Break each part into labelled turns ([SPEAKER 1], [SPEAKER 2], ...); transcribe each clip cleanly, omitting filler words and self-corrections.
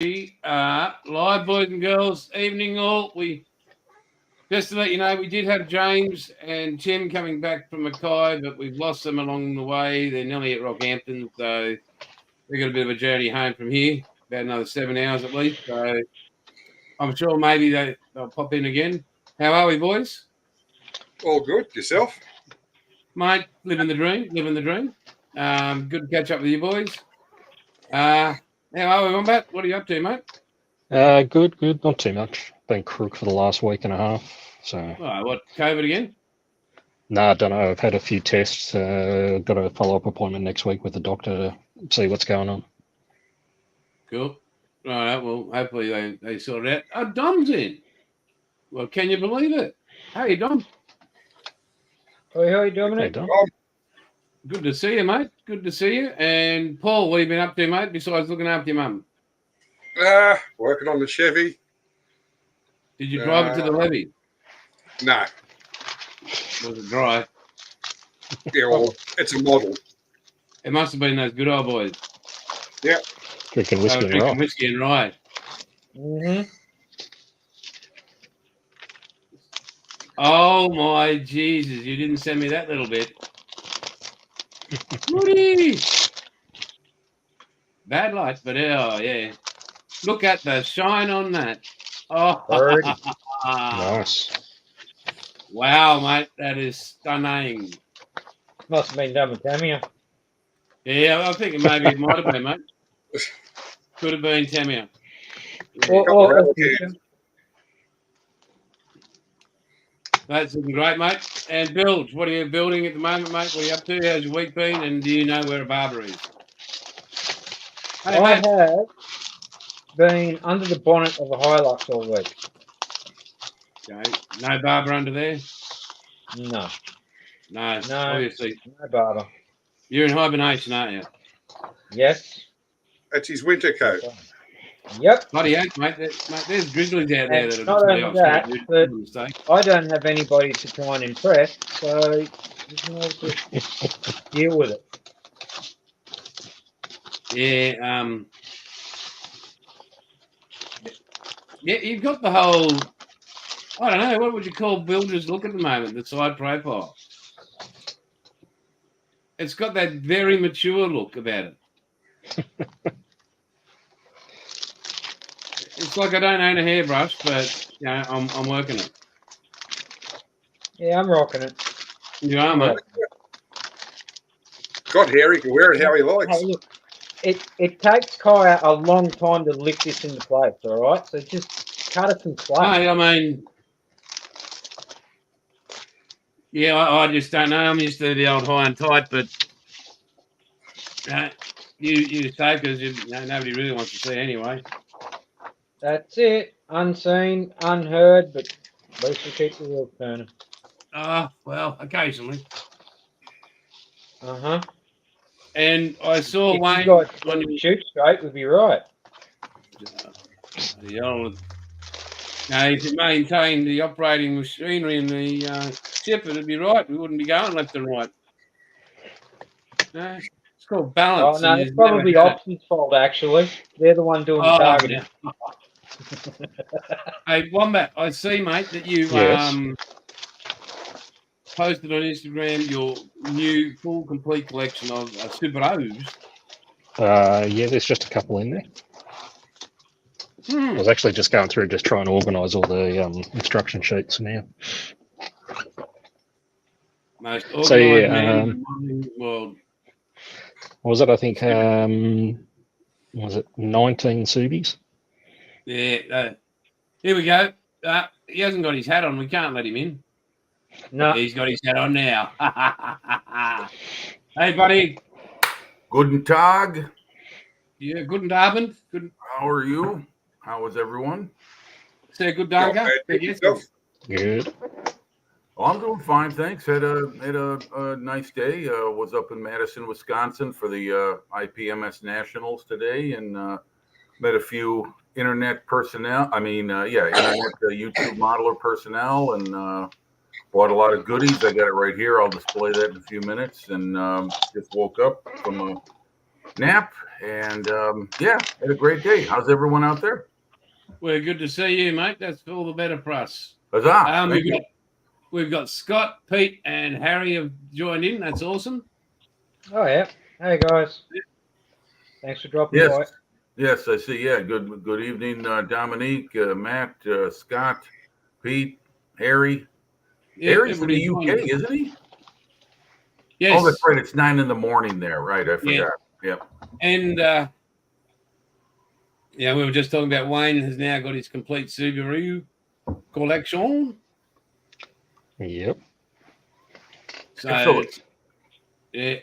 [SPEAKER 1] We are live, boys and girls. Evening all. Just to let you know, we did have James and Tim coming back from Mackay, but we've lost them along the way. They're nearly at Rockhampton, so we've got a bit of a journey home from here, about another 7 hours at least. So I'm sure maybe they'll pop in again. How are we, boys?
[SPEAKER 2] All good. Yourself?
[SPEAKER 1] Mate, living the dream. Good to catch up with you boys. How are we, Wombat? What are you up to, mate?
[SPEAKER 3] Good. Not too much. Been crook for the last week and a half. So.
[SPEAKER 1] What, COVID again?
[SPEAKER 3] No, I don't know. I've had a few tests. Got a follow-up appointment next week with the doctor to see what's going on.
[SPEAKER 1] Cool. All right. Well, hopefully they sort it out. Oh, Dom's in. Well, can you believe it? Hey, Dom.
[SPEAKER 4] Hey, how you doing, mate?
[SPEAKER 3] Hey, Dom.
[SPEAKER 1] Good to see you, mate. Good to see you. And Paul, what have you been up to, mate, besides looking after your mum?
[SPEAKER 2] Working on the Chevy.
[SPEAKER 1] Did you drive it to the levee?
[SPEAKER 2] No.
[SPEAKER 1] Was it dry?
[SPEAKER 2] Yeah, well, it's a model.
[SPEAKER 1] It must have been those good old boys.
[SPEAKER 2] Yeah.
[SPEAKER 3] Drinking whiskey and rye.
[SPEAKER 1] Whiskey and rye.
[SPEAKER 4] Mm-hmm.
[SPEAKER 1] Oh, my Jesus. You didn't send me that little bit. Woody! Bad light, but oh, yeah. Look at the shine on that. Oh,
[SPEAKER 3] Nice.
[SPEAKER 1] Wow, mate. That is stunning.
[SPEAKER 4] Must have been done with Tamia.
[SPEAKER 1] Yeah, I think maybe it might have been, mate. Could have been Tamia. That's looking great, mate. And Bilge, what are you building at the moment, mate? What are you up to? How's your week been? And do you know where a barber is? Hey,
[SPEAKER 4] I have been under the bonnet of a Hilux all week.
[SPEAKER 1] Okay. No barber under there?
[SPEAKER 4] No,
[SPEAKER 1] Obviously.
[SPEAKER 4] no barber.
[SPEAKER 1] You're in hibernation, aren't you?
[SPEAKER 4] Yes.
[SPEAKER 2] That's his winter coat.
[SPEAKER 4] Yep.
[SPEAKER 1] Bloody heck, mate. There's grizzlies out there that are
[SPEAKER 4] not only that, but I don't have anybody to try and impress, so just deal with it.
[SPEAKER 1] Yeah, yeah, you've got the whole, I don't know, what would you call Builder's look at the moment, the side profile? It's got that very mature look about it. It's like I don't own a hairbrush, but you know, I'm working it.
[SPEAKER 4] Yeah, I'm rocking it.
[SPEAKER 1] You are, mate.
[SPEAKER 2] Got hair, he can wear it how he likes.
[SPEAKER 4] Hey, look, it takes Kaya a long time to lift this into place, all right? So just cut it some slack.
[SPEAKER 1] No, I mean, yeah, I just don't know. I'm used to the old high and tight, but you say because nobody really wants to see anyway.
[SPEAKER 4] That's it. Unseen, unheard, but at least we keep the wheels turning.
[SPEAKER 1] Well, occasionally.
[SPEAKER 4] Uh-huh.
[SPEAKER 1] And I saw
[SPEAKER 4] If
[SPEAKER 1] Wayne.
[SPEAKER 4] you guys shoot straight, we'd be right.
[SPEAKER 1] The old. No, to maintain the operating machinery in the ship, it'd be right. We wouldn't be going left and right. No, it's called balance.
[SPEAKER 4] Oh, no, it's probably Ops's fault, actually. They're the one doing the targeting.
[SPEAKER 1] Yeah. Hey, Wombat, I see, mate, that you posted on Instagram your new full complete collection of Subarus.
[SPEAKER 3] Yeah, there's just a couple in there. I was actually just going through, just trying to organise all the instruction sheets now.
[SPEAKER 1] Most organised man in the world.
[SPEAKER 3] What was it? I think, was it 19 Subies?
[SPEAKER 1] Yeah. Here we go. He hasn't got his hat on. We can't let him in.
[SPEAKER 4] No.
[SPEAKER 1] He's got his hat on now. Hey, buddy.
[SPEAKER 5] Guten Tag.
[SPEAKER 1] Yeah, guten Abend. Good.
[SPEAKER 5] How are you? How is everyone?
[SPEAKER 1] Say good Tag.
[SPEAKER 3] Good.
[SPEAKER 5] Oh, I'm doing fine, thanks. Had a nice day. Was up in Madison, Wisconsin for the IPMS Nationals today, and met a few internet personnel. Internet YouTube modeler personnel, and bought a lot of goodies. I got it right here. I'll display that in a few minutes. And just woke up from nap, and yeah, had a great day. How's everyone out there?
[SPEAKER 1] We're good to see you, mate. That's all the better for us.
[SPEAKER 5] Huzzah! Thank you.
[SPEAKER 1] We've got Scott, Pete, and Harry have joined in. That's awesome.
[SPEAKER 4] Oh yeah. Hey guys. Thanks for dropping
[SPEAKER 5] Yes.
[SPEAKER 4] by.
[SPEAKER 5] Yes, I see. Yeah, good evening, Dominique, Matt, Scott, Pete, Harry.
[SPEAKER 1] Yeah,
[SPEAKER 5] Harry's in the
[SPEAKER 1] everybody's
[SPEAKER 5] UK,
[SPEAKER 1] joined.
[SPEAKER 5] isn't he?
[SPEAKER 1] Yes.
[SPEAKER 5] Oh, that's right. It's 9 a.m. there. Right, I forgot. Yep.
[SPEAKER 1] And yeah, we were just talking about Wayne has now got his complete Subaru collection.
[SPEAKER 3] Yep.
[SPEAKER 1] So
[SPEAKER 5] Excellent.
[SPEAKER 1] yeah,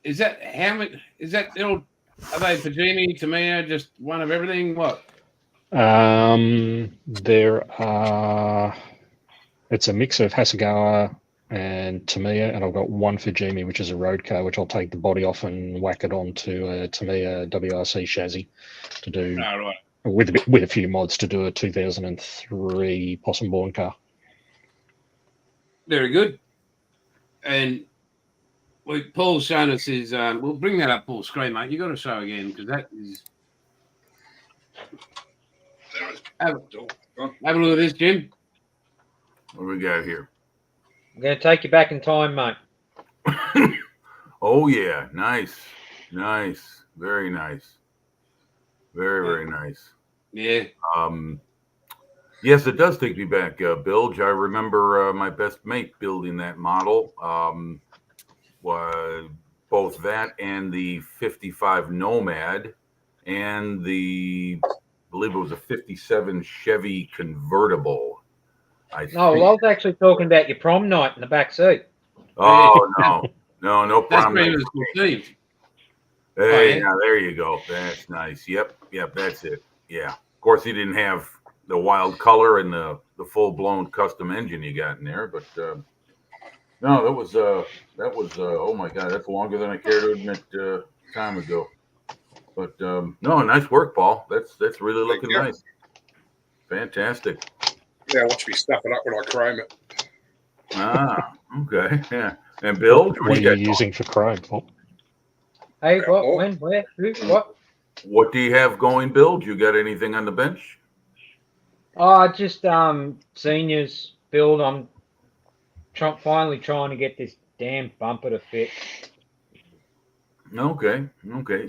[SPEAKER 1] is that how many? Is that little? Are they for Jamie, Tamiya, just one of everything? What?
[SPEAKER 3] There are. It's a mix of Hasegawa and Tamiya, and I've got one for Jamie, which is a road car, which I'll take the body off and whack it onto a Tamiya WRC chassis to do
[SPEAKER 1] Oh, right.
[SPEAKER 3] with a few mods to do a 2003 Possum Born car.
[SPEAKER 1] Very good. And Paul's shown us his. We'll bring that up, Paul's screen, mate. You got to show again because that is. Have a look at this, Jim.
[SPEAKER 5] What do we got here?
[SPEAKER 4] I'm gonna take you back in time, mate.
[SPEAKER 5] Oh yeah, nice, very nice, very nice.
[SPEAKER 1] Yeah.
[SPEAKER 5] Yes, it does take me back, Bilge. I remember my best mate building that model. Was both that and the 55 Nomad and I believe it was a 57 Chevy convertible.
[SPEAKER 4] No, well, I was actually talking about your prom night in the back seat.
[SPEAKER 5] Oh no
[SPEAKER 1] That's
[SPEAKER 5] problem.
[SPEAKER 1] where he was conceived.
[SPEAKER 5] Hey,
[SPEAKER 1] yeah.
[SPEAKER 5] now there you go. That's nice. Yep, that's it. Yeah. Of course, he didn't have the wild color and the full blown custom engine you got in there, but no, that was oh my god, that's longer than I care to admit time ago. But no, nice work, Paul. That's really looking nice. Fantastic.
[SPEAKER 2] Yeah, watch me stuff it up when I chrome it.
[SPEAKER 5] Ah, okay, yeah. And Bill,
[SPEAKER 3] What are you using for chrome, Paul?
[SPEAKER 4] Hey, what? When? Where? Who? What?
[SPEAKER 5] What do you have going, Bill? Do you got anything on the bench?
[SPEAKER 4] Oh, just seniors build. I'm finally trying to get this damn bumper to fit.
[SPEAKER 5] Okay.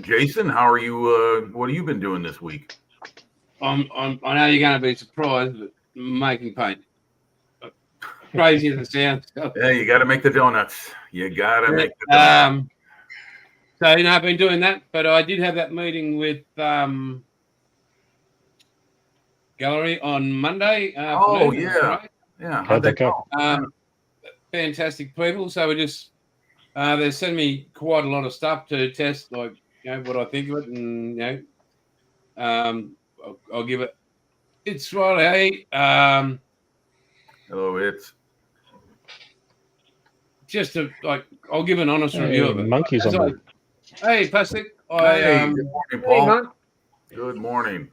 [SPEAKER 5] Jason, how are you? What have you been doing this week?
[SPEAKER 1] I know you're going to be surprised, but making paint. Crazy as it sounds.
[SPEAKER 5] Yeah, you got to make the donuts. You got to make the donuts.
[SPEAKER 1] So I've been doing that, but I did have that meeting with Gallery on Monday.
[SPEAKER 5] Oh yeah,
[SPEAKER 1] right?
[SPEAKER 5] Yeah.
[SPEAKER 3] How'd that go?
[SPEAKER 1] Fantastic people. So we just they send me quite a lot of stuff to test, like what I think of it, and I'll give it. It's right. Hey,
[SPEAKER 5] it's
[SPEAKER 1] just I'll give an honest review of it.
[SPEAKER 3] Monkeys on the.
[SPEAKER 1] Hey, plastic.
[SPEAKER 5] good morning, Paul.
[SPEAKER 4] Hey,
[SPEAKER 5] Good morning.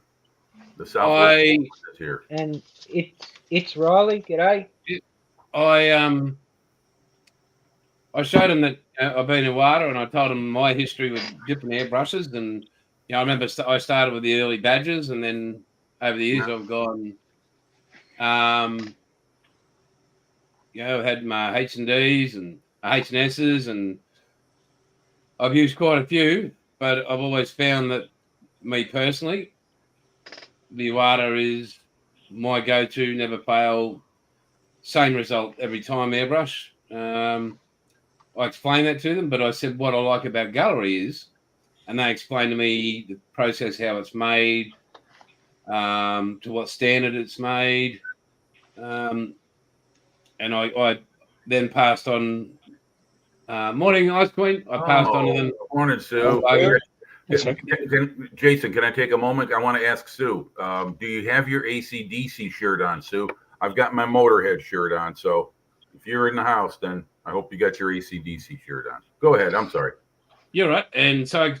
[SPEAKER 5] The Southwest is here,
[SPEAKER 4] and it's Riley. G'day.
[SPEAKER 1] I showed him that I've been in water, and I told him my history with different airbrushes, and I remember I started with the early Badgers, and then over the years I've gone. I've had my H&Ds and H&Ss, and I've used quite a few, but I've always found that me personally, the Iwata is my go-to, never fail, same result every time airbrush. I explained that to them, but I said what I like about Gallery is, and they explained to me the process, how it's made, to what standard it's made, and I then passed on. Morning, ICEQUEEN. I passed on to them.
[SPEAKER 5] Morning, Sue. Jason, can I take a moment? I want to ask Sue. Do you have your AC/DC shirt on, Sue? I've got my Motorhead shirt on, so if you're in the house, then I hope you got your AC/DC shirt on. Go ahead. I'm sorry.
[SPEAKER 1] You're right. And so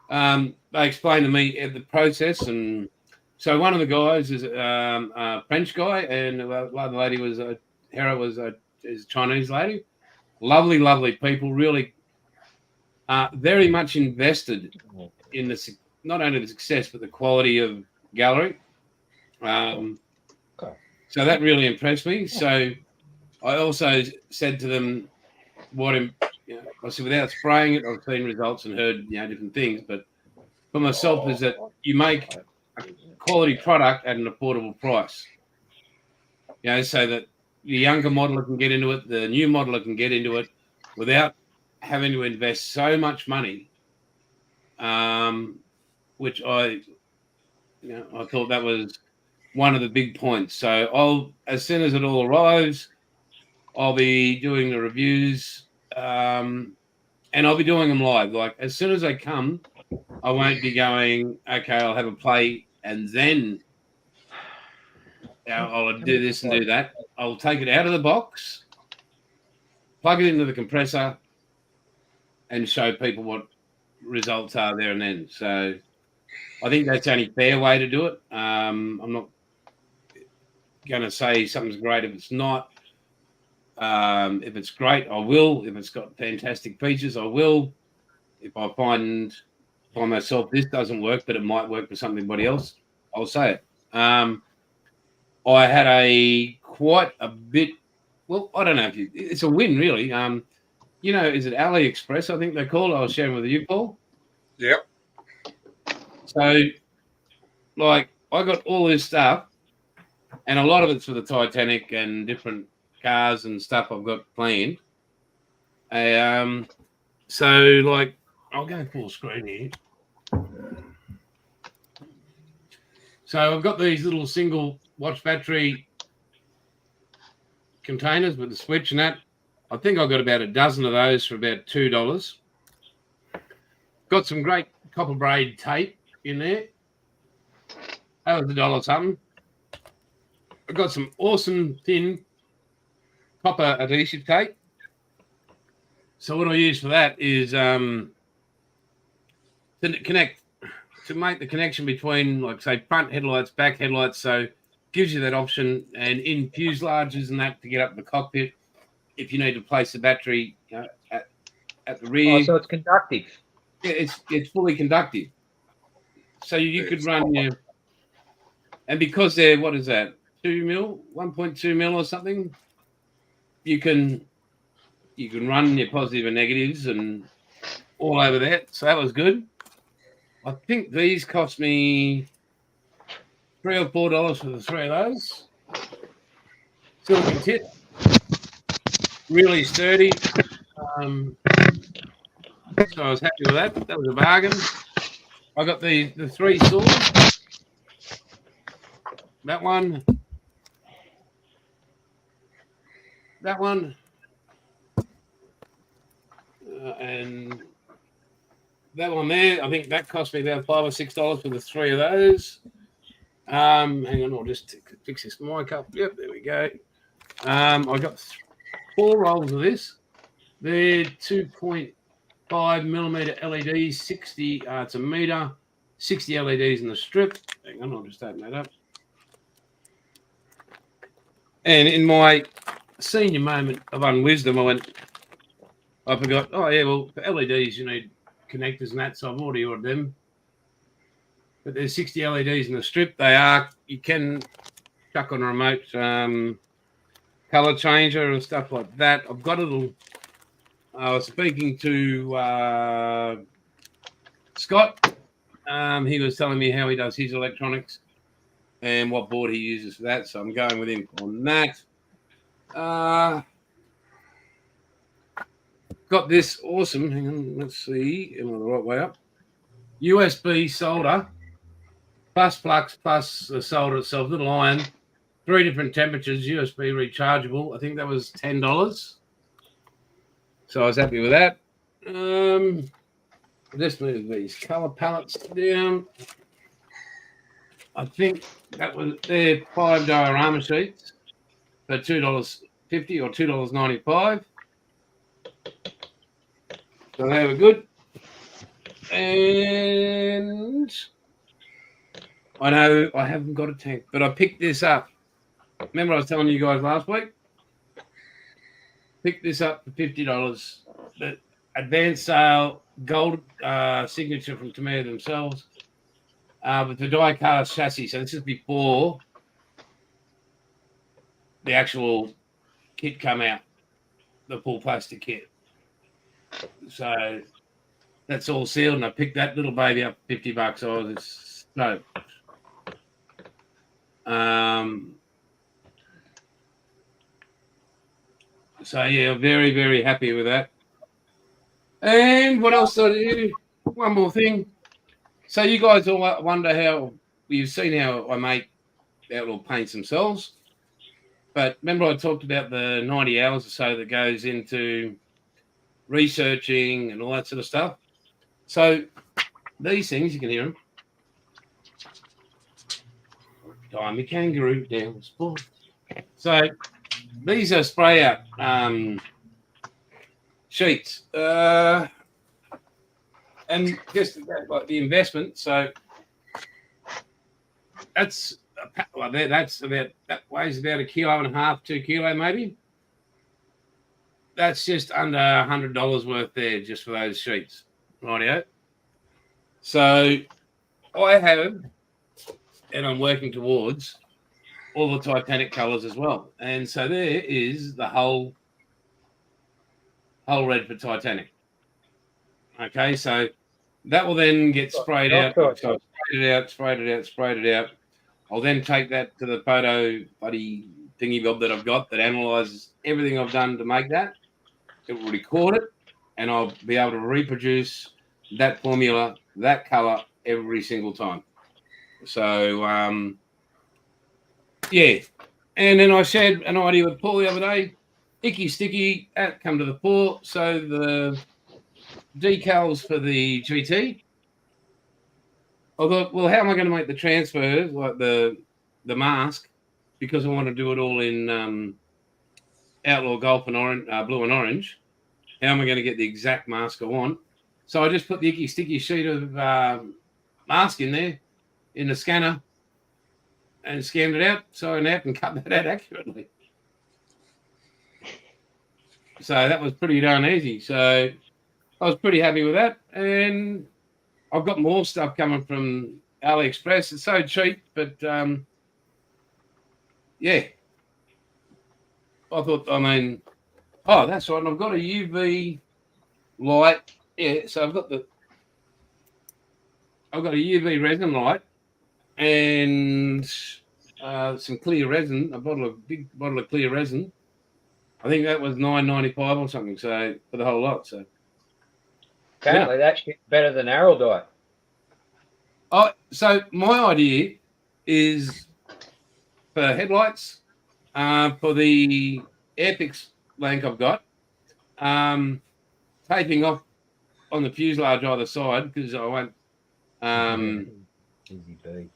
[SPEAKER 1] they explained to me the process, and so one of the guys is a French guy, and the other lady was Hera was is a Chinese lady. Lovely people, really very much invested in not only the success but the quality of gallery. So that really impressed me. So I also said to them, I said, without spraying it, I've seen results and heard different things. But for myself, is that you make a quality product at an affordable price. So that the younger modeler can get into it, the new modeler can get into it without having to invest so much money. Which I thought that was one of the big points. So as soon as it all arrives, I'll be doing the reviews, and I'll be doing them live. Like as soon as they come, I won't be going, okay, I'll have a play and then I'll do this and do that. I'll take it out of the box, plug it into the compressor, and show people what results are there and then. So I think that's the only fair way to do it. I'm not going to say something's great if it's not. If it's great, I will. If it's got fantastic features, I will. If I find by myself this doesn't work, but it might work for somebody else, I'll say it. I had quite a bit. Well, I don't know if it's a win, really. Is it AliExpress? I think they call it. I was sharing with you, Paul.
[SPEAKER 2] Yep.
[SPEAKER 1] So, like, I got all this stuff, and a lot of it's for the Titanic and different cars and stuff I've got planned. So, like, I'll go full screen here. So I've got these little single watch battery containers with the switch and that. I think I've got about a dozen of those for about $2. Got some great copper braid tape in there. That was $1 something. I've got some awesome thin copper adhesive tape. So what I use for that is to make the connection between, like, say, front headlights, back headlights. So gives you that option, and in fuselages and that to get up in the cockpit if you need to place the battery at the rear.
[SPEAKER 4] Oh, so it's conductive.
[SPEAKER 1] Yeah, it's fully conductive. So you could run your, and because they're, what is that, 1.2 mil or something, you can run your positive and negatives and all over that. So that was good. I think these cost me $3 or $4 for the 3 of those. Silicon tip, really sturdy. So I was happy with that. That was a bargain. I got the 3 saws. That one. That one. And that one there, I think that cost me about $5 or $6 for the 3 of those. Hang on, I'll just fix this mic up. Yep, there we go. I got 4 rolls of this. They're 2.5 millimeter LEDs, 60. It's a meter, 60 LEDs in the strip. Hang on, I'll just open that up. And in my senior moment of unwisdom, I forgot. Oh yeah, well for LEDs you need connectors and that, so I've already ordered them. But there's 60 LEDs in the strip. You can chuck on a remote color changer and stuff like that. I've got a little. I was speaking to Scott. He was telling me how he does his electronics and what board he uses for that. So I'm going with him on that. Got this awesome. Hang on, let's see. Am I the right way up? USB solder. Plus flux, plus the solder itself, little iron, 3 different temperatures, USB rechargeable. I think that was $10. So I was happy with that. Just move these color palettes down. I think that was their 5 diorama sheets for $2.50 or $2.95. So they were good. And I know I haven't got a tank, but I picked this up. Remember I was telling you guys last week? Picked this up for $50. But advanced sale, gold signature from Tamiya themselves, with the die-cast chassis. So this is before the actual kit come out, the full plastic kit. So that's all sealed, and I picked that little baby up $50. I was stoked. So yeah, very, very happy with that. And what else did I do? One more thing. So you guys all wonder how you've seen how I make outlaw paints themselves. But remember I talked about the 90 hours or so that goes into researching and all that sort of stuff. So these things, you can hear them. Time the kangaroo down the sport. So these are spray out sheets. And just like the investment, so that's about that weighs about 1.5 kilos, 2 kilos maybe. That's just under $100 worth there just for those sheets, rightio. So I have, and I'm working towards all the Titanic colours as well, and so there is the whole red for Titanic. Okay, so that will then get sprayed out. So sprayed it out. I'll then take that to the photo buddy thingy bob that I've got that analyzes everything I've done to make that. It will record it, and I'll be able to reproduce that formula, that color every single time. So, yeah. And then I shared an idea with Paul the other day. Icky Sticky, that come to the fore. So the decals for the GT. I thought, well, how am I going to make the transfers, like the mask, because I want to do it all in Outlaw Golf and orange, blue and orange. How am I going to get the exact mask I want? So I just put the Icky Sticky sheet of mask in there in the scanner and scanned it out, signed out, and cut that out accurately. So that was pretty darn easy. So I was pretty happy with that. And I've got more stuff coming from AliExpress. It's so cheap, but yeah. I thought, oh, that's right. And I've got a UV light. Yeah, so I've got a UV resin light and some clear resin, a big bottle of clear resin. I think that was $9.95 or something. So for the whole lot. So
[SPEAKER 4] apparently that's better than arrow dye.
[SPEAKER 1] Oh, so my idea is for headlights, for the Airfix blank I've got, taping off on the fuselage either side because I won't.
[SPEAKER 4] Easy B.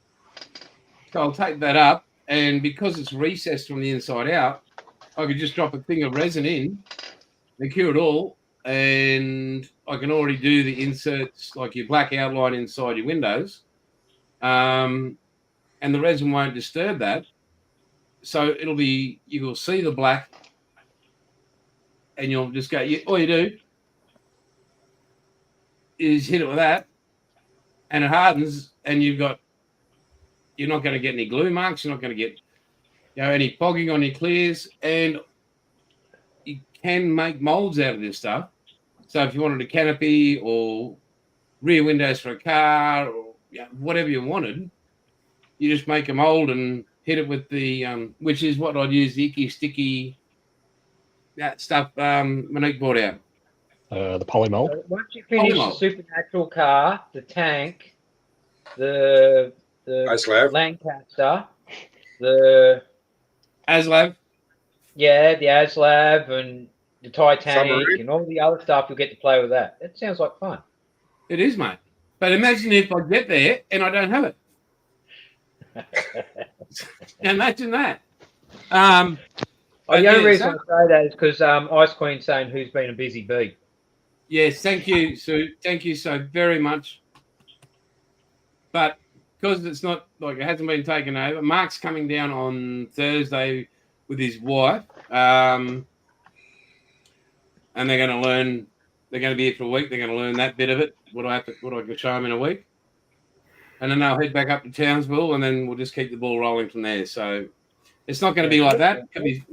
[SPEAKER 1] So I'll tape that up, and because it's recessed from the inside out, I could just drop a thing of resin in, and cure it all, and I can already do the inserts like your black outline inside your windows, and the resin won't disturb that. So it'll be, you will see the black, and you'll just go, all you do is hit it with that, and it hardens, and you're not going to get any glue marks, you're not going to get any fogging on your clears, and you can make molds out of this stuff. So if you wanted a canopy or rear windows for a car or whatever you wanted, you just make a mold and hit it with the, which is what I'd use the Icky Sticky, that stuff Monique brought out.
[SPEAKER 3] The polymold.
[SPEAKER 4] Once you finish the Supernatural car, the tank, the
[SPEAKER 2] ASLAV.
[SPEAKER 4] Lancaster, the
[SPEAKER 1] ASLAV.
[SPEAKER 4] Yeah, the ASLAV and the Titanic
[SPEAKER 2] Submarine.
[SPEAKER 4] and all the other stuff, you'll get to play with that. It sounds like fun.
[SPEAKER 1] It is, mate. But imagine if I get there and I don't have it. Imagine that.
[SPEAKER 4] The only reason I say that is because ICEQUEEN saying who's been a busy bee.
[SPEAKER 1] Yes, thank you, Sue. Thank you so very much. But because it's not, like, it hasn't been taken over, Mark's coming down on Thursday with his wife, and they're going to learn they're going to be here for a week. They're going to learn that bit of it. What do I show them in a week? And then they'll head back up to Townsville, and then we'll just keep the ball rolling from there. So it's not going to be like that. It could be,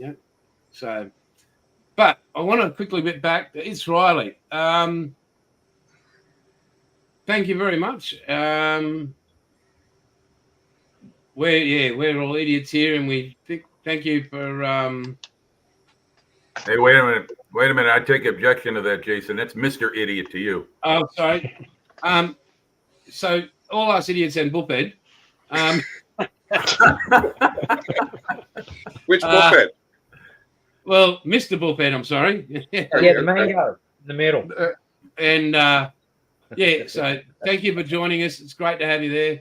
[SPEAKER 1] so. But I want to quickly get back. It's Riley. Thank you very much. We're all idiots here, and we thank you for.
[SPEAKER 5] Hey, wait a minute. I take objection to that, Jason. That's Mr. Idiot to you.
[SPEAKER 1] Oh, sorry. So all us idiots and Bullhead.
[SPEAKER 2] Which bullhead?
[SPEAKER 1] Well, Mr. Bullhead, I'm sorry.
[SPEAKER 4] Yeah, the mango in the middle.
[SPEAKER 1] So thank you for joining us. It's great to have you there.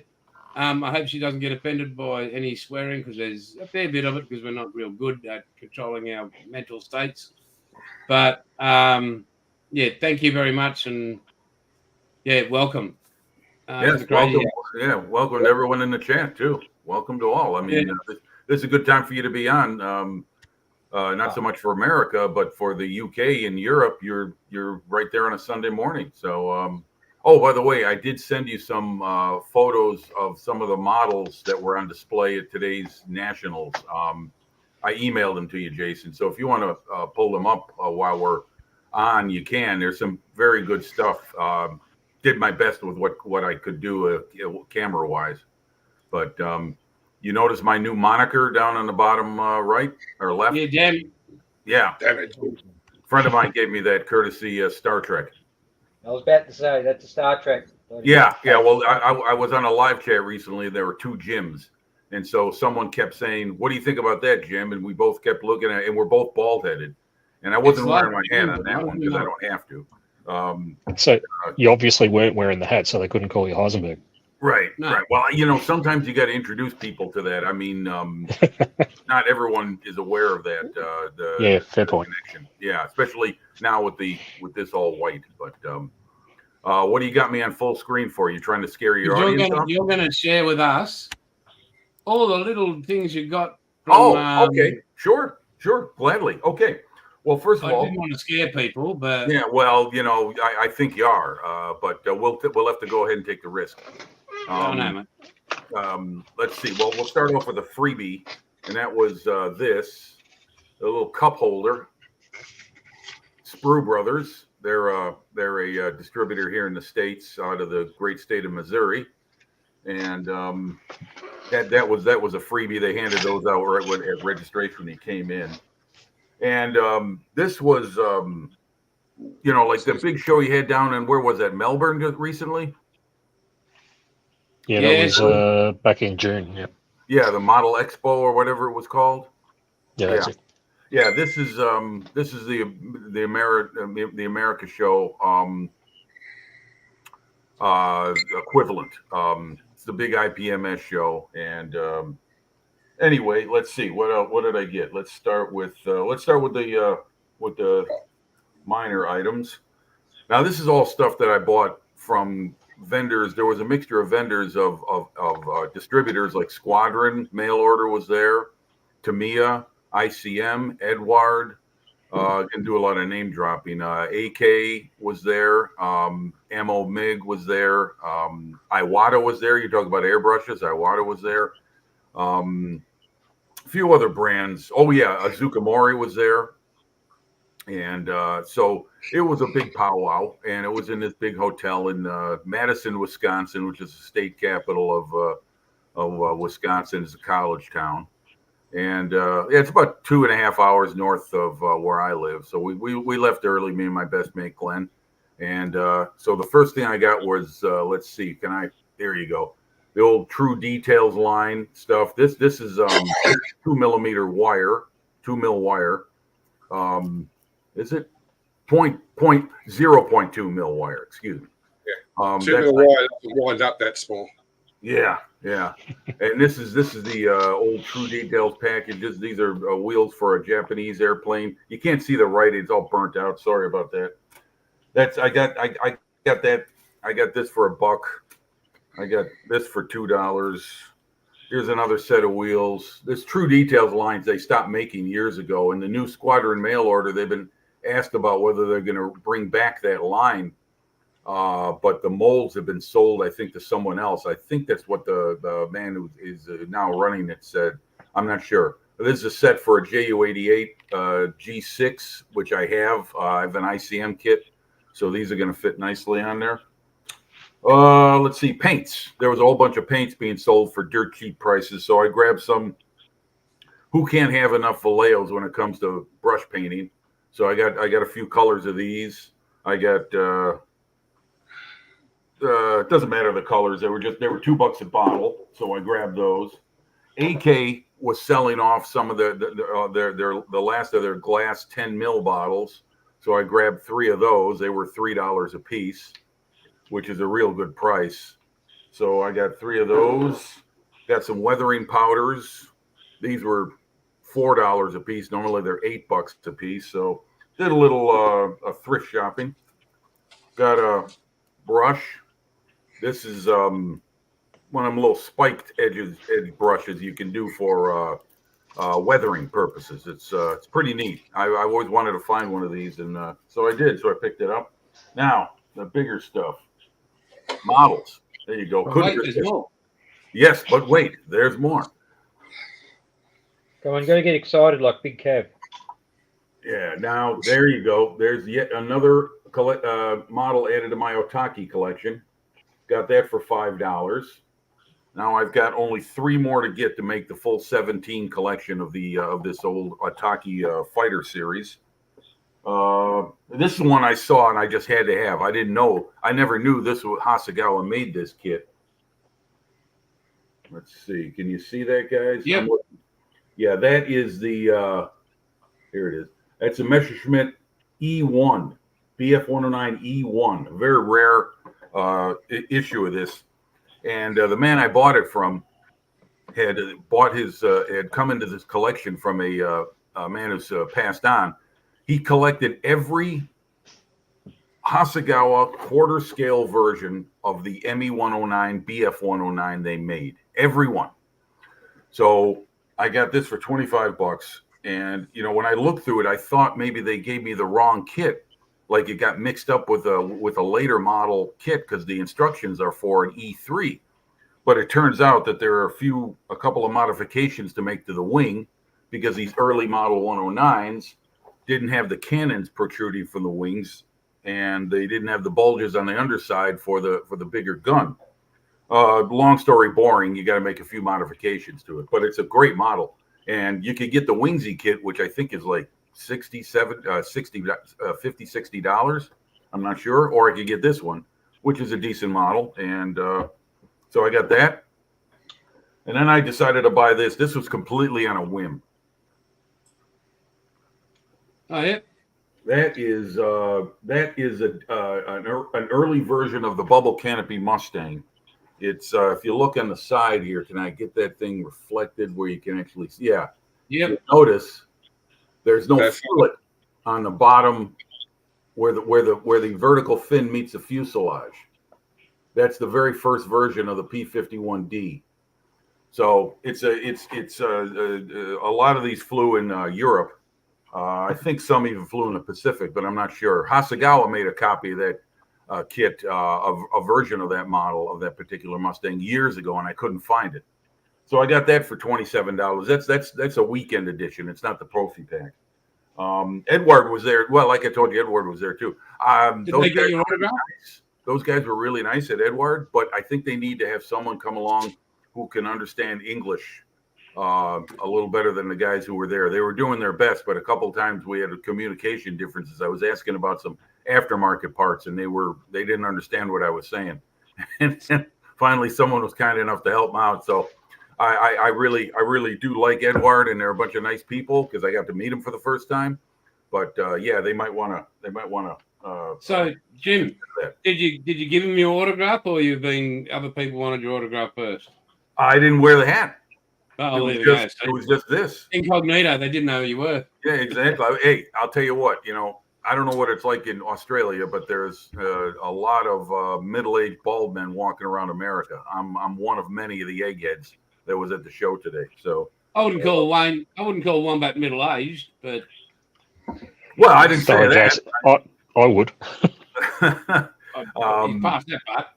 [SPEAKER 1] I hope she doesn't get offended by any swearing, because there's a fair bit of it, because we're not real good at controlling our mental states. But thank you very much, and welcome.
[SPEAKER 5] Yes, welcome. Yeah, welcome to everyone in the chat too. Welcome to all. I mean, this is a good time for you to be on. Not so much for America, but for the UK and Europe, you're right there on a Sunday morning. So, oh, by the way, I did send you some photos of some of the models that were on display at today's Nationals. I emailed them to you, Jason. So if you want to pull them up while we're on, you can. There's some very good stuff. Did my best with what I could do camera wise, but you notice my new moniker down on the bottom right or left?
[SPEAKER 1] Yeah, damn.
[SPEAKER 5] Yeah.
[SPEAKER 2] Damn it.
[SPEAKER 5] A friend of mine gave me that courtesy Star Trek.
[SPEAKER 4] I was about to say that's a Star Trek.
[SPEAKER 5] Yeah. Well, I was on a live chat recently. There were two Jims, and so someone kept saying, "What do you think about that, Jim?" And we both kept looking at it, and we're both bald headed. And I wasn't wearing my hat on that one because I don't have to.
[SPEAKER 3] So you obviously weren't wearing the hat, so they couldn't call you Heisenberg.
[SPEAKER 5] Right. Well, sometimes you got to introduce people to that. I mean, not everyone is aware of that.
[SPEAKER 3] Fair point.
[SPEAKER 5] Connection. Yeah, especially now with this all white. But what do you got me on full screen for? You trying to scare your audience?
[SPEAKER 1] You're going to share with us all the little things you got. From,
[SPEAKER 5] okay, sure, gladly. Okay. Well, first of all,
[SPEAKER 1] I didn't want to scare people, but
[SPEAKER 5] well, I think you are, but we'll have to go ahead and take the risk. Let's see. Well, we'll start off with a freebie, and that was a little cup holder. Sprue Brothers. They're a distributor here in the States, out of the great state of Missouri, and that was a freebie. They handed those out right at registration when he came in. And this was, like the big show you had down in, where was that, Melbourne recently?
[SPEAKER 3] Yeah, that was back in June. Yeah.
[SPEAKER 5] Yeah, the Model Expo or whatever it was called.
[SPEAKER 3] Yeah, that's it.
[SPEAKER 5] Yeah, this is the America show equivalent. It's the big IPMS show, and anyway, let's see what did I get. Let's start with the minor items. Now, this is all stuff that I bought from vendors. There was a mixture of vendors of distributors like Squadron. Mail order was there. Tamiya, ICM, Edward. Can do a lot of name dropping. AK was there. Ammo MiG was there. Iwata was there. You talk about airbrushes. Iwata was there. A few other brands. Oh yeah, Azuka Mori was there. And so it was a big powwow, and it was in this big hotel in Madison, Wisconsin, which is the state capital of Wisconsin. It's a college town, and it's about 2.5 hours north of where I live. So we left early, me and my best mate Glenn, and so the first thing I got was let's see, there you go, the old True Details line stuff. This is 2mm wire, 2mm wire. Is it 0.2 mil wire? Excuse me.
[SPEAKER 2] Yeah. 2 mil wire winds up that small.
[SPEAKER 5] Yeah. And this is the old True Details packages. These are wheels for a Japanese airplane. You can't see the writing; it's all burnt out. Sorry about that. I got that. I got this for $1. I got this for $2. Here's another set of wheels. This True Details lines they stopped making years ago, and the new Squadron mail order, they've been asked about whether they're going to bring back that line. But the molds have been sold, I think, to someone else. I think that's what the man who is now running it said. I'm not sure. But this is a set for a JU88 G6, which I have. I have an ICM kit, so these are going to fit nicely on there. Let's see, paints. There was a whole bunch of paints being sold for dirt cheap prices, so I grabbed some. Who can't have enough Valleos when it comes to brush painting? So I got a few colors of these. I got it doesn't matter the colors. They were $2 a bottle, so I grabbed those. AK was selling off some of the last of their glass 10 mil bottles, so I grabbed 3 of those. They were $3 a piece, which is a real good price. So I got 3 of those. Got some weathering powders. These were $4 a piece. Normally they're $8 a piece. So did a little thrift shopping. Got a brush. This is one of them little spiked edge brushes you can do for weathering purposes. It's pretty neat. I've always wanted to find one of these, and so I did. So I picked it up. Now the bigger stuff, models. There you go.
[SPEAKER 1] Wait, there's more.
[SPEAKER 5] Yes, but wait, there's more.
[SPEAKER 4] Come on, you got to get excited like Big Kev.
[SPEAKER 5] Yeah, now there you go. There's yet another model added to my Otaki collection. Got that for $5. Now I've got only 3 more to get to make the full 17 collection of the of this old Otaki fighter series. This is one I saw and I just had to have. I didn't know. I never knew this was Hasegawa made this kit. Let's see. Can you see that, guys?
[SPEAKER 1] Yep.
[SPEAKER 5] Yeah, that is the here it is. That's a Messerschmitt E1, BF109 E1, a very rare issue of this. And the man I bought it from had come into this collection from a man who's passed on. He collected every Hasegawa quarter scale version of the ME109, BF109 they made. Every one. So I got this for $25. And, you know, when I looked through it, I thought maybe they gave me the wrong kit. Like it got mixed up with a later model kit because the instructions are for an E3. But it turns out that there are a couple of modifications to make to the wing because these early model 109s didn't have the cannons protruding from the wings and they didn't have the bulges on the underside for the bigger gun. Long story boring, you got to make a few modifications to it, but it's a great model. And you could get the Wingsy kit, which I think is like $60. I'm not sure. Or I could get this one, which is a decent model. And so I got that. And then I decided to buy this. This was completely on a whim.
[SPEAKER 1] Oh, yeah.
[SPEAKER 5] That is an early version of the Bubble Canopy Mustang. It's if you look on the side here, can I get that thing reflected where you can actually see? Yeah.
[SPEAKER 1] Yep.
[SPEAKER 5] Notice there's no fillet on the bottom where the vertical fin meets the fuselage. That's the very first version of the P-51D. So it's a lot of these flew in Europe. I think some even flew in the Pacific, but I'm not sure. Hasegawa made a copy of that kit, a version of that model of that particular Mustang years ago, and I couldn't find it. So I got that for $27. That's a weekend edition. It's not the Profi pack. Edward was there. Well, like I told you, Edward was there too.
[SPEAKER 1] Did they get your autograph?
[SPEAKER 5] Those guys were really nice at Edward, but I think they need to have someone come along who can understand English a little better than the guys who were there. They were doing their best, but a couple of times we had communication differences. I was asking about some aftermarket parts, and they didn't understand what I was saying. And finally, someone was kind enough to help them out. So I really do like Edward, and they're a bunch of nice people because I got to meet them for the first time. But yeah, they might want to.
[SPEAKER 1] So Jim, did you give him your autograph, or other people wanted your autograph first?
[SPEAKER 5] I didn't wear the hat.
[SPEAKER 1] Oh,
[SPEAKER 5] it was just this
[SPEAKER 1] incognito. They didn't know who you were.
[SPEAKER 5] Yeah, exactly. Hey, I'll tell you what. You know, I don't know what it's like in Australia, but there's a lot of middle-aged bald men walking around America. I'm one of many of the eggheads that was at the show today. So
[SPEAKER 1] I wouldn't call one back middle-aged, but
[SPEAKER 5] Well, I didn't say
[SPEAKER 3] Sorry,
[SPEAKER 5] that.
[SPEAKER 3] Jason. I would.
[SPEAKER 1] You passed that part.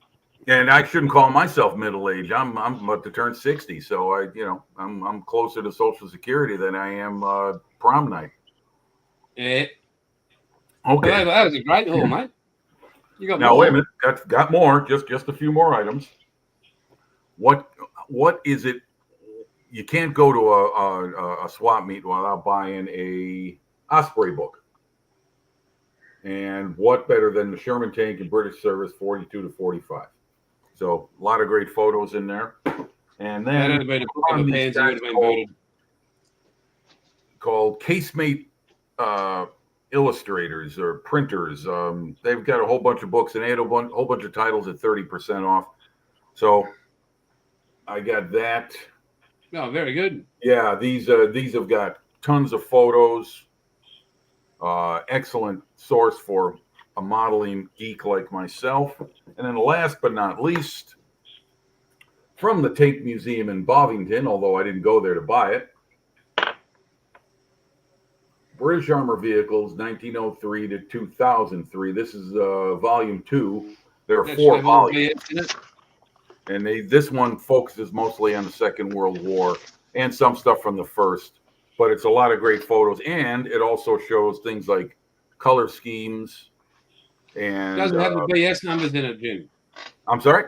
[SPEAKER 5] And I shouldn't call myself middle age. I'm about to turn 60, so I'm closer to Social Security than I am prom night.
[SPEAKER 1] Yeah.
[SPEAKER 5] Okay.
[SPEAKER 1] Well, that was a great haul, mate. You got
[SPEAKER 5] Now
[SPEAKER 1] more.
[SPEAKER 5] wait a minute. Got more. Just a few more items. What is it? You can't go to a swap meet without buying a Osprey book. And what better than the Sherman Tank and British Service 42 to 45? So a lot of great photos in there. And then
[SPEAKER 1] That'd have been a book of the pants. He would have been booted.
[SPEAKER 5] Called Casemate illustrators or printers. They've got a whole bunch of books and they had a whole bunch of titles at 30% off. So I got that.
[SPEAKER 1] Oh, very good.
[SPEAKER 5] Yeah, these have got tons of photos. Excellent source for a modeling geek like myself. And then last but not least, from the Tank Museum in Bovington, although I didn't go there to buy it, British Armor Vehicles, 1903 to 2003. This is volume 2. There are 4 volumes. And this one focuses mostly on the Second World War and some stuff from the First. But it's a lot of great photos. And it also shows things like color schemes. And
[SPEAKER 1] does it have the BS numbers in it, Jim?
[SPEAKER 5] I'm sorry?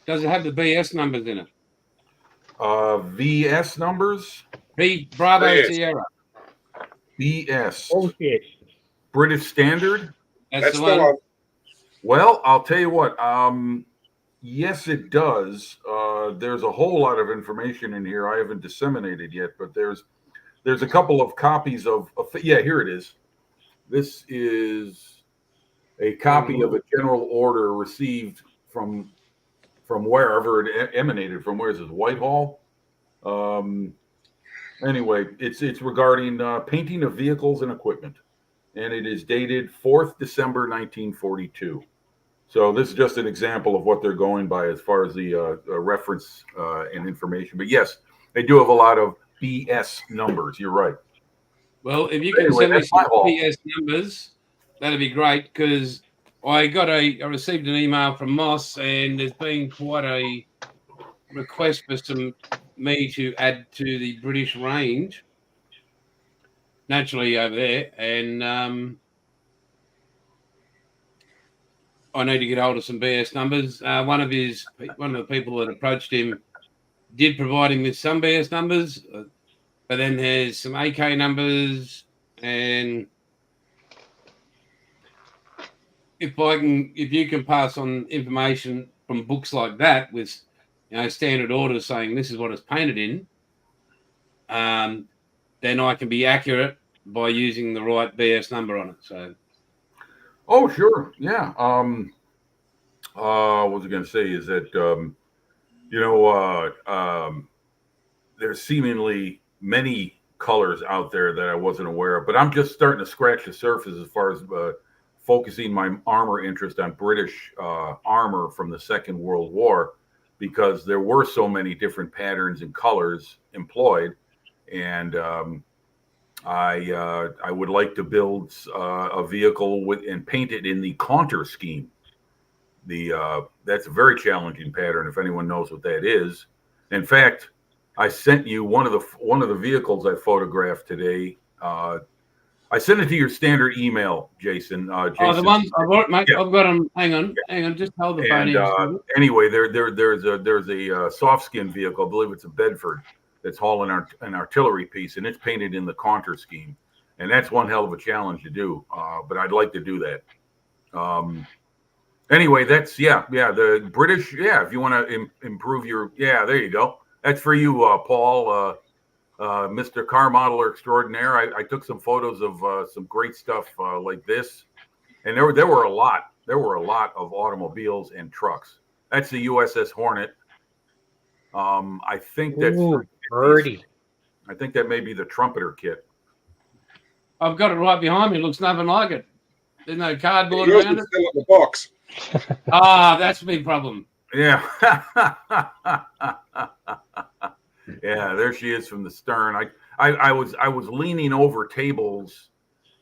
[SPEAKER 1] Does it have the BS numbers in it?
[SPEAKER 5] VS numbers?
[SPEAKER 1] Bravo
[SPEAKER 2] BS.
[SPEAKER 1] Sierra.
[SPEAKER 5] BS.
[SPEAKER 4] Oh, shit.
[SPEAKER 5] British Standard?
[SPEAKER 1] That's the one.
[SPEAKER 5] Well, I'll tell you what. Yes, it does. There's a whole lot of information in here I haven't disseminated yet, but there's a couple of copies of yeah, here it is. This is a copy of a general order received from wherever it emanated from. Where is this? Whitehall. Anyway, it's regarding painting of vehicles and equipment, and it is dated 4th December 1942. So this is just an example of what they're going by as far as the reference and information. But yes, they do have a lot of BS numbers. You're right.
[SPEAKER 1] Well, if you can send me some BS numbers, that'd be great, because I received an email from MOS, and there's been quite a request for me to add to the British range, naturally over there, and I need to get hold of some BS numbers. One of the people that approached him did provide him with some BS numbers, but then there's some AK numbers, and if you can pass on information from books like that with standard orders saying this is what it's painted in, then I can be accurate by using the right BS number on it. So.
[SPEAKER 5] Oh, sure. Yeah. What I was I going to say is that, there's seemingly many colors out there that I wasn't aware of, but I'm just starting to scratch the surface as far as focusing my armor interest on British armor from the Second World War, because there were so many different patterns and colors employed. And I would like to build a vehicle and paint it in the Contour scheme. That's a very challenging pattern, if anyone knows what that is. In fact, I sent you one of the vehicles I photographed today. I sent it to your standard email, Jason.
[SPEAKER 1] Oh, the ones I've got, mate. Yeah. I've got them. Hang on. Just hold the phone.
[SPEAKER 5] Anyway, there's a soft skin vehicle. I believe it's a Bedford that's hauling an artillery piece, and it's painted in the Contour scheme, and that's one hell of a challenge to do. But I'd like to do that. Anyway, that's the British. Yeah, if you want to improve your there you go. That's for you, Paul, Mr. Car Modeler Extraordinaire. I took some photos of some great stuff like this, and there were a lot. There were a lot of automobiles and trucks. That's the USS Hornet. I think that's
[SPEAKER 4] birdie.
[SPEAKER 5] I think that may be the trumpeter kit.
[SPEAKER 1] I've got it right behind me. It looks nothing like it. There's no cardboard around it.
[SPEAKER 2] Still in the box.
[SPEAKER 1] That's the big problem.
[SPEAKER 5] Yeah. Yeah, there she is from the stern. I was leaning over tables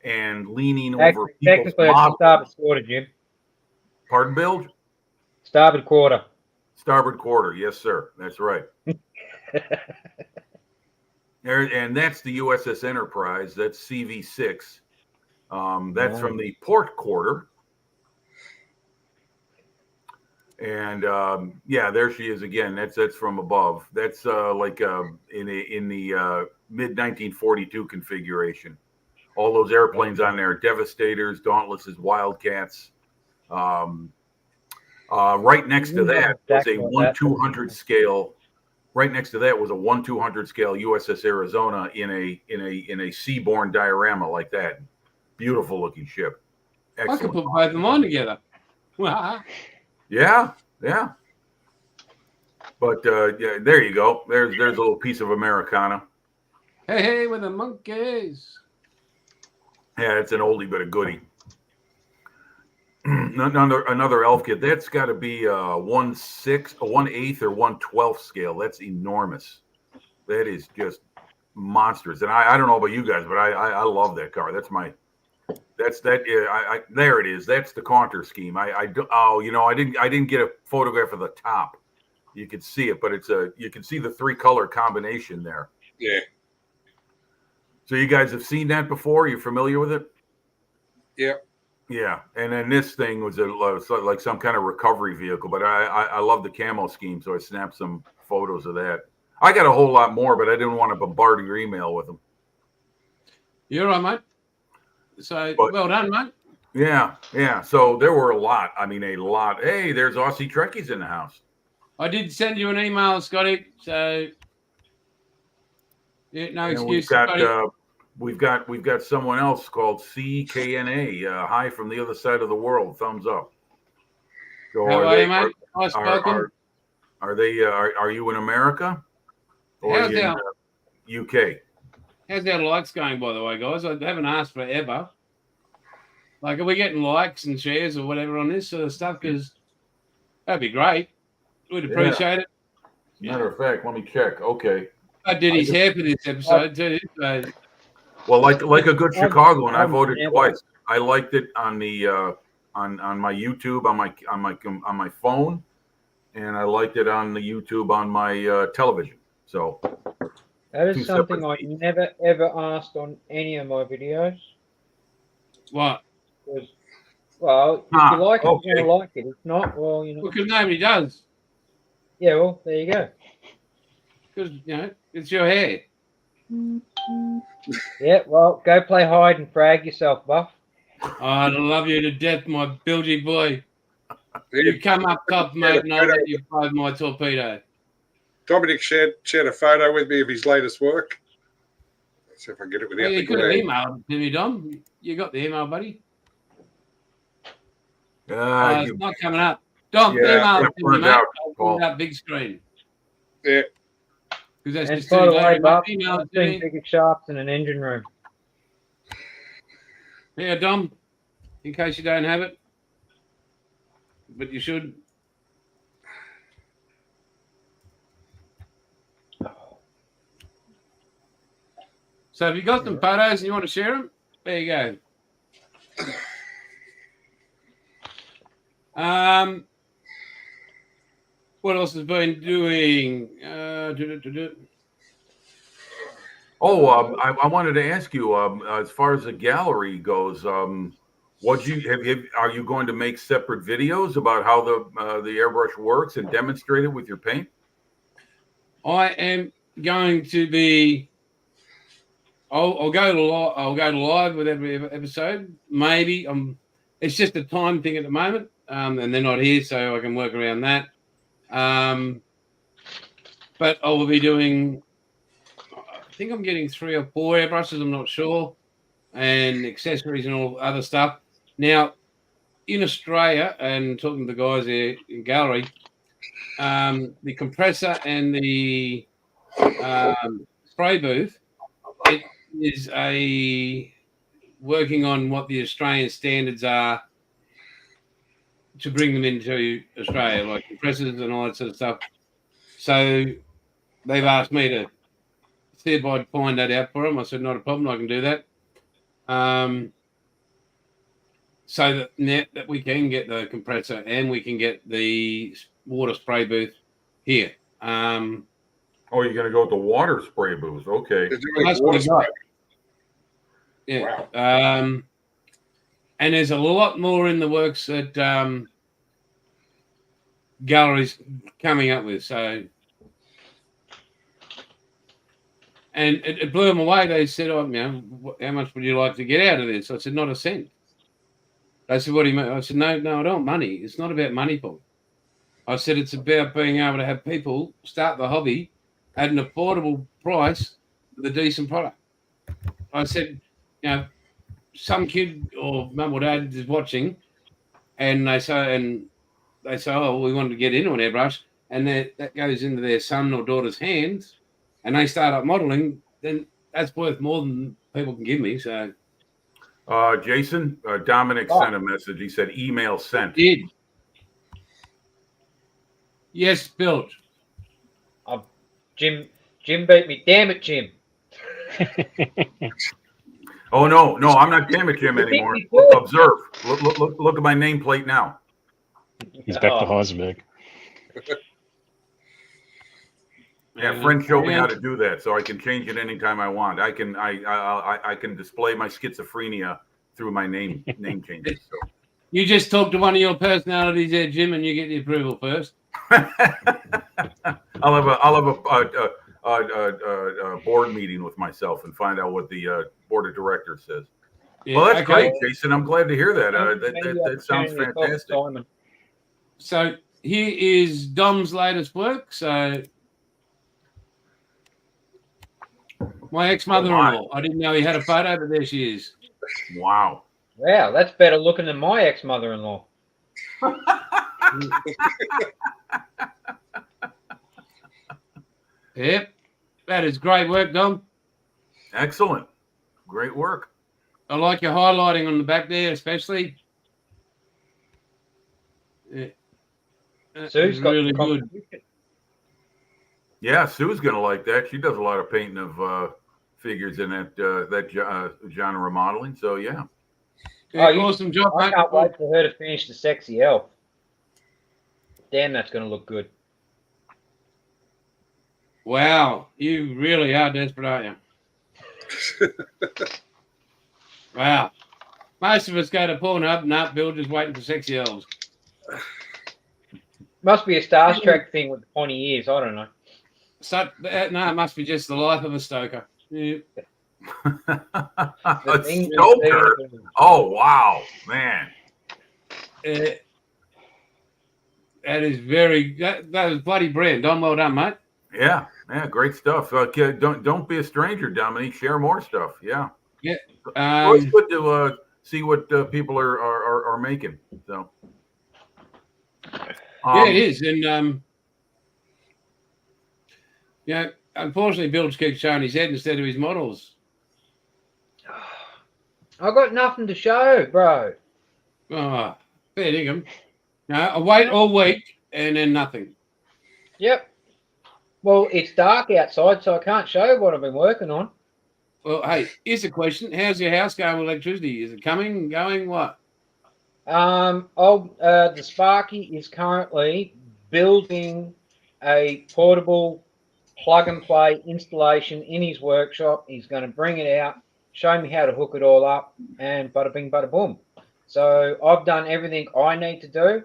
[SPEAKER 5] and leaning over people's
[SPEAKER 4] Technically, it's the
[SPEAKER 5] models.
[SPEAKER 4] starboard quarter, Jim.
[SPEAKER 5] Pardon, Bilge?
[SPEAKER 4] Starboard quarter.
[SPEAKER 5] Starboard quarter, yes, sir. That's right. And that's the USS Enterprise. That's CV6. That's from the port quarter. And yeah, there she is again. That's from above. That's like in the mid 1942 configuration. All those airplanes on there: Devastators, Dauntlesses, Wildcats. Right next to that was a 1/200 scale. Right next to that was a 1/200 scale USS Arizona in a seaborne diorama like that. Beautiful looking ship. Excellent.
[SPEAKER 1] I could put both of them on together.
[SPEAKER 5] Yeah. But yeah, there you go. There's a little piece of Americana.
[SPEAKER 1] Hey, with the monkeys.
[SPEAKER 5] Yeah, it's an oldie but a goodie. Another elf kit. That's got to be a 1/6, a 1/8, or 1/12 scale. That's enormous. That is just monstrous. And I don't know about you guys, but I love that car. There it is. That's the contour scheme. I didn't get a photograph of the top. You could see it, but you can see the 3-color combination there.
[SPEAKER 2] Yeah.
[SPEAKER 5] So you guys have seen that before? You're familiar with it?
[SPEAKER 2] Yeah.
[SPEAKER 5] Yeah, and then this thing was like some kind of recovery vehicle, but I love the camo scheme, so I snapped some photos of that. I got a whole lot more, but I didn't want to bombard your email with them.
[SPEAKER 1] You're right, mate. So, well done, mate.
[SPEAKER 5] Yeah. So there were a lot. I mean, a lot. Hey, there's Aussie Trekkies in the house.
[SPEAKER 1] I did send you an email, Scotty. So, yeah, no excuse.
[SPEAKER 5] We've got someone else called CKNA. Hi from the other side of the world. Thumbs up. So
[SPEAKER 1] how are you, mate? Nice spoken.
[SPEAKER 5] Are you in America? Or are you in UK?
[SPEAKER 1] How's our likes going, by the way, guys? I haven't asked forever. Like, are we getting likes and shares or whatever on this sort of stuff? Because that'd be great. We'd appreciate it.
[SPEAKER 5] Matter of fact, let me check. Okay.
[SPEAKER 1] I did his hair for this episode too. So.
[SPEAKER 5] Well, like a good Chicagoan, I voted twice. I liked it on the on my YouTube on my phone, and I liked it on the YouTube on my television. So
[SPEAKER 4] that is something I never ever asked on any of my videos.
[SPEAKER 1] What?
[SPEAKER 4] Well, if you like it, you're gonna like it. If not, well, you know.
[SPEAKER 1] Because nobody does.
[SPEAKER 4] Yeah, well, there you go.
[SPEAKER 1] Because it's your hair.
[SPEAKER 4] Yeah, well, go play hide and frag yourself, Buff.
[SPEAKER 1] I love you to death, my Bilge boy. You come up top, mate, and I'll let you find my torpedo.
[SPEAKER 2] Dominic shared a photo with me of his latest work. Let's see if I can get it without
[SPEAKER 1] you could have emailed it to me, Dom. You got the email, buddy? It's not coming up. Dom, email it to me, mate. I'll put it up big screen.
[SPEAKER 2] Yeah.
[SPEAKER 1] That's
[SPEAKER 4] and
[SPEAKER 1] just
[SPEAKER 4] by the way, Buff,
[SPEAKER 1] email
[SPEAKER 4] I've seen bigger shafts in an engine room.
[SPEAKER 1] Yeah, Dom, in case you don't have it. But you should. So have you got some photos and you want to share them? There you go. What else has been doing?
[SPEAKER 5] I wanted to ask you, as far as the gallery goes, are you going to make separate videos about how the airbrush works and demonstrate it with your paint?
[SPEAKER 1] I am going to be. I'll go to live with every episode. Maybe it's just a time thing at the moment, and they're not here, so I can work around that. But I will be doing. I think I'm getting 3 or 4 airbrushes. I'm not sure, and accessories and all other stuff. Now, in Australia, and talking to the guys there in gallery, the compressor and the spray booth, it is working on what the Australian standards are to bring them into Australia, like compressors and all that sort of stuff. So they've asked me to see if I'd find that out for them. I said, not a problem, I can do that. so that we can get the compressor and we can get the water spray booth here.
[SPEAKER 5] Oh, you're going to go with the water spray booth. Okay.
[SPEAKER 2] They're doing
[SPEAKER 1] That's
[SPEAKER 2] water
[SPEAKER 1] what we got.
[SPEAKER 2] spray.
[SPEAKER 1] Yeah.
[SPEAKER 2] Wow.
[SPEAKER 1] And there's a lot more in the works that galleries coming up with. So, and it blew them away. They said, "Oh, how much would you like to get out of this?" I said, "Not a cent." They said, "What do you mean?" I said, "No, I don't want money. It's not about money, Paul." I said, "It's about being able to have people start the hobby at an affordable price with a decent product." I said, some kid or mum or dad is watching, and they say, "Oh, we wanted to get into an airbrush," and that goes into their son or daughter's hands, and they start up modelling. Then that's worth more than people can give me. So,
[SPEAKER 5] Jason, Dominic sent a message. He said, "Email sent."
[SPEAKER 1] did yes, Bilge.
[SPEAKER 4] Jim beat me. Damn it, Jim.
[SPEAKER 5] Oh no, I'm not damn it, Jim anymore. Observe. Look at my nameplate now.
[SPEAKER 3] He's back to Heisenberg.
[SPEAKER 5] Yeah, friend showed me how to do that, so I can change it anytime I want. I can display my schizophrenia through my name changes. So.
[SPEAKER 1] You just talk to one of your personalities there, Jim, and you get the approval first.
[SPEAKER 5] I'll have a board meeting with myself and find out what the board of directors says.
[SPEAKER 1] Yeah,
[SPEAKER 5] well, that's great, Jason. I'm glad to hear that. That sounds fantastic.
[SPEAKER 1] So here is Dom's latest work. So my ex-mother-in-law. I didn't know he had a photo, but there she is.
[SPEAKER 5] Wow.
[SPEAKER 4] Wow, that's better looking than my ex-mother-in-law.
[SPEAKER 1] Yep, that is great work, Dom.
[SPEAKER 5] Excellent. Great work.
[SPEAKER 1] I like your highlighting on the back there, especially. Yeah.
[SPEAKER 4] Sue's got
[SPEAKER 1] really good.
[SPEAKER 5] Yeah, Sue's gonna like that. She does a lot of painting of figures in that genre modeling. So yeah.
[SPEAKER 1] Awesome job,
[SPEAKER 4] I
[SPEAKER 1] mate.
[SPEAKER 4] can't wait for her to finish the sexy elf. Damn, that's going to look good.
[SPEAKER 1] Wow, you really are desperate, aren't you? Wow. Most of us go to Pornhub. No, Bill just waiting for sexy elves.
[SPEAKER 4] Must be a Star Trek thing with the pointy ears. I don't know.
[SPEAKER 1] So, no, it must be just the life of a stoker. Yeah.
[SPEAKER 5] A stoker? Oh, wow, man.
[SPEAKER 1] That is that was bloody brilliant. Don, well done, mate.
[SPEAKER 5] Yeah, great stuff. Don't be a stranger, Dominique. Share more stuff. Yeah.
[SPEAKER 1] Yeah.
[SPEAKER 5] It's good to see what people are making. So.
[SPEAKER 1] Yeah, it is, and unfortunately, Bilge keeps showing his head instead of his models.
[SPEAKER 4] I got nothing to show, bro.
[SPEAKER 1] Oh, fair dinkum. No, I wait all week and then nothing.
[SPEAKER 4] Yep. Well, it's dark outside, so I can't show what I've been working on.
[SPEAKER 1] Well, hey, here's a question: how's your house going with electricity? Is it coming, going, what?
[SPEAKER 4] The Sparky is currently building a portable plug-and-play installation in his workshop. He's going to bring it out, show me how to hook it all up, and bada bing, bada boom. So I've done everything I need to do.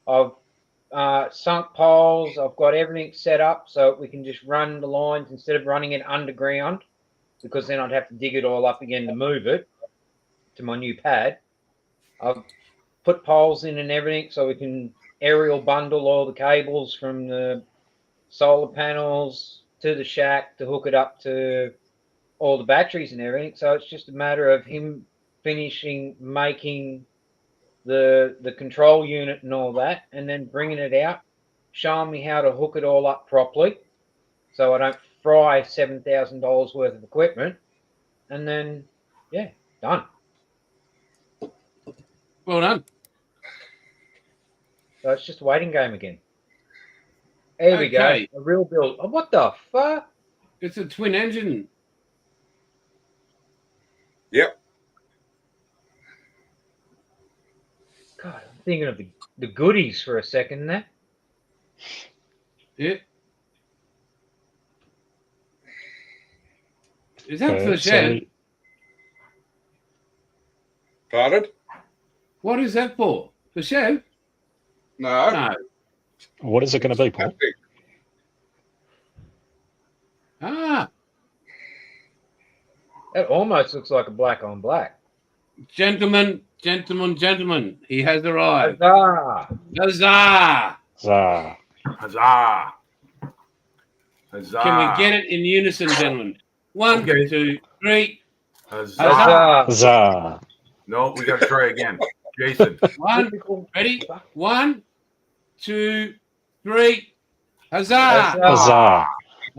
[SPEAKER 4] I've sunk poles. I've got everything set up so we can just run the lines instead of running it underground, because then I'd have to dig it all up again to move it to my new pad. I've put poles in and everything so we can aerial bundle all the cables from the solar panels to the shack to hook it up to all the batteries and everything. So it's just a matter of him finishing making the control unit and all that, and then bringing it out, showing me how to hook it all up properly so I don't fry $7,000 worth of equipment, and then yeah, done.
[SPEAKER 1] Well done.
[SPEAKER 4] So it's just a waiting game again. There we go. A real build. Oh, what the fuck?
[SPEAKER 1] It's a twin engine.
[SPEAKER 2] Yep.
[SPEAKER 4] thinking of the goodies for a second there.
[SPEAKER 1] Yeah. Is that for
[SPEAKER 3] so
[SPEAKER 1] shed?
[SPEAKER 2] Pardon?
[SPEAKER 1] What is that for? For show?
[SPEAKER 2] No.
[SPEAKER 1] No.
[SPEAKER 3] what is it going to be, Paul?
[SPEAKER 2] Nothing.
[SPEAKER 1] Ah,
[SPEAKER 4] That almost looks like a black on black.
[SPEAKER 1] gentlemen. He has arrived.
[SPEAKER 4] Huzzah!
[SPEAKER 1] Huzzah!
[SPEAKER 3] Zah.
[SPEAKER 5] Huzzah! Huzzah!
[SPEAKER 1] Can we get it in unison, gentlemen? One,
[SPEAKER 5] Okay.
[SPEAKER 1] 2, 3.
[SPEAKER 5] Huzzah!
[SPEAKER 4] Huzzah!
[SPEAKER 3] Zah.
[SPEAKER 5] No, we got to try again. Jason.
[SPEAKER 1] One. Ready? 1, 2, 3. Huzzah!
[SPEAKER 3] Zah.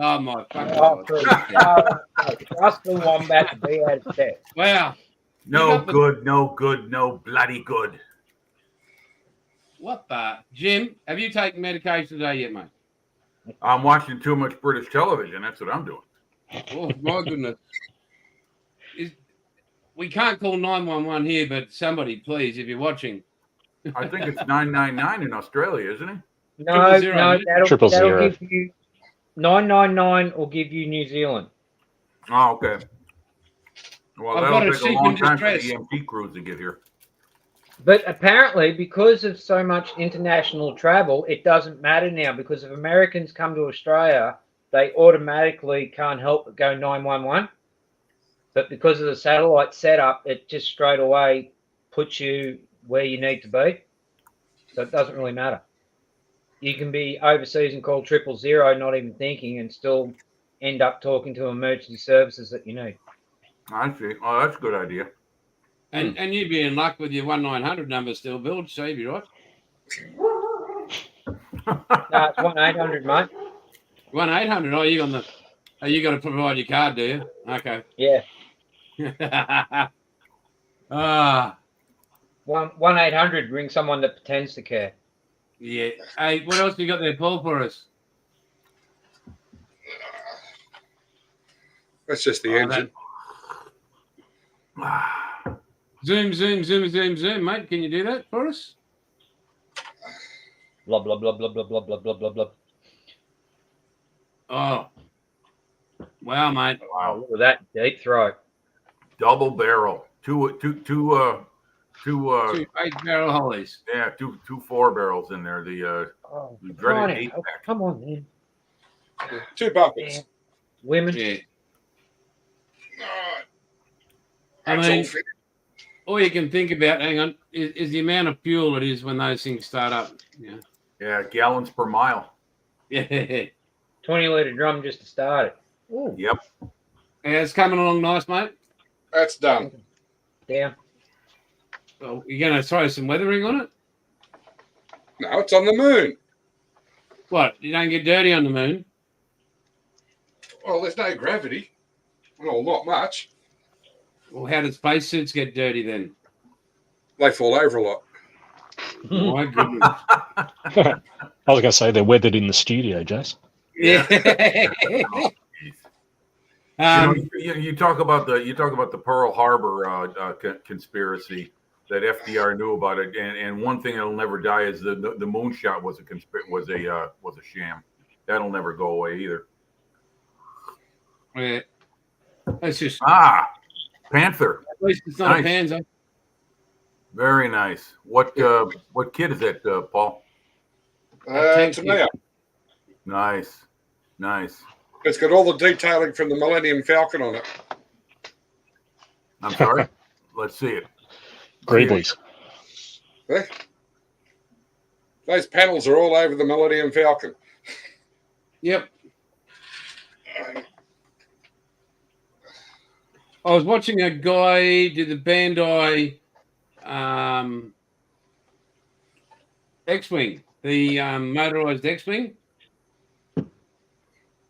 [SPEAKER 1] Oh my fucking
[SPEAKER 4] Oh,
[SPEAKER 1] God.
[SPEAKER 4] trust the wombat to be out of step.
[SPEAKER 1] Wow.
[SPEAKER 5] No good, no good, no bloody good.
[SPEAKER 1] What the? Jim, have you taken medication today yet, mate?
[SPEAKER 5] I'm watching too much British television. That's what I'm doing.
[SPEAKER 1] Oh, my goodness. We can't call 911 here, but somebody, please, if you're watching.
[SPEAKER 5] I think it's 999 in Australia, isn't it?
[SPEAKER 4] No,
[SPEAKER 1] 000,
[SPEAKER 4] no,
[SPEAKER 1] mate.
[SPEAKER 4] that'll
[SPEAKER 3] 000.
[SPEAKER 4] give you 999 will give you New Zealand.
[SPEAKER 5] Oh, okay. Well,
[SPEAKER 1] I've got
[SPEAKER 5] that'll
[SPEAKER 1] a
[SPEAKER 5] take a
[SPEAKER 1] sheep
[SPEAKER 5] long
[SPEAKER 1] in
[SPEAKER 5] time for
[SPEAKER 1] distress.
[SPEAKER 5] the EMT crews to get here.
[SPEAKER 4] But apparently, because of so much international travel, it doesn't matter now. Because if Americans come to Australia, they automatically can't help but go 911. But because of the satellite setup, it just straight away puts you where you need to be. So it doesn't really matter. You can be overseas and call 000, not even thinking, and still end up talking to emergency services that you need.
[SPEAKER 5] I see. Oh, that's a good idea.
[SPEAKER 1] And you'd be in luck with your 1-900 number still, Bill, save you, right?
[SPEAKER 4] No, it's 1-800, mate.
[SPEAKER 1] 1-800. Oh, you got to provide your card, do you? Okay.
[SPEAKER 4] Yeah. 1-800, ring someone that pretends to care.
[SPEAKER 1] Yeah. Hey, what else you got there, Paul, for us?
[SPEAKER 2] That's just the engine.
[SPEAKER 1] Zoom, mate. Can you do that for us?
[SPEAKER 4] Blah, blah, blah, blah, blah, blah, blah, blah, blah, blah.
[SPEAKER 1] Oh. Wow, mate.
[SPEAKER 4] Wow, look at that deep throat.
[SPEAKER 5] Double barrel. Two
[SPEAKER 1] 8-barrel hollies.
[SPEAKER 5] yeah, two 4 barrels in there. The
[SPEAKER 4] Oh,
[SPEAKER 5] You
[SPEAKER 4] come
[SPEAKER 5] dreaded
[SPEAKER 4] on,
[SPEAKER 5] 8-pack.
[SPEAKER 4] come on, man.
[SPEAKER 2] 2 buckets.
[SPEAKER 4] Yeah. Women.
[SPEAKER 1] Yeah.
[SPEAKER 2] Alright.
[SPEAKER 1] I
[SPEAKER 2] That's
[SPEAKER 1] mean-
[SPEAKER 2] all fit.
[SPEAKER 1] All you can think about, hang on, is the amount of fuel it is when those things start up. Yeah.
[SPEAKER 5] yeah, gallons per mile.
[SPEAKER 1] Yeah.
[SPEAKER 4] 20-litre drum just to start it. Ooh,
[SPEAKER 5] Yep.
[SPEAKER 1] Yeah, it's coming along nice, mate.
[SPEAKER 2] That's done.
[SPEAKER 4] down.
[SPEAKER 1] Well, you're going to throw some weathering on it?
[SPEAKER 2] No, it's on the moon.
[SPEAKER 1] What? You don't get dirty on the moon?
[SPEAKER 2] Well, there's no gravity. Well, not much.
[SPEAKER 1] Well, how do spacesuits get dirty then?
[SPEAKER 2] They fall over a lot.
[SPEAKER 1] My goodness.
[SPEAKER 3] I was going to say they're weathered in the studio, Jace.
[SPEAKER 1] Yeah.
[SPEAKER 5] You talk about the Pearl Harbor conspiracy that FDR knew about it, and one thing that'll never die is the moonshot was a sham. That'll never go away either.
[SPEAKER 1] Yeah. That's just,
[SPEAKER 5] Panther,
[SPEAKER 1] at least it's not a
[SPEAKER 5] Nice.
[SPEAKER 1] Panzer.
[SPEAKER 5] very nice. What kid is that, Paul?
[SPEAKER 1] Tank
[SPEAKER 2] To me,
[SPEAKER 5] Nice.
[SPEAKER 2] it's got all the detailing from the Millennium Falcon on it.
[SPEAKER 5] I'm sorry. Let's see it.
[SPEAKER 3] Greeblies.
[SPEAKER 2] Eh? Those panels are all over the Millennium Falcon.
[SPEAKER 1] Yep. I was watching a guy do the Bandai X-Wing, the motorized X-Wing,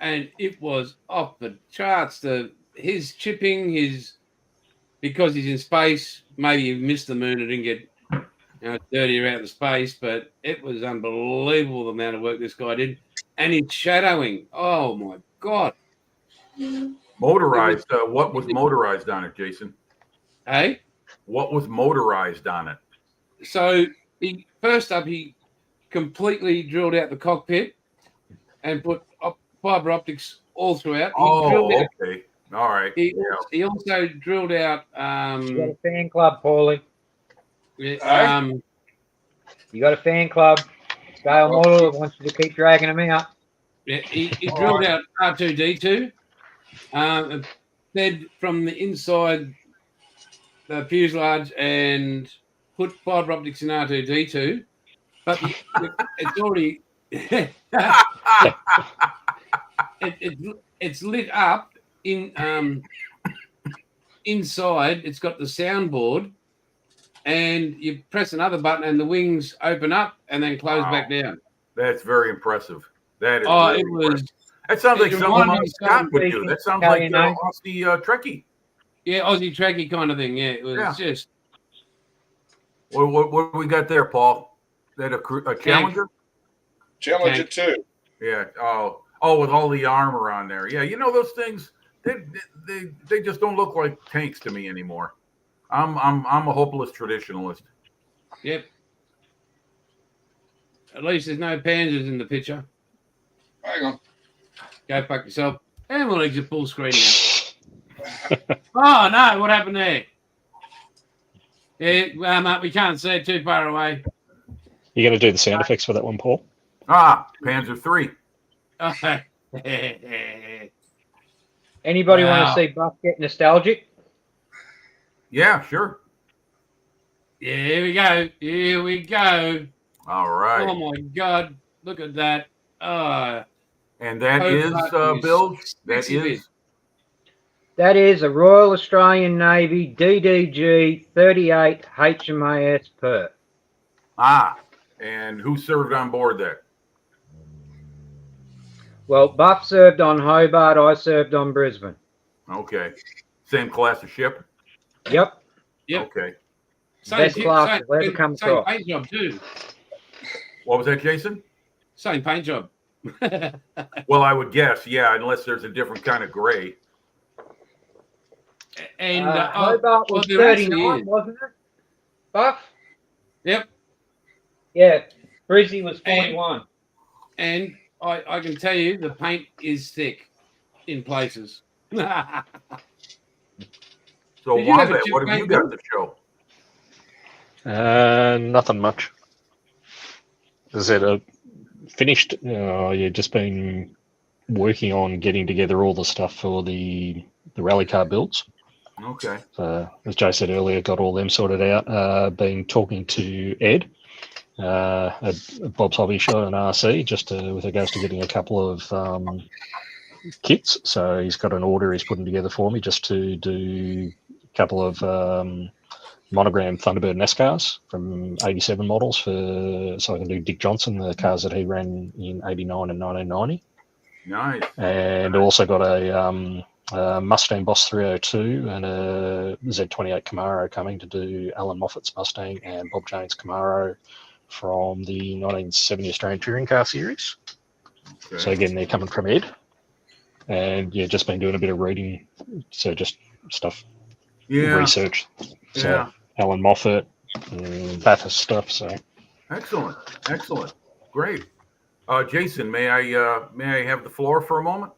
[SPEAKER 1] and it was off the charts. His chipping, because he's in space, maybe he missed the moon and didn't get dirty around the space, but it was unbelievable the amount of work this guy did. And his shadowing, oh my God.
[SPEAKER 5] Motorized. What was motorized on it, Jason?
[SPEAKER 1] Hey?
[SPEAKER 5] What was motorized on it?
[SPEAKER 1] So he completely drilled out the cockpit and put fiber optics all throughout.
[SPEAKER 5] Okay. All right.
[SPEAKER 1] He also drilled out.
[SPEAKER 4] You got a fan club, Paulie. You got a fan club. Scale model wants you to keep dragging them out.
[SPEAKER 1] Yeah, he drilled out R2D2, fed from the inside the fuselage and put fiber optics in R2D2, but it's already it's lit up in inside. It's got the soundboard, and you press another button, and the wings open up and then close back down.
[SPEAKER 5] That's very impressive. That is. That sounds like something Scott would do. That sounds like Aussie Trekkie.
[SPEAKER 1] Yeah, Aussie Trekkie kind of thing. Yeah, it was just.
[SPEAKER 5] What we got there, Paul? That a Challenger?
[SPEAKER 2] Challenger 2.
[SPEAKER 5] Yeah. Oh, with all the armor on there. Yeah, you know those things. They just don't look like tanks to me anymore. I'm a hopeless traditionalist.
[SPEAKER 1] Yep. At least there's no panzers in the picture.
[SPEAKER 2] Hang on.
[SPEAKER 1] Go fuck yourself. And we'll exit full screen now. Oh no! What happened there? Yeah, we can't see it too far away.
[SPEAKER 3] You going to do the sound effects for that one, Paul?
[SPEAKER 5] Panzer 3.
[SPEAKER 4] Anybody want to see Buff get nostalgic?
[SPEAKER 5] Yeah, sure.
[SPEAKER 1] Yeah, here we go. Here we go.
[SPEAKER 5] All right.
[SPEAKER 1] Oh my God! Look at that.
[SPEAKER 5] And that is Bilge.
[SPEAKER 4] That is a Royal Australian Navy DDG 38 HMAS Perth.
[SPEAKER 5] And who served on board that?
[SPEAKER 4] Well, Buff served on Hobart. I served on Brisbane.
[SPEAKER 5] Okay. Same class of ship?
[SPEAKER 4] Yep.
[SPEAKER 5] Okay.
[SPEAKER 4] Best class will ever come across.
[SPEAKER 1] Same paint job too.
[SPEAKER 5] What was that, Jason?
[SPEAKER 1] Same paint job.
[SPEAKER 5] Well, I would guess, yeah, unless there's a different kind of gray.
[SPEAKER 1] And
[SPEAKER 4] Hobart was 39, wasn't it? Buff?
[SPEAKER 1] Yep.
[SPEAKER 4] Yeah. Brizzy was 41.
[SPEAKER 1] And I can tell you the paint is thick in places.
[SPEAKER 5] So, Wombat, what have you got to show?
[SPEAKER 3] Nothing much. Is it finished? You've just been working on getting together all the stuff for the rally car builds.
[SPEAKER 5] Okay.
[SPEAKER 3] So, as Jay said earlier, got all them sorted out. Been talking to Ed at Bob's Hobby Shop and RC just with regards to getting a couple of kits. So he's got an order he's putting together for me just to do a couple of monogram Thunderbird NASCARs from 87 models so I can do Dick Johnson, the cars that he ran in 89 and 1990.
[SPEAKER 5] Nice.
[SPEAKER 3] And also got a Mustang Boss 302 and a Z28 Camaro coming to do Alan Moffat's Mustang and Bob Jane's Camaro from the 1970 Australian Touring Car Series. Okay. So again, they're coming from Ed. And yeah, just been doing a bit of reading, so just stuff, research. So Alan Moffat, Bathurst stuff. So
[SPEAKER 5] excellent, great. Jason, may I have the floor for a moment?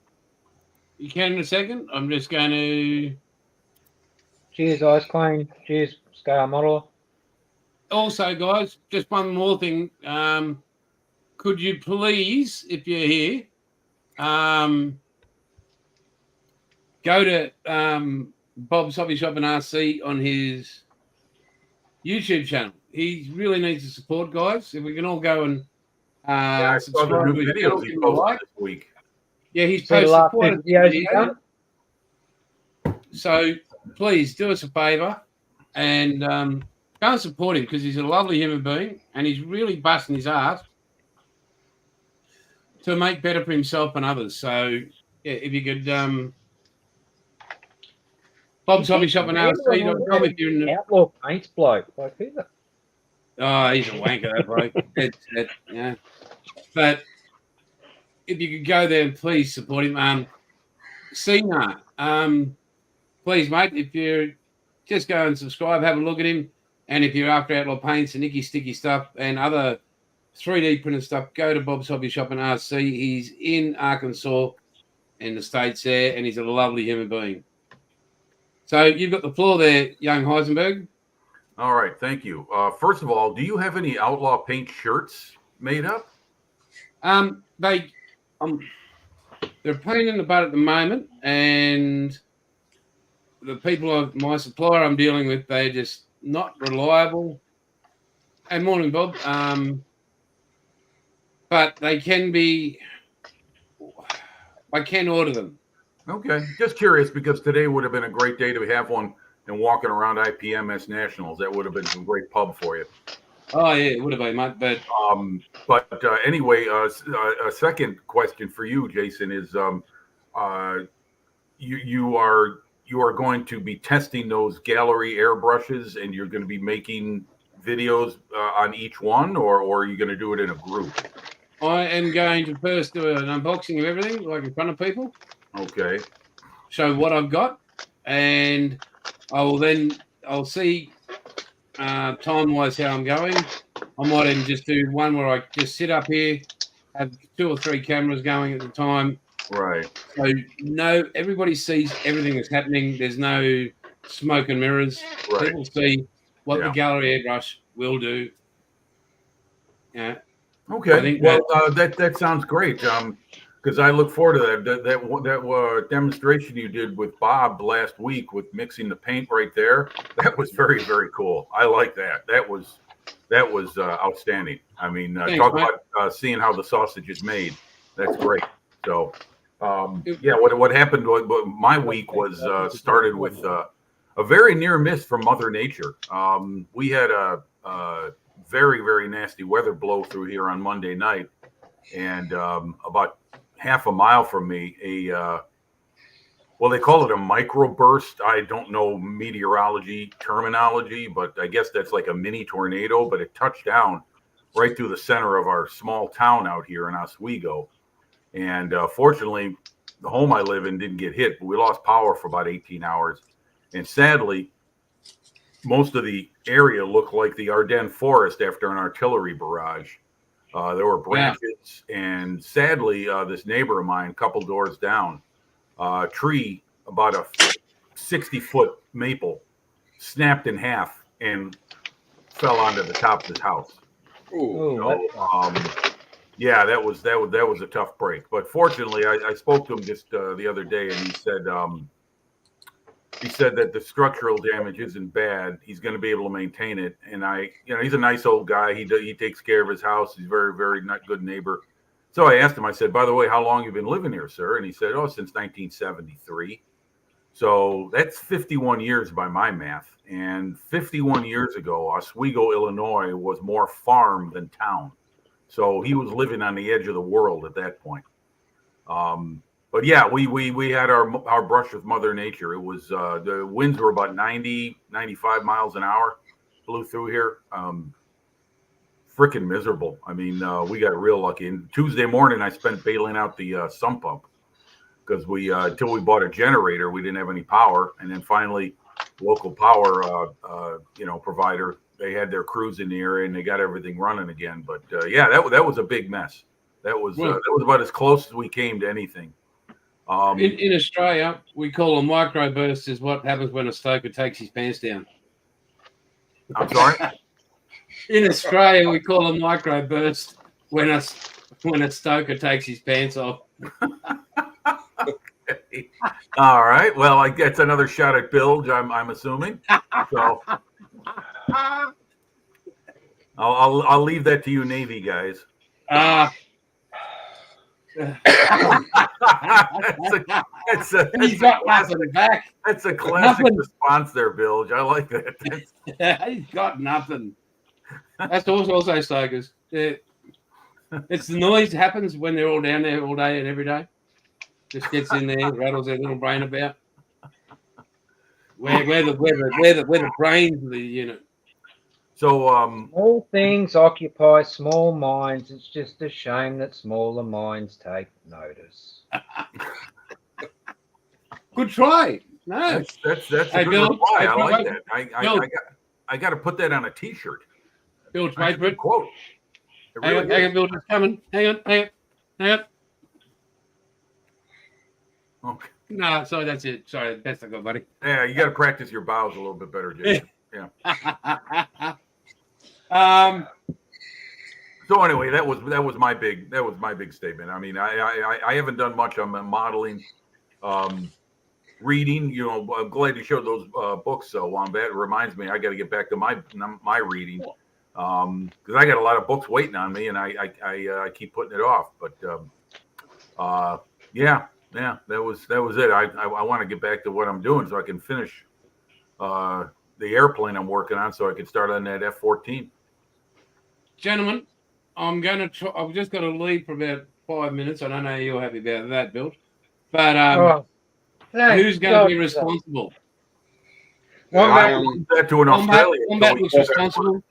[SPEAKER 1] You can in a second. I'm just going to.
[SPEAKER 4] Cheers, ICEQUEEN. Cheers, Scale Model.
[SPEAKER 1] Also, guys, just one more thing. Could you please, if you're here, go to Bob's Hobby Shop and RC on his YouTube channel. He really needs the support, guys. If we can all go and
[SPEAKER 5] I saw the new videos he posted this week.
[SPEAKER 1] Yeah, he's posted videos. So please do us a favour and go and support him because he's a lovely human being and he's really busting his ass to make better for himself and others. So yeah, if you could Bob's Hobby Shop and RC.com if you're in the
[SPEAKER 4] Outlaw Paints bloke. Like who the...
[SPEAKER 1] Oh, he's a wanker, that bloke. Yeah. But if you could go there and please support him. Cena, please, mate, if you just go and subscribe, have a look at him And if you're after outlaw paints and icky sticky stuff and other 3D printed stuff, go to Bob's Hobby Shop in RC. He's in Arkansas in the States there, and he's a lovely human being. So you've got the floor there, young Heisenberg.
[SPEAKER 5] All right, thank you. First of all, do you have any outlaw paint shirts made up?
[SPEAKER 1] They're pain in the butt at the moment, and the people my supplier I'm dealing with, they're just not reliable. And morning, Bob. But they can be. I can order them.
[SPEAKER 5] Okay, just curious because today would have been a great day to have one and walking around IPMS Nationals. That would have been some great pub for you.
[SPEAKER 1] Oh yeah, it would have been, mate.
[SPEAKER 5] But anyway, a second question for you, Jason, is you are going to be testing those gallery airbrushes, and you're going to be making videos on each one, or are you going to do it in a group?
[SPEAKER 1] I am going to first do an unboxing of everything, like in front of people.
[SPEAKER 5] Okay.
[SPEAKER 1] Show what I've got, and I'll see time-wise how I'm going. I might even just do one where I just sit up here, have 2 or 3 cameras going at the time.
[SPEAKER 5] Right.
[SPEAKER 1] So everybody sees everything that's happening. There's no smoke and mirrors.
[SPEAKER 5] Right.
[SPEAKER 1] People see what the gallery airbrush will do. Yeah.
[SPEAKER 5] Okay. Well, that sounds great. Because I look forward to that demonstration you did with Bob last week with mixing the paint right there. That was very, very cool. I like that. That was outstanding. I mean,
[SPEAKER 1] Thanks,
[SPEAKER 5] talk
[SPEAKER 1] mate.
[SPEAKER 5] about seeing how the sausage is made. That's great. So, what happened? My week was started with a very near miss from Mother Nature. We had a very, very nasty weather blow through here on Monday night, and about half a mile from me, they call it a microburst. I don't know meteorology terminology, but I guess that's like a mini tornado, but it touched down right through the center of our small town out here in Oswego. And fortunately, the home I live in didn't get hit, but we lost power for about 18 hours. And sadly, most of the area looked like the Ardennes forest after an artillery barrage. There were branches, and sadly, this neighbor of mine, a couple doors down, tree, about a 60-foot maple, snapped in half and fell onto the top of his house.
[SPEAKER 2] Ooh.
[SPEAKER 5] So, that was a tough break. But fortunately, I spoke to him just the other day, and he said that the structural damage isn't bad. He's going to be able to maintain it. And he's a nice old guy. He takes care of his house. He's very, very not good neighbor. So I asked him, I said, by the way, how long have you been living here, sir? And he said, since 1973. So that's 51 years by my math. And 51 years ago, Oswego, Illinois was more farm than town. So he was living on the edge of the world at that point. But yeah, we had our brush with Mother Nature. It was the winds were about 90, 95 miles an hour, blew through here. Freaking miserable. I mean, we got real lucky. And Tuesday morning, I spent bailing out the sump pump because until we bought a generator, we didn't have any power. And then finally, local power provider, they had their crews in the area and they got everything running again. But that was a big mess. That was about as close as we came to anything.
[SPEAKER 1] In Australia, we call a microburst is what happens when a stoker takes his pants down.
[SPEAKER 5] I'm sorry?
[SPEAKER 1] In Australia, we call a microburst when a stoker takes his pants off.
[SPEAKER 5] Okay. All right. Well, that's another shot at Bilge, I'm assuming. So I'll leave that to you Navy guys. That's a classic response there, Bilge. I like that.
[SPEAKER 1] He's got nothing. That's also stokers. It's the noise that happens when they're all down there all day and every day. Just gets in there, rattles their little brain about. Where the brains of the unit.
[SPEAKER 5] So
[SPEAKER 4] all things occupy small minds. It's just a shame that smaller minds take notice.
[SPEAKER 1] Good try. No,
[SPEAKER 5] that's a good reply. I like that. I got to put that on a T-shirt.
[SPEAKER 1] Bilge,
[SPEAKER 5] That's
[SPEAKER 1] wait
[SPEAKER 5] a
[SPEAKER 1] for it.
[SPEAKER 5] good quote. It
[SPEAKER 1] Hang
[SPEAKER 5] really
[SPEAKER 1] on,
[SPEAKER 5] is.
[SPEAKER 1] Bilge, it's coming. Hang on.
[SPEAKER 5] Okay.
[SPEAKER 1] No, sorry, that's it. Sorry, best I got, buddy.
[SPEAKER 5] Yeah, you got to practice your bows a little bit better, Jason. Yeah. So anyway, that was my big statement. I mean, I haven't done much on modeling, reading. You know, I'm glad you showed those books. So Wombat, it reminds me, I got to get back to my reading because I got a lot of books waiting on me, and I keep putting it off. But yeah, that was it. I want to get back to what I'm doing so I can finish the airplane I'm working on, so I can start on that F-14.
[SPEAKER 1] Gentlemen, I'm going to try. I've just got to leave for about 5 minutes. I don't know you're happy about that, Bill. But who's going to be responsible?
[SPEAKER 5] That to an Australian.
[SPEAKER 1] Wombat looks responsible.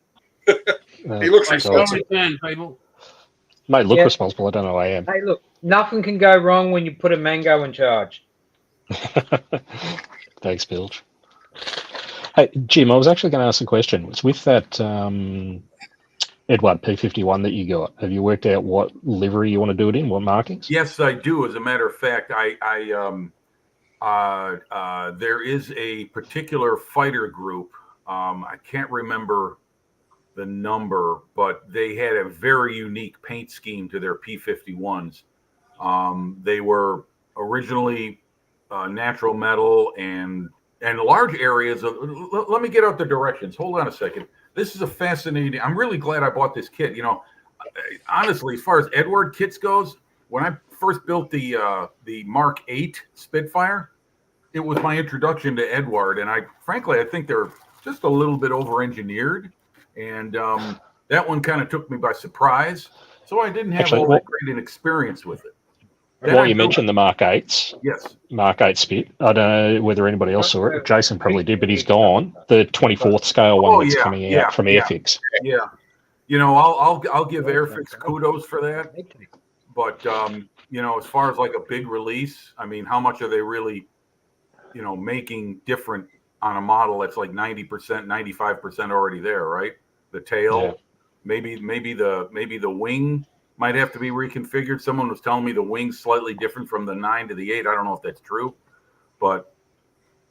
[SPEAKER 2] He looks
[SPEAKER 1] Sorry,
[SPEAKER 2] responsible.
[SPEAKER 1] return, people.
[SPEAKER 3] May look
[SPEAKER 4] Yeah.
[SPEAKER 3] responsible. I don't know. I am.
[SPEAKER 4] Hey, look, nothing can go wrong when you put a mango in charge.
[SPEAKER 3] Thanks, Bilge. Hey, Jim, I was actually going to ask a question. It's with that Edward P51 that you got. Have you worked out what livery you want to do it in? What markings?
[SPEAKER 5] Yes, I do. As a matter of fact, there is a particular fighter group. I can't remember the number, but they had a very unique paint scheme to their P51s. They were originally natural metal and large areas of. Let me get out the directions. Hold on a second. This is a fascinating. I'm really glad I bought this kit. You know, honestly, as far as Edward kits goes, when I first built the Mark 8 Spitfire, it was my introduction to Edward, and I think they're just a little bit over-engineered, and that one kind of took me by surprise. So I didn't have all that great an experience with it.
[SPEAKER 3] Well, you mentioned the Mark 8s.
[SPEAKER 5] Yes.
[SPEAKER 3] Mark 8 Spit. I don't know whether anybody else saw it. Jason probably did, but he's gone. The 24th scale one that's coming out from Airfix.
[SPEAKER 5] Yeah. You know, I'll give Airfix kudos for that. But, you know, as far as like a big release, I mean, how much are they really, you know, making different on a model that's like 90%, 95% already there, right? The tail, maybe the wing might have to be reconfigured. Someone was telling me the wing's slightly different from the 9 to the 8. I don't know if that's true, but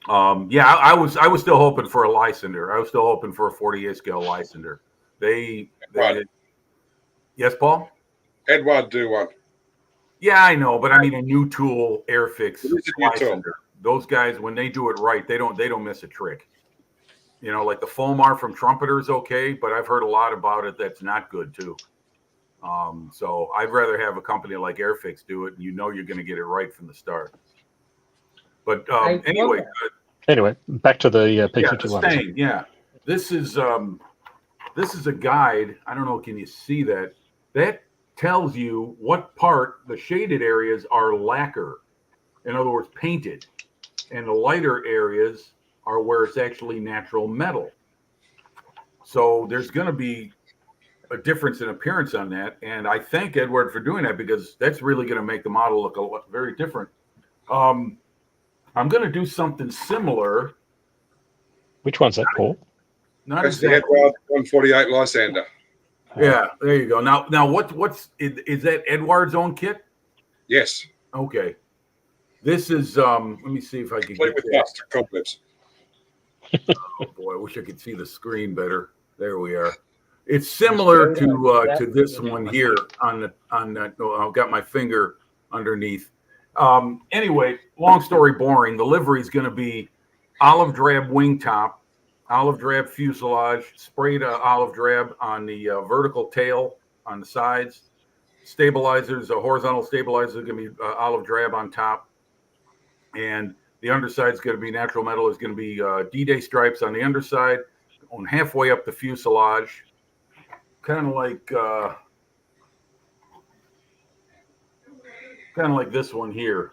[SPEAKER 5] yeah, I was still hoping for a Lysander. I was still hoping for a 48 scale Lysander. They yes, Paul?
[SPEAKER 2] Edward do one.
[SPEAKER 5] Yeah, I know, but I mean a new tool, Airfix, Lysander. Those guys, when they do it right, they don't miss a trick. You know, like the Fomar from Trumpeter is okay, but I've heard a lot about it that's not good too. So I'd rather have a company like Airfix do it, and you know you're going to get it right from the start. But anyway,
[SPEAKER 3] back to the P51.
[SPEAKER 5] Yeah, this is a guide. I don't know. Can you see that? That tells you what part the shaded areas are lacquer, in other words, painted, and the lighter areas are where it's actually natural metal. So there's going to be a difference in appearance on that, and I thank Edward for doing that because that's really going to make the model look very different. I'm going to do something similar.
[SPEAKER 3] Which one's that, Paul?
[SPEAKER 2] That's the Edward 148 Lysander.
[SPEAKER 5] Yeah, there you go. Now, what's is that Edward's own kit?
[SPEAKER 2] Yes.
[SPEAKER 5] Okay. This is let me see if I can
[SPEAKER 2] Complete
[SPEAKER 5] get
[SPEAKER 2] with
[SPEAKER 5] that.
[SPEAKER 2] dust compliments.
[SPEAKER 5] Oh boy, I wish I could see the screen better. There we are. It's similar to this one here on that. Oh, I've got my finger underneath. Anyway, long story boring. The livery is going to be olive drab wing top, olive drab fuselage, sprayed olive drab on the vertical tail on the sides. Stabilizers, horizontal stabilizers are going to be olive drab on top, and the underside is going to be natural metal. Is going to be D-Day stripes on the underside, on halfway up the fuselage. Kind of like this one here.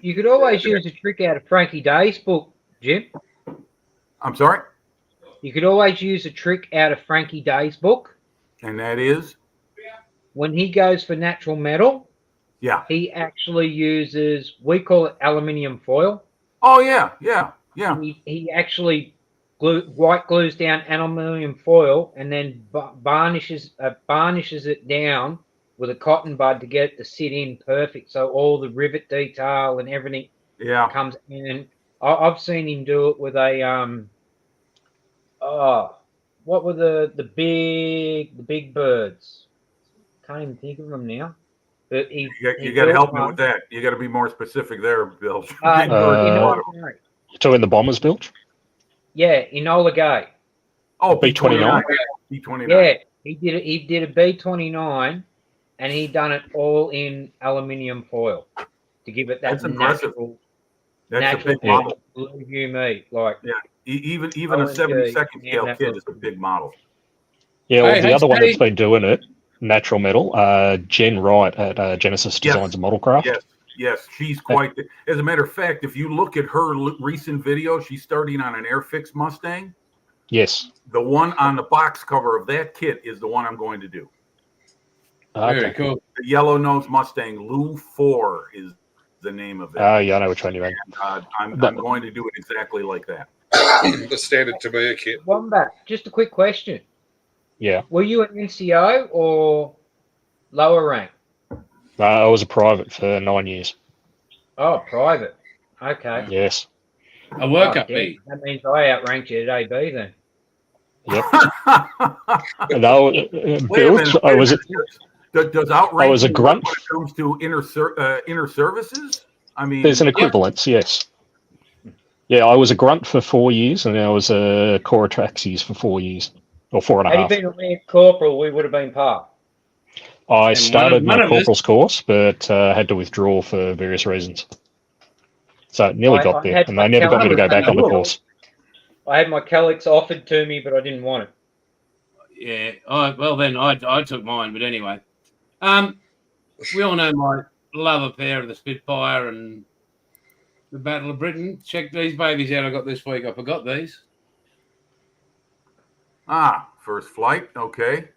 [SPEAKER 4] You could always use a trick out of Frankie Day's book, Jim.
[SPEAKER 5] I'm sorry?
[SPEAKER 4] You could always use a trick out of Frankie Day's book.
[SPEAKER 5] And that is?
[SPEAKER 4] When he goes for natural metal,
[SPEAKER 5] yeah,
[SPEAKER 4] he actually uses, we call it aluminium foil.
[SPEAKER 5] Oh, yeah, yeah. Yeah.
[SPEAKER 4] He actually white glues down aluminium foil and then varnishes it down with a cotton bud to get it to sit in perfect, so all the rivet detail and everything comes in. And I've seen him do it with a what were the big birds? Can't even think of them now. But
[SPEAKER 5] you got to help me with that. You got to be more specific there, Bill.
[SPEAKER 3] You're talking the bombers, Bilge?
[SPEAKER 4] Yeah, Enola Gay.
[SPEAKER 5] Oh,
[SPEAKER 3] B-29.
[SPEAKER 5] B-29.
[SPEAKER 4] Yeah, he did a B-29, and he done it all in aluminium foil to give it that natural.
[SPEAKER 5] That's a big model.
[SPEAKER 4] Believe you me, like
[SPEAKER 5] even a 72nd scale kit is a big model.
[SPEAKER 3] Yeah, well, the other one that's been doing it, natural metal, Jen Wright at Genesis Designs and Modelcraft.
[SPEAKER 5] Yes, she's quite. As a matter of fact, if you look at her recent video, she's starting on an Airfix Mustang.
[SPEAKER 3] Yes.
[SPEAKER 5] The one on the box cover of that kit is the one I'm going to do.
[SPEAKER 3] Okay.
[SPEAKER 1] Very cool.
[SPEAKER 5] The yellow nose Mustang, Lou 4 is the name of it.
[SPEAKER 3] Oh, yeah, I know which one you mean.
[SPEAKER 5] I'm going to do it exactly like that.
[SPEAKER 2] The standard Tamiya kit.
[SPEAKER 4] Wombat, just a quick question.
[SPEAKER 3] Yeah.
[SPEAKER 4] Were you an NCO or lower rank?
[SPEAKER 3] I was a private for 9 years.
[SPEAKER 4] Oh, private. Okay.
[SPEAKER 3] Yes.
[SPEAKER 1] A work up B.
[SPEAKER 4] That means I outranked you at AB then.
[SPEAKER 3] Yep. No, Bilge, I was a grunt
[SPEAKER 5] when it comes to inner services. I mean,
[SPEAKER 3] there's an equivalence, yes. Yeah, I was a grunt for 4 years, and I was a Corps Atraxes for 4 years, or 4.5.
[SPEAKER 4] Had you been a Lance Corporal, we would have been par.
[SPEAKER 3] I started my corporal's course, but had to withdraw for various reasons. So nearly got there, and they never got me to go back on the course.
[SPEAKER 4] I had my Calix offered to me, but I didn't want it.
[SPEAKER 1] Yeah. Well, then I took mine, but anyway. We all know my love affair of the Spitfire and the Battle of Britain. Check these babies out I got this week. I forgot these.
[SPEAKER 5] First flight. Okay.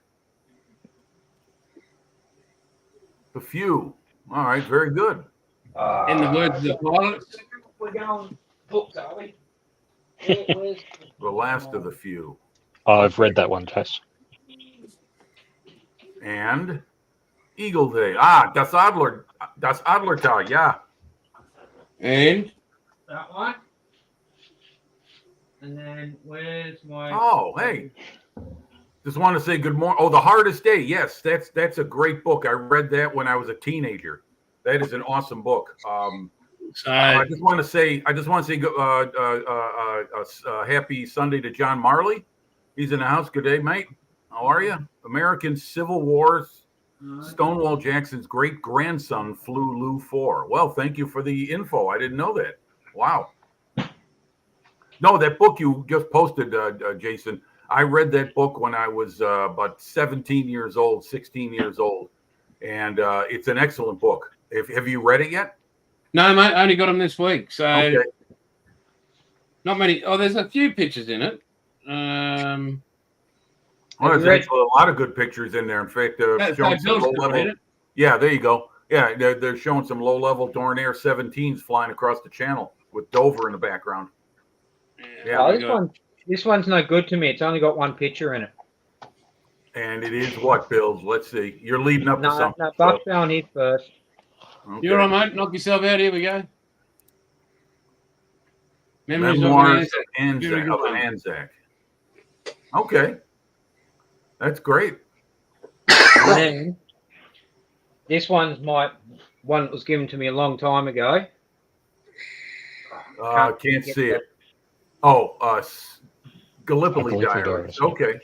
[SPEAKER 5] The few. All right. Very good.
[SPEAKER 1] In the words of the pilots.
[SPEAKER 4] We're going books, are we?
[SPEAKER 5] The last of the few.
[SPEAKER 3] I've read that one, Tess.
[SPEAKER 5] And Eagle Day. Das Adlertag, yeah.
[SPEAKER 1] And
[SPEAKER 4] That one. And then where's my?
[SPEAKER 5] Oh, hey. Just want to say good morning. Oh, The Hardest Day. Yes, that's a great book. I read that when I was a teenager. That is an awesome book. I just want to say happy Sunday to John Marley. He's in the house. Good day, mate. How are you? American Civil War's Stonewall Jackson's great grandson flew Lou 4. Well, thank you for the info. I didn't know that. Wow. No, that book you just posted, Jason. I read that book when I was about 17 years old, 16 years old, and it's an excellent book. Have you read it yet?
[SPEAKER 1] no, mate, I only got them this week, so
[SPEAKER 5] Okay.
[SPEAKER 1] not many. Oh, there's a few pictures in it.
[SPEAKER 5] Well, there's a lot of good pictures in there. In fact, showing some low level. Yeah, there you go. Yeah, they're showing some low level Dornier 17s flying across the channel with Dover in the background.
[SPEAKER 4] Yeah, this one's no good to me. It's only got one picture in it.
[SPEAKER 5] And it is what, Bills? Let's see. You're leading up to something.
[SPEAKER 4] No, Buck's down here first.
[SPEAKER 5] Okay.
[SPEAKER 1] You're all right, mate. Knock yourself out. Here we go.
[SPEAKER 5] Memoirs of Anzac. Okay. That's great.
[SPEAKER 4] And then this one's one that was given to me a long time ago.
[SPEAKER 5] Can't see it. Oh, Gallipoli Diaries. Okay.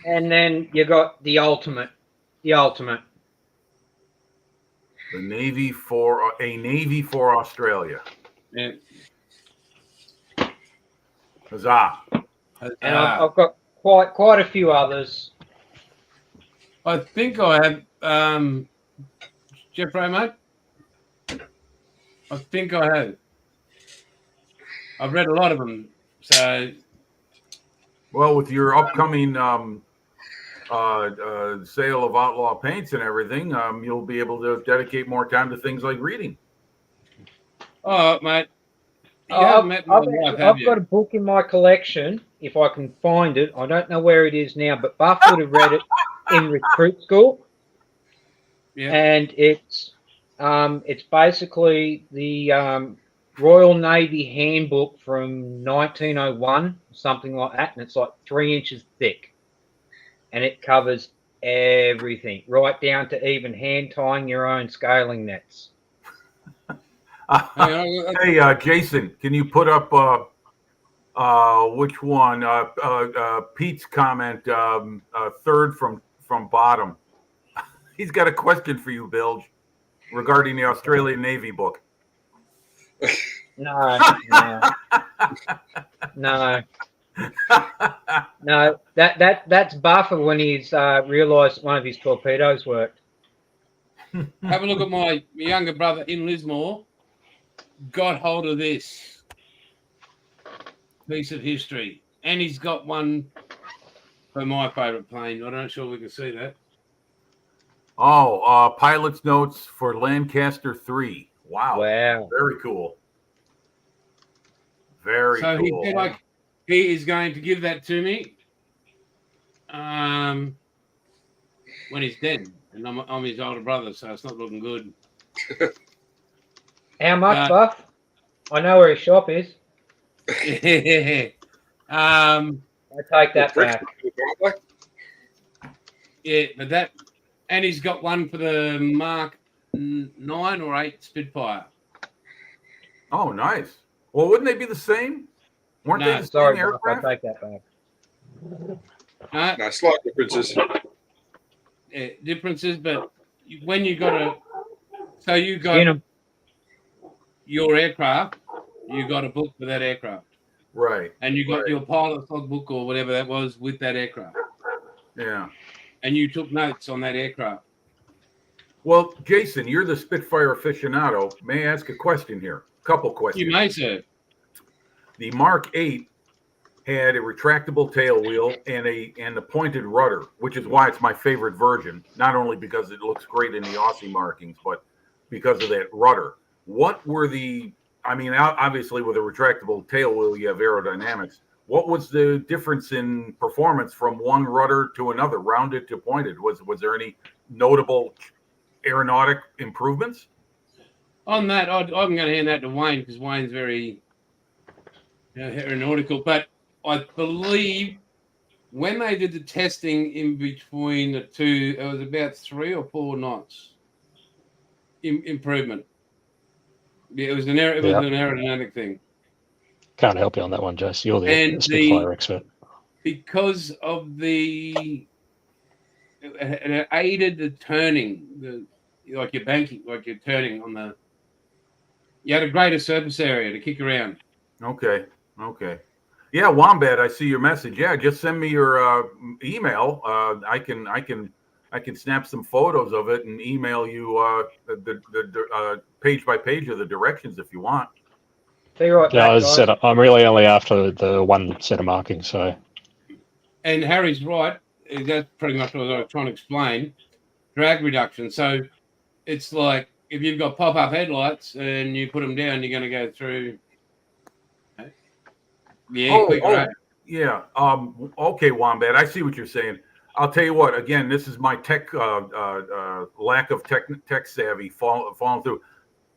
[SPEAKER 4] And then you got the ultimate.
[SPEAKER 5] The Navy for Australia.
[SPEAKER 1] Yeah.
[SPEAKER 5] Huzzah.
[SPEAKER 4] And I've got quite a few others.
[SPEAKER 1] I think I have Jeffrey, mate. I think I have. I've read a lot of them. So,
[SPEAKER 5] well, with your upcoming sale of Outlaw paints and everything, you'll be able to dedicate more time to things like reading.
[SPEAKER 1] all right, mate. You haven't met my wife, have
[SPEAKER 4] I've
[SPEAKER 1] you?
[SPEAKER 4] got a book in my collection, if I can find it. I don't know where it is now, but Buff would have read it in recruit school.
[SPEAKER 1] Yeah.
[SPEAKER 4] And it's basically the Royal Navy handbook from 1901, something like that, and it's like 3 inches thick, and it covers everything, right down to even hand tying your own scaling nets.
[SPEAKER 5] Hey, Jason, can you put up which one? Pete's comment, third from bottom. He's got a question for you, Bilge, regarding the Australian Navy book.
[SPEAKER 4] No. No, that's Buffer when he's realised one of his torpedoes worked.
[SPEAKER 1] Have a look at my younger brother in Lismore. Got hold of this piece of history, and he's got one for my favourite plane. I'm not sure we can see that.
[SPEAKER 5] Oh, pilot's notes for Lancaster 3. Wow. Very cool. Very
[SPEAKER 1] so
[SPEAKER 5] cool.
[SPEAKER 1] He is going to give that to me when he's dead. And I'm his older brother, so it's not looking good.
[SPEAKER 4] How much, Buff? I know where his shop is.
[SPEAKER 1] I
[SPEAKER 4] take that back.
[SPEAKER 1] Yeah, but that, and he's got one for the Mark 9 or 8 Spitfire.
[SPEAKER 5] Oh, nice. Well, wouldn't they be the same? Weren't they the same aircraft?
[SPEAKER 4] I'll take that back.
[SPEAKER 2] No, slight differences.
[SPEAKER 1] Differences, but when you got your aircraft, you got a book for that aircraft.
[SPEAKER 5] Right.
[SPEAKER 1] And you got your pilot's logbook or whatever that was with that aircraft.
[SPEAKER 5] Yeah.
[SPEAKER 1] And you took notes on that aircraft.
[SPEAKER 5] Well, Jason, you're the Spitfire aficionado. May I ask a question here? A couple questions.
[SPEAKER 1] You may, sir.
[SPEAKER 5] The Mark 8 had a retractable tail wheel and a pointed rudder, which is why it's my favorite version, not only because it looks great in the Aussie markings, but because of that rudder. What were obviously with a retractable tail wheel, you have aerodynamics. What was the difference in performance from one rudder to another, rounded to pointed? Was there any notable aeronautic improvements?
[SPEAKER 1] On that, I'm going to hand that to Wayne because Wayne's very aeronautical. But I believe when they did the testing in between the two, it was about 3 or 4 knots improvement. Yeah, it was an aerodynamic thing.
[SPEAKER 3] Can't help you on that one, Jace. You're the Spitfire expert.
[SPEAKER 1] Because of it aided the turning, like your banking, like you're turning on the. You had a greater surface area to kick around.
[SPEAKER 5] Okay. Yeah, Wombat, I see your message. Yeah, just send me your email. I can snap some photos of it and email you the page by page of the directions if you want.
[SPEAKER 3] Yeah, as I said, I'm really only after the one set of markings. So,
[SPEAKER 1] and Harry's right. That's pretty much what I was trying to explain. Drag reduction. So it's like if you've got pop-up headlights and you put them down, you're going to go through. Yeah.
[SPEAKER 5] Okay, Wombat. I see what you're saying. I'll tell you what. Again, this is my tech lack of tech savvy falling through.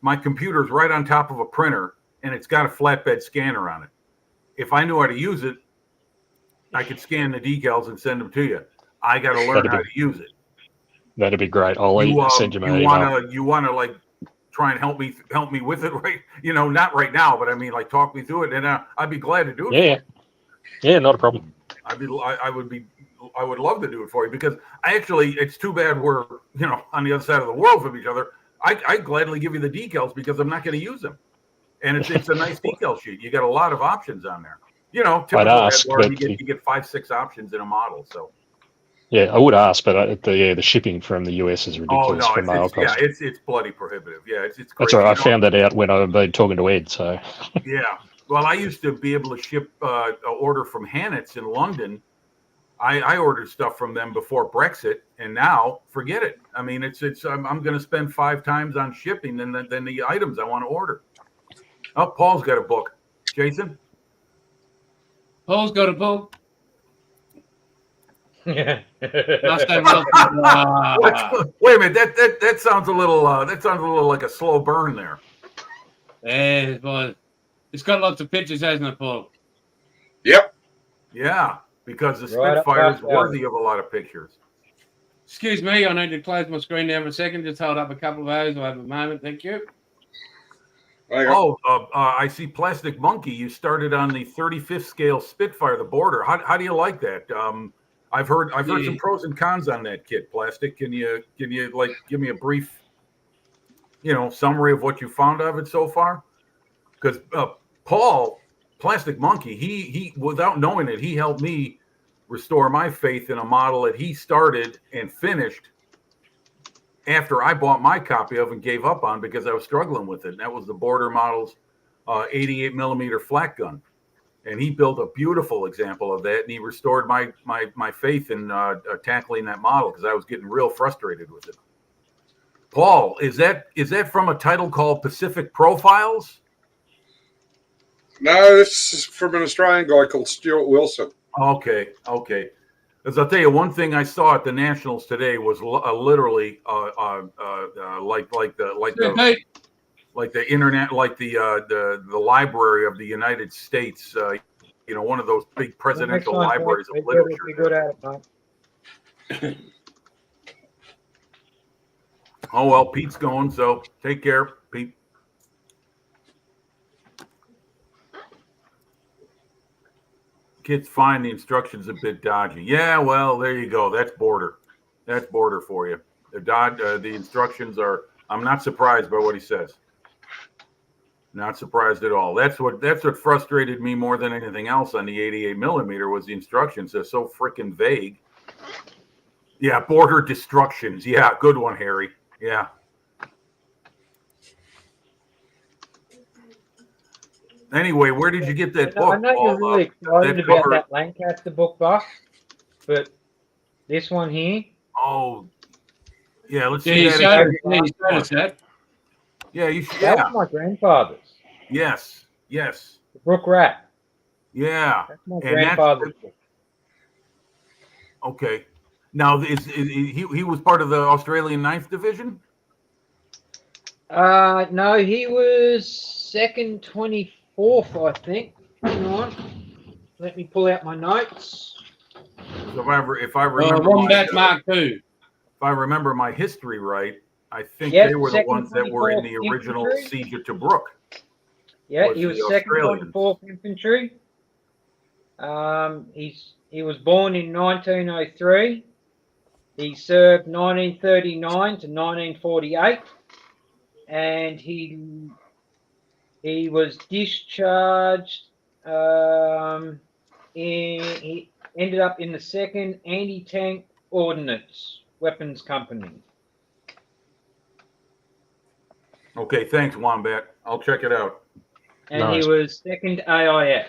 [SPEAKER 5] My computer's right on top of a printer, and it's got a flatbed scanner on it. If I knew how to use it, I could scan the decals and send them to you. I got to learn how to use it.
[SPEAKER 3] That'd be great. I'll send you my email.
[SPEAKER 5] You want to like try and help me with it, right? Not right now, but I mean, like talk me through it, and I'd be glad to do it.
[SPEAKER 3] Yeah, not a problem.
[SPEAKER 5] I would love to do it for you because it's too bad we're on the other side of the world from each other. I gladly give you the decals because I'm not going to use them, and it's a nice decal sheet. You got a lot of options on there. Typically you get 5-6 options in a model. So
[SPEAKER 3] yeah, I would ask, but the shipping from the US is ridiculous for mail cost.
[SPEAKER 5] Yeah, it's bloody prohibitive. Yeah, it's crazy.
[SPEAKER 3] That's all right. I found that out when I've been talking to Ed. So
[SPEAKER 5] yeah. Well, I used to be able to ship an order from Hannets in London. I ordered stuff from them before Brexit, and now forget it. I mean, I'm going to spend 5 times on shipping than the items I want to order. Oh, Paul's got a book. Jason?
[SPEAKER 1] Paul's got a pull.
[SPEAKER 4] Yeah.
[SPEAKER 1] Must have lots.
[SPEAKER 5] Wait a minute. That sounds a little. That sounds a little like a slow burn there.
[SPEAKER 1] Yeah, boy. It's got lots of pictures, hasn't it, Paul?
[SPEAKER 2] Yep.
[SPEAKER 5] Yeah, because the
[SPEAKER 4] Right up
[SPEAKER 5] Spitfire is
[SPEAKER 4] past the alley.
[SPEAKER 5] worthy of a lot of pictures.
[SPEAKER 1] Excuse me, I need to close my screen down for a second. Just hold up a couple of those. I'll have a moment. Thank you.
[SPEAKER 2] Hang on.
[SPEAKER 5] Oh, I see Plastic Monkey. You started on the 35th scale Spitfire, the border. How do you like that? I've heard some pros and cons on that kit. Plastic, can you like give me a brief, summary of what you found of it so far? Because Paul, Plastic Monkey, he without knowing it, he helped me restore my faith in a model that he started and finished after I bought my copy of and gave up on because I was struggling with it. And that was the Border Models 88 millimeter flat gun. And he built a beautiful example of that. And he restored my faith in tackling that model because I was getting real frustrated with it. Paul, is that from a title called Pacific Profiles?
[SPEAKER 2] No, this is from an Australian guy called Stuart Wilson.
[SPEAKER 5] Okay. Because I'll tell you, one thing I saw at the Nationals today was literally like the internet, like the Library of the United States. One of those big presidential libraries of literature.
[SPEAKER 4] Be good at it, mate.
[SPEAKER 5] Oh well, Pete's going, so take care, Pete. Kids find the instructions a bit dodgy. Yeah, well, there you go. That's border. That's border for you. The instructions are. I'm not surprised by what he says. Not surprised at all. That's what frustrated me more than anything else on the 88 millimeter was the instructions. They're so freaking vague. Yeah, border destructions. Yeah, good one, Harry. Yeah. Anyway, where did you get that book?
[SPEAKER 4] I know you're really excited about that Lancaster book, Buff, but this one here.
[SPEAKER 5] Oh, yeah. Let's
[SPEAKER 1] Yeah,
[SPEAKER 5] see
[SPEAKER 1] you
[SPEAKER 5] that.
[SPEAKER 1] showed us that.
[SPEAKER 5] Yeah, you should.
[SPEAKER 4] That
[SPEAKER 5] Yeah.
[SPEAKER 4] was my grandfather's.
[SPEAKER 5] Yes.
[SPEAKER 4] The Brook Rat.
[SPEAKER 5] Yeah.
[SPEAKER 4] That's my
[SPEAKER 5] And
[SPEAKER 4] grandfather's book.
[SPEAKER 5] Okay. Now, he was part of the Australian 9th Division?
[SPEAKER 4] No, he was second 24th, I think. Hang on. Let me pull out my notes.
[SPEAKER 5] So if I remember
[SPEAKER 1] Wombat Mark II.
[SPEAKER 5] if I remember my history right, I think
[SPEAKER 4] Yep,
[SPEAKER 5] they were the
[SPEAKER 4] second
[SPEAKER 5] ones that were in the
[SPEAKER 4] 24th
[SPEAKER 5] original
[SPEAKER 4] Infantry.
[SPEAKER 5] Siege of Tobruk.
[SPEAKER 4] Yeah,
[SPEAKER 5] Was
[SPEAKER 4] he was
[SPEAKER 5] the
[SPEAKER 4] second
[SPEAKER 5] Australians.
[SPEAKER 4] 24th Infantry. He was born in 1903. He served 1939 to 1948, and he was discharged. He ended up in the 2nd Anti-Tank Ordnance Weapons Company.
[SPEAKER 5] Okay, thanks, Wombat. I'll check it out.
[SPEAKER 4] And
[SPEAKER 3] Nice.
[SPEAKER 4] he was 2nd AIF.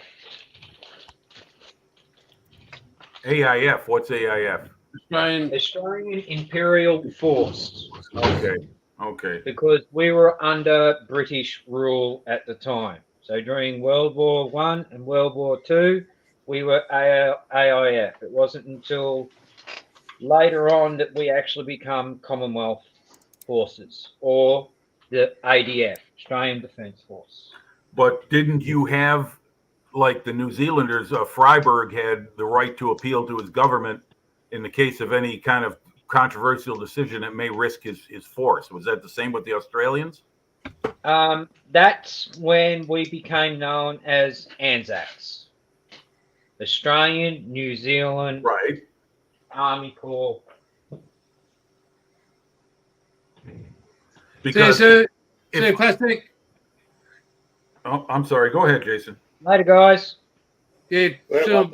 [SPEAKER 5] AIF, what's AIF?
[SPEAKER 4] Australian Imperial Force.
[SPEAKER 5] Okay.
[SPEAKER 4] Because we were under British rule at the time. So during World War I and World War II, we were AIF. It wasn't until later on that we actually become Commonwealth Forces, or the ADF, Australian Defence Force.
[SPEAKER 5] But didn't you have, like the New Zealanders, Freiburg had the right to appeal to his government in the case of any kind of controversial decision that may risk his force? Was that the same with the Australians?
[SPEAKER 4] That's when we became known as ANZACs. Australian, New Zealand,
[SPEAKER 5] Right.
[SPEAKER 4] Army Corps.
[SPEAKER 5] Because
[SPEAKER 1] See you, Plastic.
[SPEAKER 5] oh, I'm sorry. Go ahead, Jason.
[SPEAKER 4] Later, guys.
[SPEAKER 1] Yeah,
[SPEAKER 2] Well,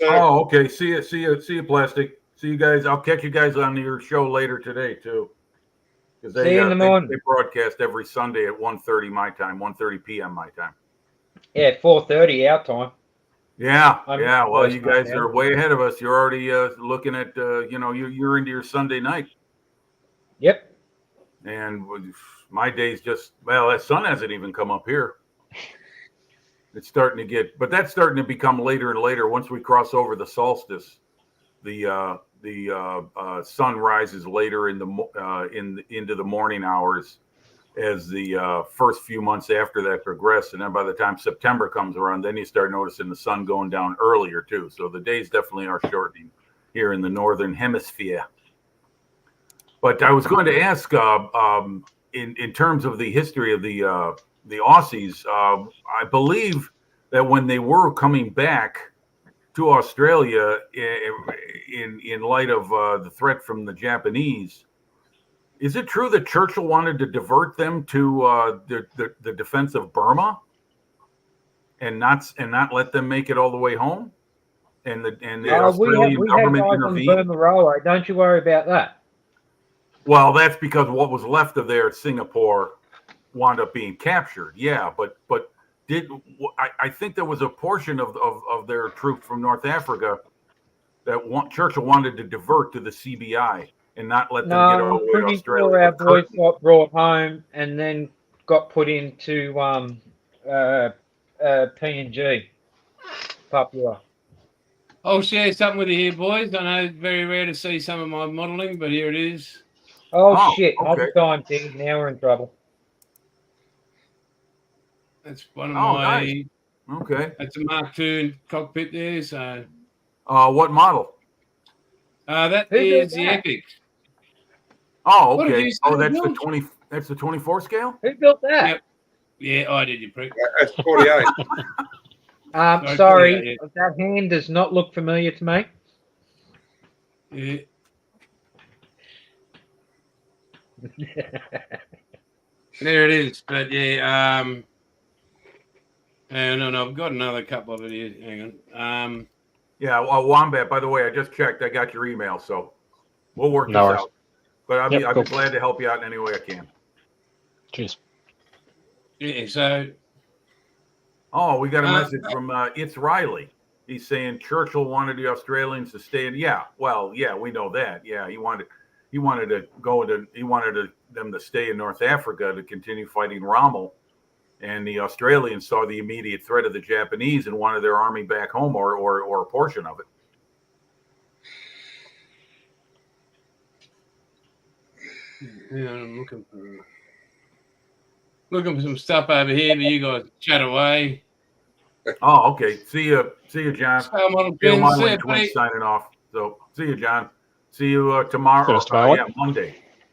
[SPEAKER 5] Oh, okay. See you, Plastic. See you guys. I'll catch you guys on your show later today too. Because
[SPEAKER 4] See you in the morning.
[SPEAKER 5] they broadcast every Sunday at 1:30 my time, 1:30 p.m. my time.
[SPEAKER 4] Yeah, 4:30 our time.
[SPEAKER 5] Yeah,
[SPEAKER 4] I'm
[SPEAKER 5] yeah. Well,
[SPEAKER 4] close
[SPEAKER 5] you guys
[SPEAKER 4] right now.
[SPEAKER 5] are way ahead of us. You're already looking at, you're into your Sunday night.
[SPEAKER 4] Yep.
[SPEAKER 5] And my day's just, well, that sun hasn't even come up here. It's starting to get, but that's starting to become later and later. Once we cross over the solstice, the sun rises later into the morning hours as the first few months after that progress. And then by the time September comes around, then you start noticing the sun going down earlier too. So the days definitely are shortening here in the northern hemisphere. But I was going to ask, in terms of the history of the Aussies, I believe that when they were coming back to Australia in light of the threat from the Japanese, is it true that Churchill wanted to divert them to the defense of Burma and not let them make it all the way home? And the Australian government intervened.
[SPEAKER 4] Burma Railway. Don't you worry about that.
[SPEAKER 5] Well, that's because what was left of there at Singapore wound up being captured. Yeah, but I think there was a portion of their troops from North Africa that Churchill wanted to divert to the CBI and not let them get all the way to Australia.
[SPEAKER 4] Our boys got brought home and then got put into PNG, Papua.
[SPEAKER 1] I'll share something with you here, boys. I know it's very rare to see some of my modelling, but here it is.
[SPEAKER 4] Oh shit!
[SPEAKER 5] Okay.
[SPEAKER 4] Other time, Pig. Now we're in trouble.
[SPEAKER 1] That's one of my.
[SPEAKER 5] Nice. Okay.
[SPEAKER 1] That's a Mark II cockpit there. So.
[SPEAKER 5] What model?
[SPEAKER 1] That is the Epic.
[SPEAKER 5] Oh, okay. Oh, that's the 20. That's the 24 scale.
[SPEAKER 4] Who built that?
[SPEAKER 1] Yep. Yeah, I did, you prick.
[SPEAKER 2] That's 48.
[SPEAKER 4] Sorry, that hand does not look familiar to me.
[SPEAKER 1] Yeah. There it is. But yeah, no, I've got another couple of it here. Hang on.
[SPEAKER 5] Yeah, Wombat, by the way, I just checked. I got your email, so we'll work this out. But I'd be glad to help you out in any way I can.
[SPEAKER 3] Cheers.
[SPEAKER 1] Yeah, so.
[SPEAKER 5] Oh, we got a message from It's Riley. He's saying Churchill wanted the Australians to stay in. Yeah, well, yeah, we know that. Yeah, he wanted them to stay in North Africa to continue fighting Rommel, and the Australians saw the immediate threat of the Japanese and wanted their army back home or a portion of it.
[SPEAKER 1] Yeah, I'm looking for some stuff over here, but you guys chat away.
[SPEAKER 5] Oh, okay. See you, John.
[SPEAKER 1] Twins
[SPEAKER 5] signing off. So see you, John. See you tomorrow.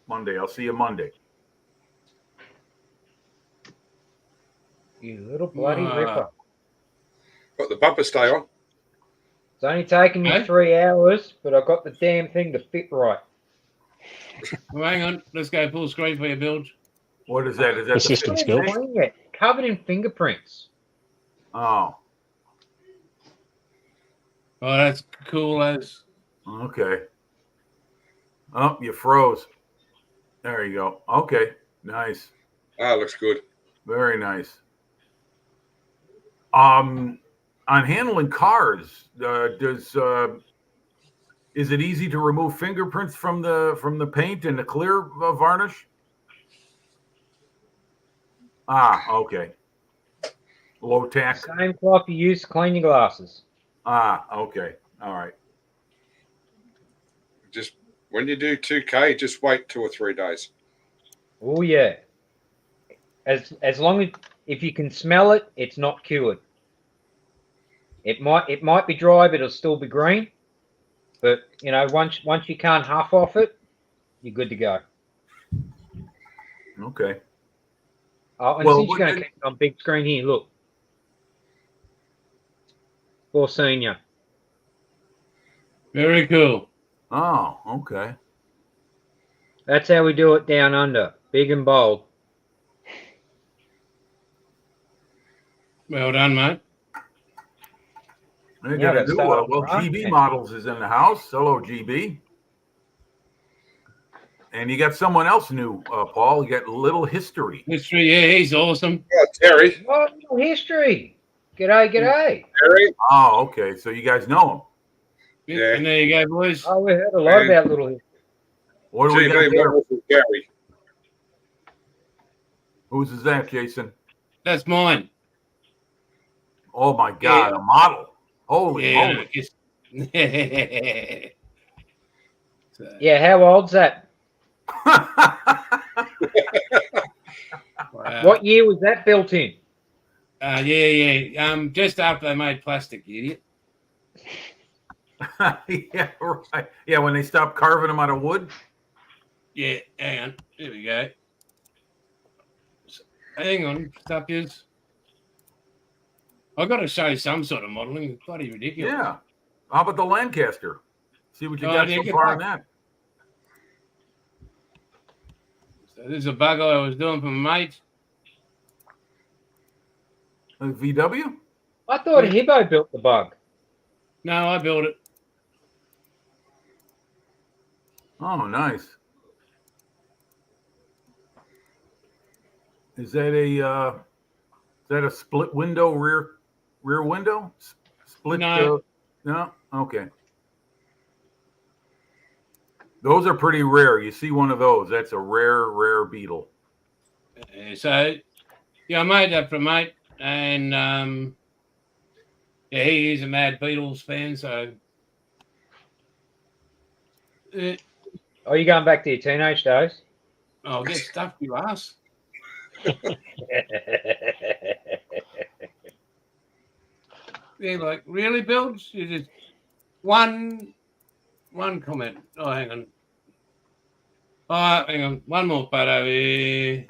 [SPEAKER 5] Monday. I'll see you Monday.
[SPEAKER 4] You little bloody ripper.
[SPEAKER 2] Got the bumper stay on.
[SPEAKER 4] It's only taken me 3 hours, but I got the damn thing to fit right.
[SPEAKER 1] Well, hang on. Let's go full screen for your build.
[SPEAKER 5] What is that? Is that
[SPEAKER 3] the system skills?
[SPEAKER 4] Covered in fingerprints.
[SPEAKER 5] Oh.
[SPEAKER 1] Oh, that's cool as.
[SPEAKER 5] Okay. Oh, you froze. There you go. Okay. Nice.
[SPEAKER 2] Looks good.
[SPEAKER 5] Very nice. On handling cars, is it easy to remove fingerprints from the paint and the clear varnish? Okay. Low tack.
[SPEAKER 4] Same cloth you use to clean your glasses.
[SPEAKER 5] Okay. All right.
[SPEAKER 2] Just when you do 2K, just wait 2 or 3 days.
[SPEAKER 4] Oh yeah. As long as if you can smell it, it's not cured. It might be dry, but it'll still be green. But you know, once you can't huff off it, you're good to go.
[SPEAKER 5] Okay.
[SPEAKER 4] Oh, and since you're going to keep it on big screen here, look. For senior.
[SPEAKER 1] Very cool.
[SPEAKER 5] Oh, okay.
[SPEAKER 4] That's how we do it down under. Big and bold.
[SPEAKER 1] Well done, mate.
[SPEAKER 5] They got to do well. GB Models is in the house. Hello, GB. And you got someone else new, Paul. You got Little History.
[SPEAKER 1] History, yeah, he's awesome.
[SPEAKER 2] Oh, Terry.
[SPEAKER 4] Oh, Little History. G'day.
[SPEAKER 2] Terry.
[SPEAKER 5] Oh, okay. So you guys know him.
[SPEAKER 1] Yeah. And there you go, boys.
[SPEAKER 4] Oh, we heard a lot about Little History.
[SPEAKER 5] What do we got there?
[SPEAKER 2] Gary.
[SPEAKER 5] Whose is that, Jason?
[SPEAKER 1] That's mine.
[SPEAKER 5] Oh my God,
[SPEAKER 1] Yeah.
[SPEAKER 5] a model. Holy
[SPEAKER 1] Yeah,
[SPEAKER 5] moly.
[SPEAKER 1] So,
[SPEAKER 4] Yeah, how old's that?
[SPEAKER 1] wow.
[SPEAKER 4] What year was that built in?
[SPEAKER 1] Yeah. Just after they made plastic, you idiot.
[SPEAKER 5] Yeah, right. Yeah, when they stopped carving them out of wood.
[SPEAKER 1] Yeah, hang on. Here we go. So, hang on, stuff is. I've got to show some sort of modelling. It's bloody ridiculous.
[SPEAKER 5] Yeah. How about the Lancaster? See what you
[SPEAKER 1] Oh,
[SPEAKER 5] got
[SPEAKER 1] yeah,
[SPEAKER 5] so
[SPEAKER 1] get
[SPEAKER 5] far on
[SPEAKER 1] back.
[SPEAKER 5] that.
[SPEAKER 1] So this is a bug I was doing for my mate.
[SPEAKER 5] VW?
[SPEAKER 4] I thought
[SPEAKER 1] Yeah.
[SPEAKER 4] Hibbo built the bug.
[SPEAKER 1] No, I built it.
[SPEAKER 5] Oh, nice. Is that a split window rear window? Split?
[SPEAKER 1] No.
[SPEAKER 5] No. Okay. Those are pretty rare. You see one of those. That's a rare beetle.
[SPEAKER 1] So, yeah, I made that for a mate, and yeah, he is a mad Beatles fan. So,
[SPEAKER 4] Are you going back to your teenage days?
[SPEAKER 1] I'll get stuffed, you ass. Yeah, like really, Bilge? You just one comment. Oh, hang on. Oh, hang on. One more photo here.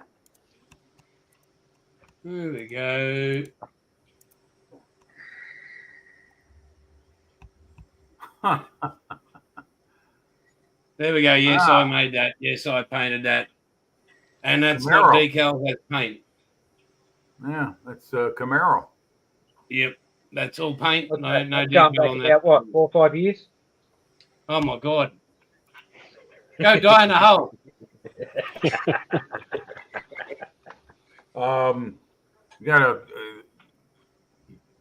[SPEAKER 1] There we go. There we go. Yes, I made that. Yes, I painted that. And that's
[SPEAKER 5] Camaro.
[SPEAKER 1] not decal, that's paint.
[SPEAKER 5] Yeah, that's Camaro.
[SPEAKER 1] Yep. That's all paint.
[SPEAKER 4] What's
[SPEAKER 1] No
[SPEAKER 4] that?
[SPEAKER 1] no
[SPEAKER 4] That's going
[SPEAKER 1] decal
[SPEAKER 4] back
[SPEAKER 1] on that.
[SPEAKER 4] about what, 4 or 5 years?
[SPEAKER 1] Oh my God. Go die in a hole.
[SPEAKER 5] You gotta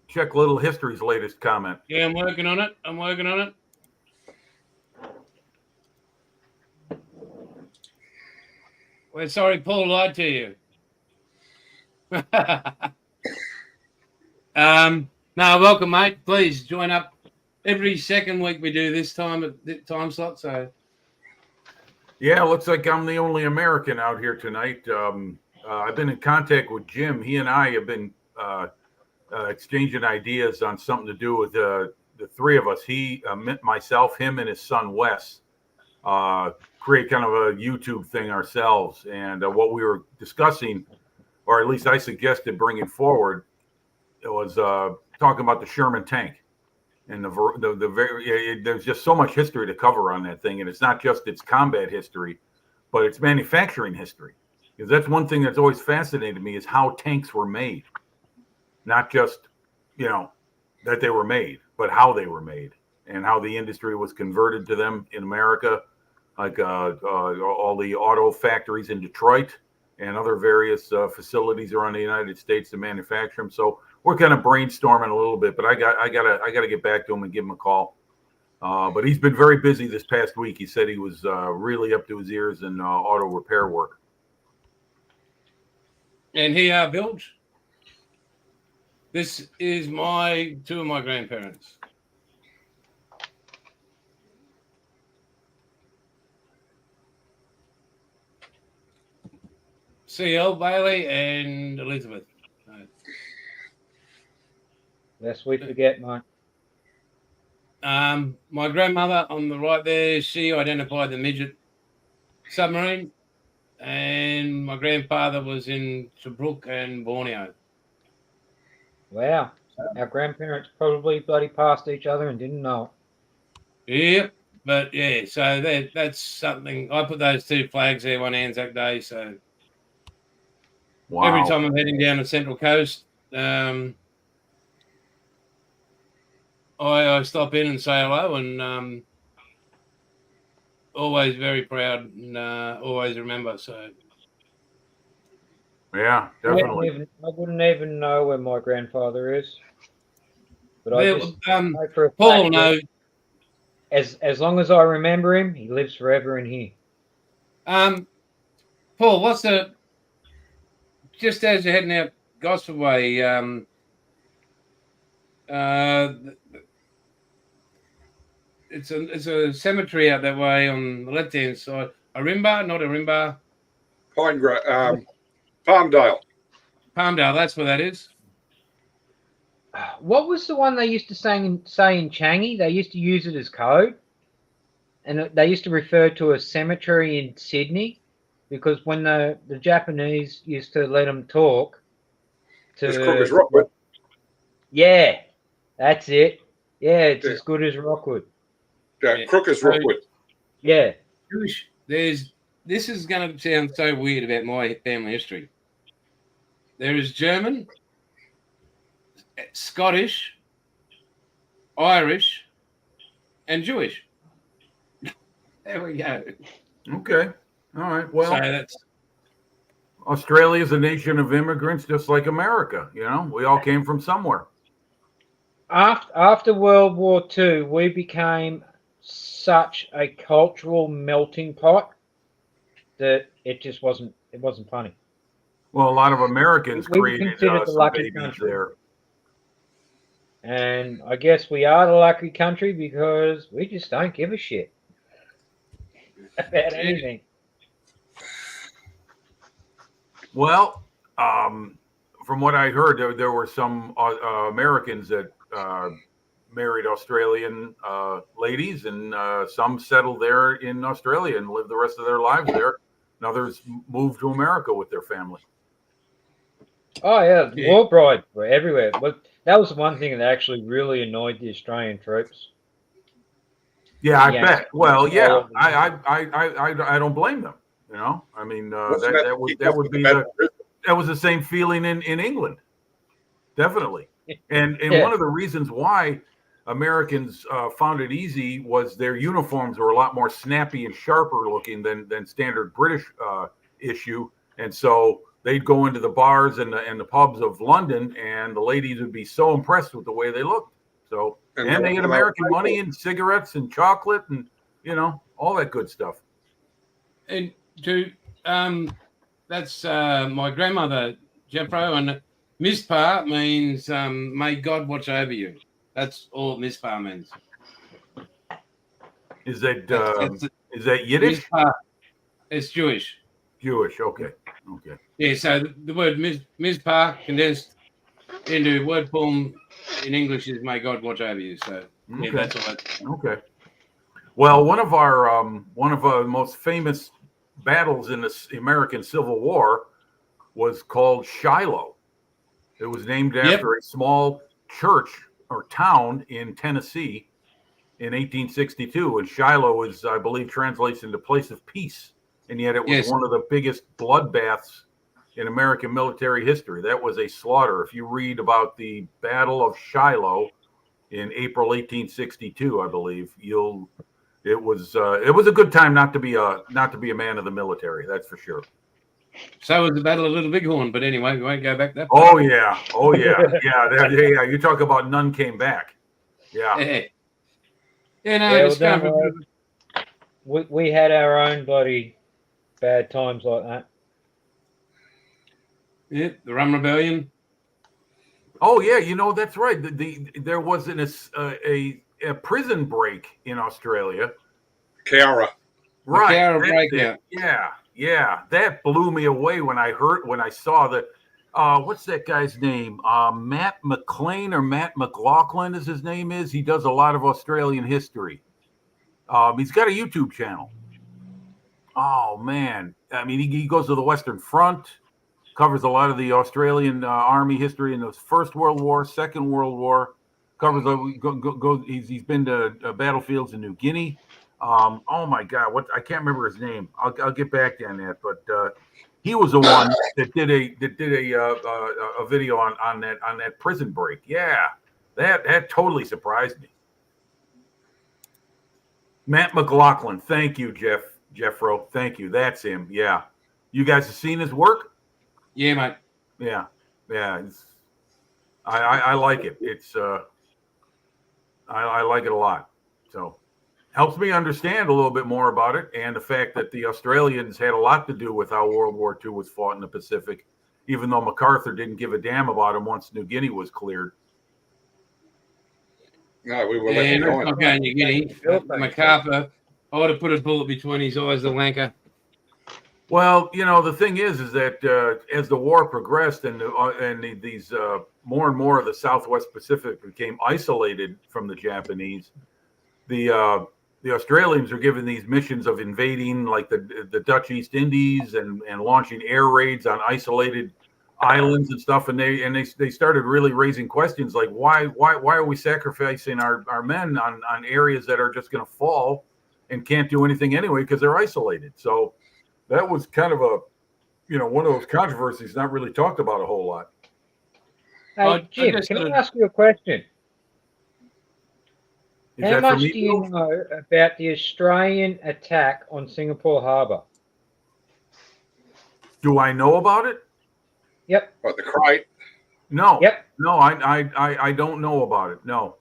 [SPEAKER 5] check Little History's latest comment.
[SPEAKER 1] Yeah, I'm working on it. We're sorry Paul lied to you. No, welcome, mate. Please join up. Every second week we do this time at the time slot. So
[SPEAKER 5] Yeah, looks like I'm the only American out here tonight. I've been in contact with Jim. He and I have been exchanging ideas on something to do with the three of us. He, myself, him, and his son Wes create kind of a YouTube thing ourselves. And what we were discussing, or at least I suggested bringing forward, it was talking about the Sherman tank. And there's just so much history to cover on that thing, and it's not just its combat history, but its manufacturing history. Because that's one thing that's always fascinated me is how tanks were made, not just that they were made, but how they were made and how the industry was converted to them in America, like all the auto factories in Detroit and other various facilities around the United States to manufacture them. So we're kind of brainstorming a little bit, but I gotta get back to him and give him a call. But he's been very busy this past week. He said he was really up to his ears in auto repair work.
[SPEAKER 1] and here, Bilge. This is two of my grandparents. C.L. Bailey and Elizabeth.
[SPEAKER 4] Lest we forget, mate.
[SPEAKER 1] My grandmother on the right there, she identified the midget submarine, and my grandfather was in Tobruk and Borneo.
[SPEAKER 4] Wow. Our grandparents probably bloody passed each other and didn't know it.
[SPEAKER 1] Yep, but yeah, so that's something. I put those two flags there one Anzac Day, so
[SPEAKER 5] Wow.
[SPEAKER 1] every time I'm heading down the Central Coast, I stop in and say hello, and always very proud and always remember. So
[SPEAKER 5] Yeah, definitely.
[SPEAKER 4] I wouldn't even know where my grandfather is. But I
[SPEAKER 1] well,
[SPEAKER 4] just know for a
[SPEAKER 1] Paul
[SPEAKER 4] fact
[SPEAKER 1] know.
[SPEAKER 4] that as long as I remember him, he lives forever in here.
[SPEAKER 1] Paul, what's just as you're heading out Gosford Way, It's a cemetery out that way on the left hand side. Arimba, not Arimba.
[SPEAKER 2] Palmdale.
[SPEAKER 1] Palmdale, that's where that is.
[SPEAKER 4] What was the one they used to say in Changi? They used to use it as code, and they used to refer to a cemetery in Sydney, because when the Japanese used to let them talk to
[SPEAKER 2] It's Crooker's Rockwood.
[SPEAKER 4] Yeah, that's it. Yeah, it's as good as Rockwood.
[SPEAKER 2] Yeah, Crooker's Rockwood.
[SPEAKER 4] Yeah.
[SPEAKER 1] This is going to sound so weird about my family history. There is German, Scottish, Irish, and Jewish. There we go.
[SPEAKER 5] Okay. All right. Well,
[SPEAKER 1] So that's
[SPEAKER 5] Australia is a nation of immigrants, just like America. You know, we all came from somewhere.
[SPEAKER 4] After World War II, we became such a cultural melting pot that it just wasn't funny.
[SPEAKER 5] Well, a lot of Americans
[SPEAKER 4] We were
[SPEAKER 5] created
[SPEAKER 4] considered the
[SPEAKER 5] some
[SPEAKER 4] lucky
[SPEAKER 5] babies
[SPEAKER 4] country.
[SPEAKER 5] there.
[SPEAKER 4] And I guess we are the lucky country because we just don't give a shit about anything.
[SPEAKER 5] Well, from what I heard, there were some Americans that married Australian ladies, and some settled there in Australia and lived the rest of their lives there. And others moved to America with their family.
[SPEAKER 4] Oh yeah, war brides were everywhere. But that was one thing that actually really annoyed the Australian troops.
[SPEAKER 5] Yeah, I
[SPEAKER 4] Yeah.
[SPEAKER 5] bet. Well, yeah, I don't blame them. You know, I mean, that was the same feeling in England, definitely. And one of the reasons why Americans found it easy was their uniforms were a lot more snappy and sharper looking than standard British issue, and so they'd go into the bars and the pubs of London, and the ladies would be so impressed with the way they looked. So, and they had American money and cigarettes and chocolate and, you know, all that good stuff.
[SPEAKER 1] And that's my grandmother, Jeffro, and Mispa means may God watch over you. That's all Mispa means.
[SPEAKER 5] Is that Yiddish?
[SPEAKER 1] Mispa, it's Jewish.
[SPEAKER 5] Jewish, okay.
[SPEAKER 1] Yeah, so the word Mispa condensed into word form in English is may God watch over you. So yeah, that's all that.
[SPEAKER 5] Okay. Well, one of our most famous battles in the American Civil War was called Shiloh. It was named after a small church or town in Tennessee in 1862, and Shiloh is, I believe, translates into place of peace, and yet it was one of the biggest bloodbaths in American military history. That was a slaughter. If you read about the Battle of Shiloh in April 1862, I believe, it was a good time not to be a man of the military. That's for sure.
[SPEAKER 1] So was the Battle of Little Bighorn, but anyway, we won't go back that
[SPEAKER 5] far. Oh yeah, yeah. You talk about none came back. Yeah.
[SPEAKER 4] We had our own bloody bad times like that.
[SPEAKER 1] Yeah, the Rum Rebellion.
[SPEAKER 5] Oh yeah, you know that's right. There was a prison break in Australia.
[SPEAKER 2] Cowra.
[SPEAKER 5] Right.
[SPEAKER 1] Cowra breakout.
[SPEAKER 5] Yeah. That blew me away when I saw that. What's that guy's name? Matt McLean or Matt McLaughlin is his name is. He does a lot of Australian history. He's got a YouTube channel. Oh man. I mean, he goes to the Western Front, covers a lot of the Australian Army history in the First World War, Second World War. Covers he's been to battlefields in New Guinea. Oh my God, I can't remember his name. I'll get back to you on that. But he was the one that did a video on that prison break. Yeah, that totally surprised me. Matt McLaughlin, thank you, Jeffro. Thank you. That's him. Yeah, you guys have seen his work?
[SPEAKER 1] Yeah, mate.
[SPEAKER 5] Yeah. I like it. It's I like it a lot. So helps me understand a little bit more about it, and the fact that the Australians had a lot to do with how World War II was fought in the Pacific, even though MacArthur didn't give a damn about them once New Guinea was cleared.
[SPEAKER 2] No, we were left
[SPEAKER 1] And that's
[SPEAKER 2] behind.
[SPEAKER 1] not going to get him. MacArthur, I would have put a bullet between his eyes, the wanker.
[SPEAKER 5] Well, the thing is that as the war progressed and these more and more of the Southwest Pacific became isolated from the Japanese, the Australians are given these missions of invading, like the Dutch East Indies, and launching air raids on isolated islands and stuff. And they started really raising questions like, why are we sacrificing our men on areas that are just going to fall and can't do anything anyway because they're isolated? So that was kind of one of those controversies not really talked about a whole lot.
[SPEAKER 4] Hey, Jim, can I ask you a question? How much do you know about the Australian attack on Singapore Harbour?
[SPEAKER 5] Do I know about it?
[SPEAKER 4] Yep.
[SPEAKER 2] But the crate.
[SPEAKER 5] No.
[SPEAKER 4] Yep.
[SPEAKER 5] No, I don't know about it. No.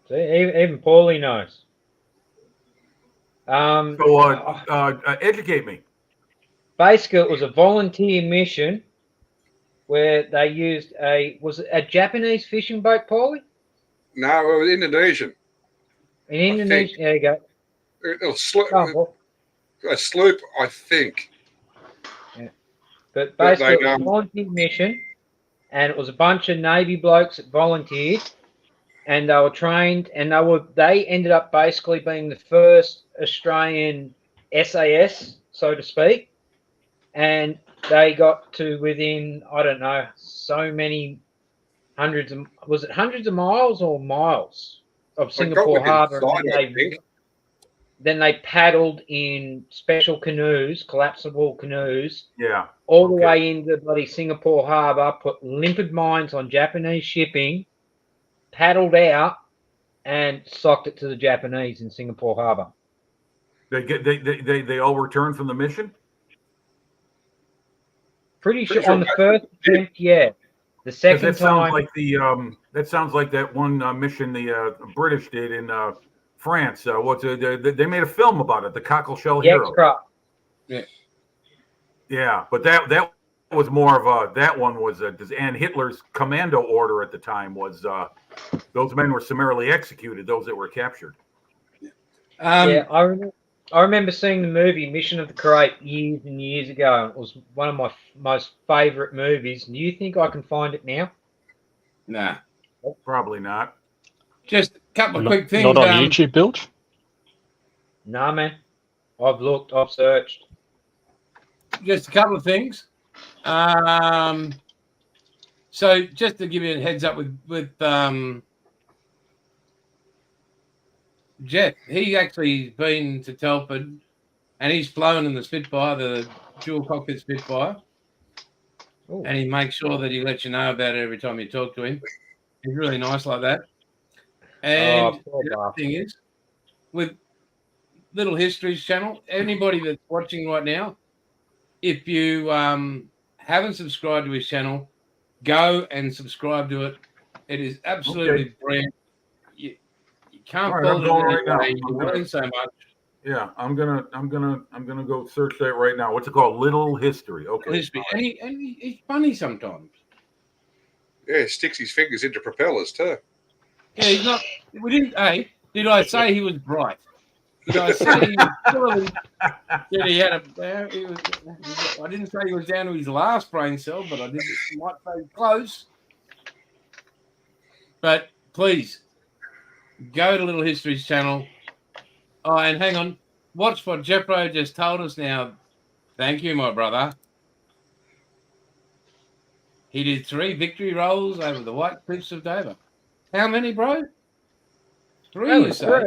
[SPEAKER 4] See, even Paulie knows.
[SPEAKER 5] Educate me.
[SPEAKER 4] Basically, it was a volunteer mission where they used was it a Japanese fishing boat, Paulie?
[SPEAKER 2] No, it was Indonesian.
[SPEAKER 4] In Indonesia, there you go.
[SPEAKER 2] It was a sloop, I think.
[SPEAKER 4] Yeah. But basically, it was a volunteer mission, and it was a bunch of Navy blokes that volunteered, and they were trained, and they ended up basically being the first Australian SAS, so to speak, and they got to within, I don't know, so many hundreds of miles or miles of Singapore Harbour, and then they paddled in special canoes, collapsible canoes, all the way into bloody Singapore Harbour, put limpid mines on Japanese shipping, paddled out, and socked it to the Japanese in Singapore Harbour.
[SPEAKER 5] They all returned from the mission?
[SPEAKER 4] Pretty sure on the first attempt, yeah. The second time,
[SPEAKER 5] that sounds like that one mission the British did in France. They made a film about it, the Cockleshell Hero.
[SPEAKER 4] Yeah.
[SPEAKER 5] Yeah, but that was more of that one was and Hitler's commando order at the time was those men were summarily executed, those that were captured.
[SPEAKER 4] Yeah, I remember seeing the movie Mission of the Crate years and years ago. It was one of my most favourite movies. Do you think I can find it now?
[SPEAKER 1] Nah.
[SPEAKER 5] Probably not.
[SPEAKER 1] Just a couple of quick things.
[SPEAKER 3] Not on YouTube, Bilge?
[SPEAKER 4] Nah, man. I've looked. I've searched.
[SPEAKER 1] Just a couple of things. So just to give you a heads up with Jeff, he actually been to Telford and he's flown in the Spitfire, the dual cockpit Spitfire. Ooh. And he makes sure that he lets you know about it every time you talk to him. He's really nice like that. And the other thing is, with Little Histories channel, anybody that's watching right now, if you haven't subscribed to his channel, go and subscribe to it. It is absolutely brilliant. You can't build it right now. You learn so much.
[SPEAKER 5] Yeah, I'm gonna go search that right now. What's it called? Little History. Okay.
[SPEAKER 1] History. And he's funny sometimes.
[SPEAKER 2] Yeah, he sticks his fingers into propellers too.
[SPEAKER 1] Yeah, he's not. We didn't. Hey, did I say he was bright? Did I say he was surely? Did he had a? He was, I didn't say he was down to his last brain cell, but I did might say close. But please go to Little History's channel. Oh, and hang on. Watch what Jeffro just told us now. Thank you, my brother. He did 3 victory rolls over the White Cliffs of Dover. How many, bro? 3, you say?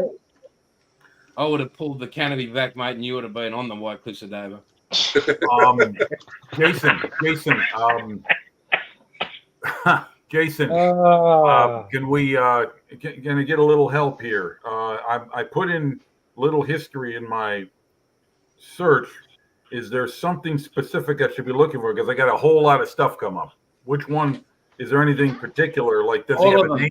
[SPEAKER 1] I would have pulled the canopy back, mate, and you would have been on the White Cliffs of Dover.
[SPEAKER 5] Jason, Jason, can we can I get a little help here? I put in Little History in my search. Is there something specific I should be looking for? Because I got a whole lot of stuff come up. Which one? Is there anything particular? Like, does he have a name?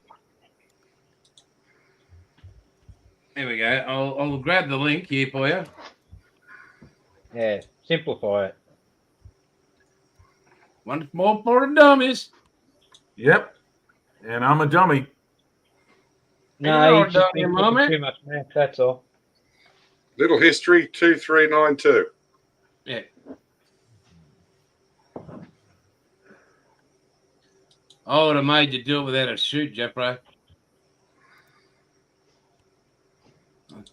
[SPEAKER 1] There we go. I'll grab the link here for you.
[SPEAKER 4] Yeah, simplify it.
[SPEAKER 1] Once more for the dummies.
[SPEAKER 5] Yep. And I'm a dummy.
[SPEAKER 4] No, he's just
[SPEAKER 1] Donahue,
[SPEAKER 4] been
[SPEAKER 1] moment.
[SPEAKER 4] cooking too much math, that's all.
[SPEAKER 2] Little history 2392.
[SPEAKER 1] Yeah. I would have made you do it without a shoot, Jeffro.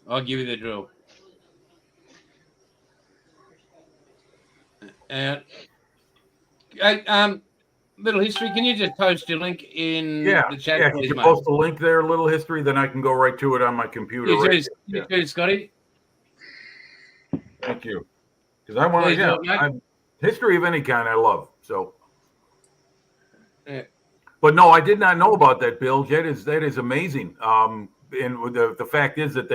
[SPEAKER 1] I'll give you the drill. Hey, little history. Can you just post your link in the chat,
[SPEAKER 5] Yeah.
[SPEAKER 1] please,
[SPEAKER 5] Could you
[SPEAKER 1] mate?
[SPEAKER 5] post a link there, little history? Then I can go right to it on my computer.
[SPEAKER 1] You too, Scotty.
[SPEAKER 5] Thank you. Because I want
[SPEAKER 1] Please do
[SPEAKER 5] to,
[SPEAKER 1] it, mate.
[SPEAKER 5] history of any kind I love. So,
[SPEAKER 1] Yeah.
[SPEAKER 5] but no, I did not know about that, Bill. That is amazing. And the fact is that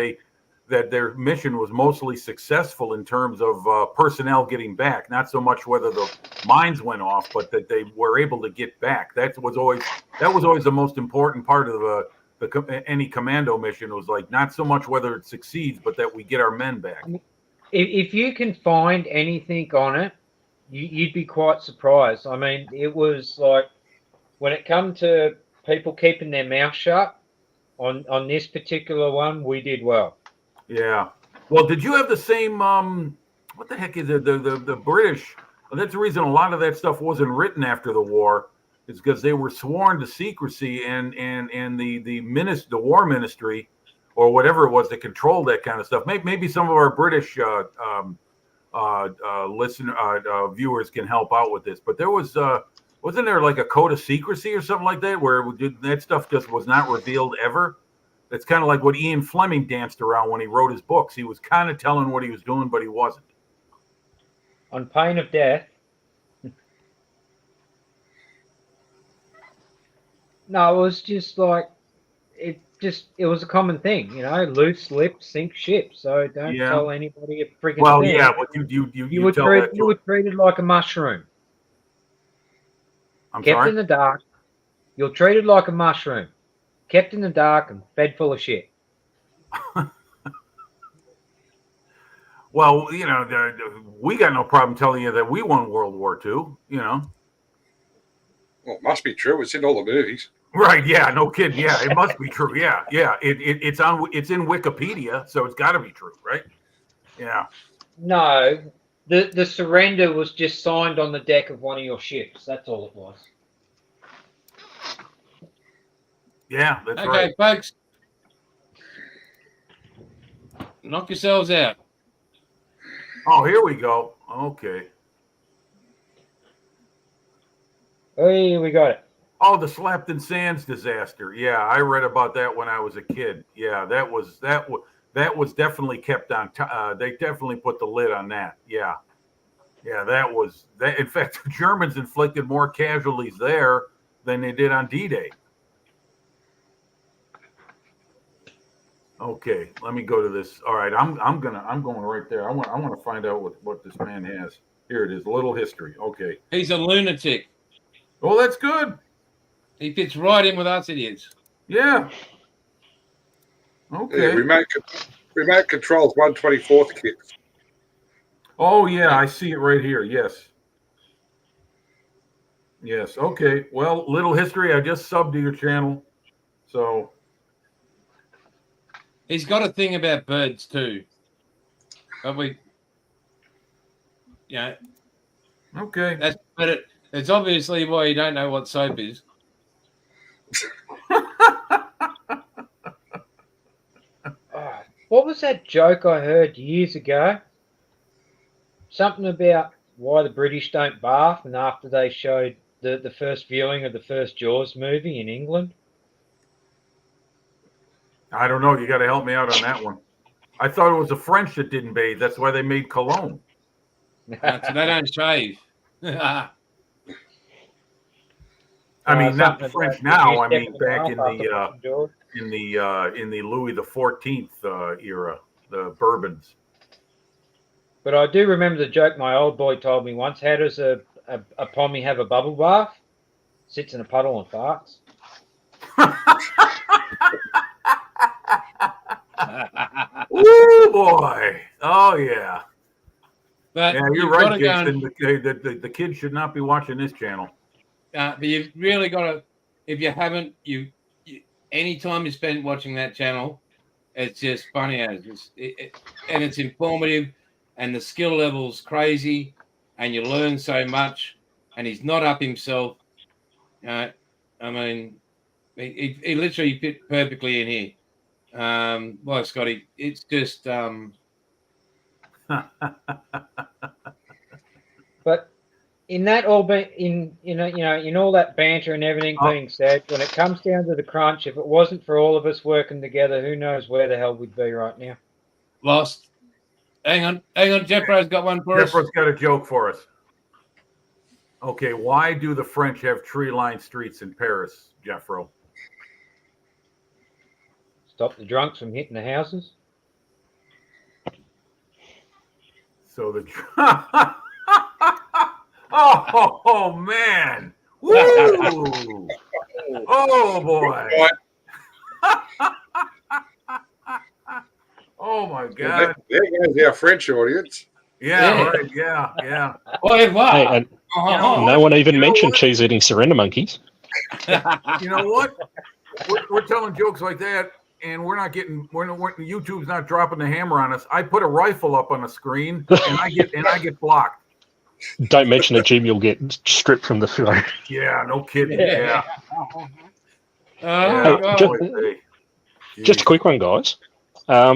[SPEAKER 5] their mission was mostly successful in terms of personnel getting back. Not so much whether the mines went off, but that they were able to get back. That was always the most important part of any commando mission. Was like not so much whether it succeeds, but that we get our men back.
[SPEAKER 4] If you can find anything on it, you'd be quite surprised. I mean, it was like when it come to people keeping their mouth shut on this particular one, we did well.
[SPEAKER 5] Yeah. Well, did you have the same? What the heck is it? The British? Well, that's the reason a lot of that stuff wasn't written after the war. Is because they were sworn to secrecy, and the war ministry, or whatever it was that controlled that kind of stuff. Maybe some of our British viewers can help out with this. But there was wasn't there like a code of secrecy or something like that where that stuff just was not revealed ever? It's kind of like what Ian Fleming danced around when he wrote his books. He was kind of telling what he was doing, but he wasn't.
[SPEAKER 4] On pain of death. No, it was just like it was a common thing, loose lips sink ship. So don't tell anybody a freaking thing.
[SPEAKER 5] Well, yeah, but you were
[SPEAKER 4] treated like a mushroom.
[SPEAKER 5] I'm
[SPEAKER 4] kept
[SPEAKER 5] sorry?
[SPEAKER 4] in the dark. You're treated like a mushroom. Kept in the dark and fed full of shit.
[SPEAKER 5] Well, we got no problem telling you that we won World War II,
[SPEAKER 2] Well, it must be true. It's in all the movies.
[SPEAKER 5] Right, yeah, no kidding. Yeah, it must be true. Yeah. It's in Wikipedia, so it's got to be true, right? Yeah.
[SPEAKER 4] No, the surrender was just signed on the deck of one of your ships. That's all it was.
[SPEAKER 5] Yeah, that's
[SPEAKER 1] Okay,
[SPEAKER 5] right.
[SPEAKER 1] folks. Knock yourselves out.
[SPEAKER 5] Oh, here we go. Okay.
[SPEAKER 4] Hey, we got it.
[SPEAKER 5] Oh, the Slapton Sands disaster. Yeah, I read about that when I was a kid. Yeah, that was definitely kept on. They definitely put the lid on that. Yeah, that was that. In fact, the Germans inflicted more casualties there than they did on D-Day. Okay, let me go to this. All right, I'm going right there. I want to find out what this man has. Here it is, a little history. Okay.
[SPEAKER 1] He's a lunatic.
[SPEAKER 5] Oh, that's good.
[SPEAKER 1] He fits right in with us idiots.
[SPEAKER 5] Yeah. Okay.
[SPEAKER 2] Yeah, remote controls 1/24 kit.
[SPEAKER 5] Oh yeah, I see it right here. Yes. Yes. Okay. Well, little history. I just subbed to your channel, so.
[SPEAKER 1] He's got a thing about birds too. But
[SPEAKER 5] Okay.
[SPEAKER 1] It's obviously why you don't know what soap is.
[SPEAKER 4] What was that joke I heard years ago? Something about why the British don't bath, and after they showed the first viewing of the first Jaws movie in England.
[SPEAKER 5] I don't know. You got to help me out on that one. I thought it was the French that didn't bathe. That's why they made cologne.
[SPEAKER 1] So they don't shave.
[SPEAKER 5] I mean, not the French now. I mean, back in the Louis XIV era, the bourbons.
[SPEAKER 4] But I do remember the joke my old boy told me once. How does a pommy have a bubble bath? Sits in a puddle and farts.
[SPEAKER 5] Ooh, boy. Oh, yeah.
[SPEAKER 1] But
[SPEAKER 5] yeah, you're right, Jason. The kids should not be watching this channel.
[SPEAKER 1] But you've really got to, if you haven't, any time you spend watching that channel, it's just funny as and it's informative, and the skill level's crazy, and you learn so much. And he's not up himself. I mean, he literally fit perfectly in here. Like Scotty, it's just
[SPEAKER 4] But in that all in all that banter and everything being said, when it comes down to the crunch, if it wasn't for all of us working together, who knows where the hell we'd be right now?
[SPEAKER 1] lost. Hang on. Jeffro's got one for us.
[SPEAKER 5] Jeffro's got a joke for us. Okay, why do the French have tree-lined streets in Paris, Jeffro?
[SPEAKER 4] Stop the drunks from hitting the houses.
[SPEAKER 5] So the oh man, woo! Oh boy! Oh my God!
[SPEAKER 2] There goes our French audience.
[SPEAKER 5] Yeah, right. Yeah.
[SPEAKER 1] Hey,
[SPEAKER 3] and no one even mentioned cheese-eating surrender monkeys.
[SPEAKER 5] You know what? We're telling jokes like that, and YouTube's not dropping the hammer on us. I put a rifle up on the screen, and I get blocked.
[SPEAKER 3] Don't mention it, Jim. You'll get stripped from the show.
[SPEAKER 5] Yeah, no kidding. Yeah.
[SPEAKER 3] Just a quick one, guys.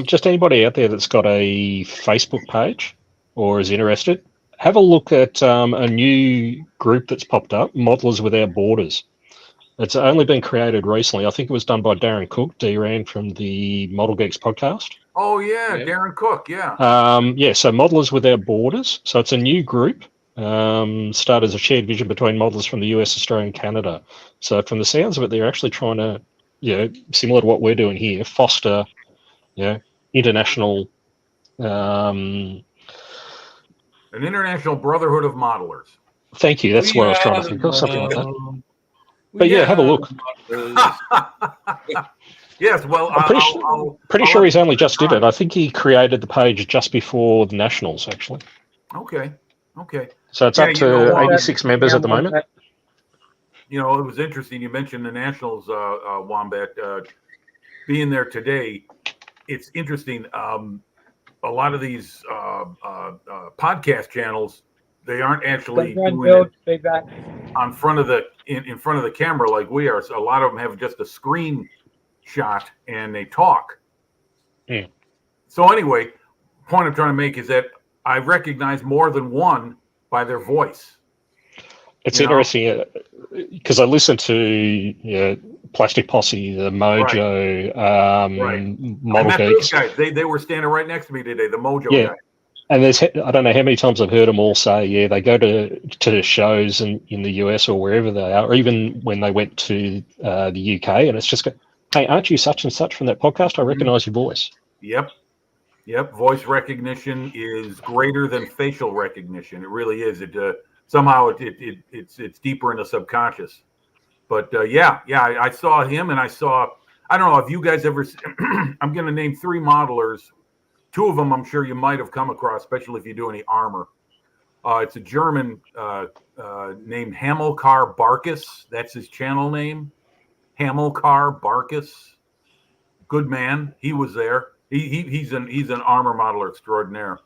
[SPEAKER 3] Just anybody out there that's got a Facebook page or is interested, have a look at a new group that's popped up, Modelers Without Borders. It's only been created recently. I think it was done by Darren Cook, D-Ran from the Model Geeks podcast.
[SPEAKER 5] Oh, yeah, Darren Cook, yeah.
[SPEAKER 3] So Modelers Without Borders. So it's a new group, started as a shared vision between modelers from the US, Australia, and Canada. So from the sounds of it, they're actually trying to, similar to what we're doing here, foster, international...
[SPEAKER 5] an international brotherhood of modelers.
[SPEAKER 3] Thank you. That's what I was trying to think of, something like that. But have a look.
[SPEAKER 5] Yes, well,
[SPEAKER 3] I'm pretty sure he's only just did it. I think he created the page just before the Nationals, actually.
[SPEAKER 5] Okay.
[SPEAKER 3] So it's up to 86 members at the moment.
[SPEAKER 5] You know, it was interesting. You mentioned the Nationals, Wombat, being there today. It's interesting. A lot of these podcast channels, they aren't actually doing it on front of in front of the camera like we are. So a lot of them have just a screen shot and they talk.
[SPEAKER 3] Yeah.
[SPEAKER 5] So anyway, point I'm trying to make is that I recognize more than one by their voice.
[SPEAKER 3] It's interesting because I listened to Plastic Posse, the Mojo, Model Geeks.
[SPEAKER 5] Guys. They were standing right next to me today, the Mojo guy.
[SPEAKER 3] And I don't know how many times I've heard them all say, they go to shows in the US or wherever they are, or even when they went to the UK, and it's just, hey, aren't you such and such from that podcast? I recognize your voice.
[SPEAKER 5] Yep. Voice recognition is greater than facial recognition. It really is. Somehow it's deeper in the subconscious. But I saw him, and I don't know if you guys ever. I'm going to name 3 modelers. 2 of them I'm sure you might have come across, especially if you do any armor. It's a German named Hamilcar Barkus. That's his channel name, Hamilcar Barkus. Good man. He was there. He's an armor modeler extraordinaire.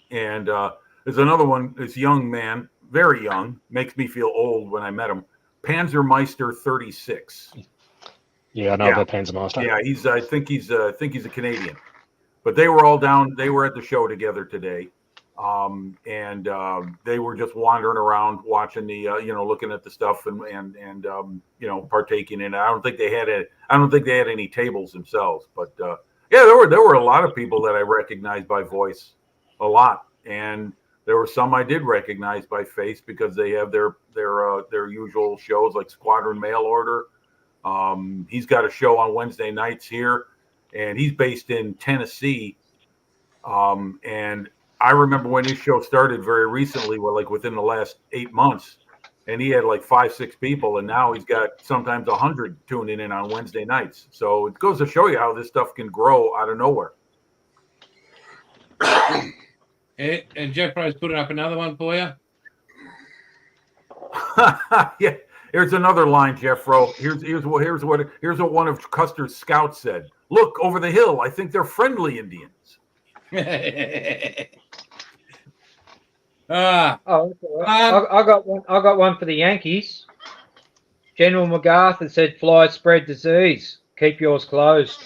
[SPEAKER 5] And there's another one. This young man, very young, makes me feel old when I met him. Panzermeister 36.
[SPEAKER 3] Yeah, I know about Panzermeister.
[SPEAKER 5] Yeah, I think he's a Canadian. But they were all down. They were at the show together today, and they were just wandering around, watching the, looking at the stuff and partaking in it. I don't think they had any tables themselves, but there were a lot of people that I recognized by voice, a lot, and there were some I did recognize by face because they have their usual shows like Squadron Mail Order. He's got a show on Wednesday nights here. And he's based in Tennessee. And I remember when his show started very recently, within the last 8 months, and he had 5-6 people, and now he's got sometimes 100 tuning in on Wednesday nights. So it goes to show you how this stuff can grow out of nowhere.
[SPEAKER 1] And Jeff Rose putting up another one for you.
[SPEAKER 5] Here's another line, Jeffro. Here's what one of Custer's scouts said. Look over the hill. I think they're friendly Indians.
[SPEAKER 4] Oh, I got one. I got one for the Yankees. General MacArthur said, "Fly spread disease. Keep yours closed."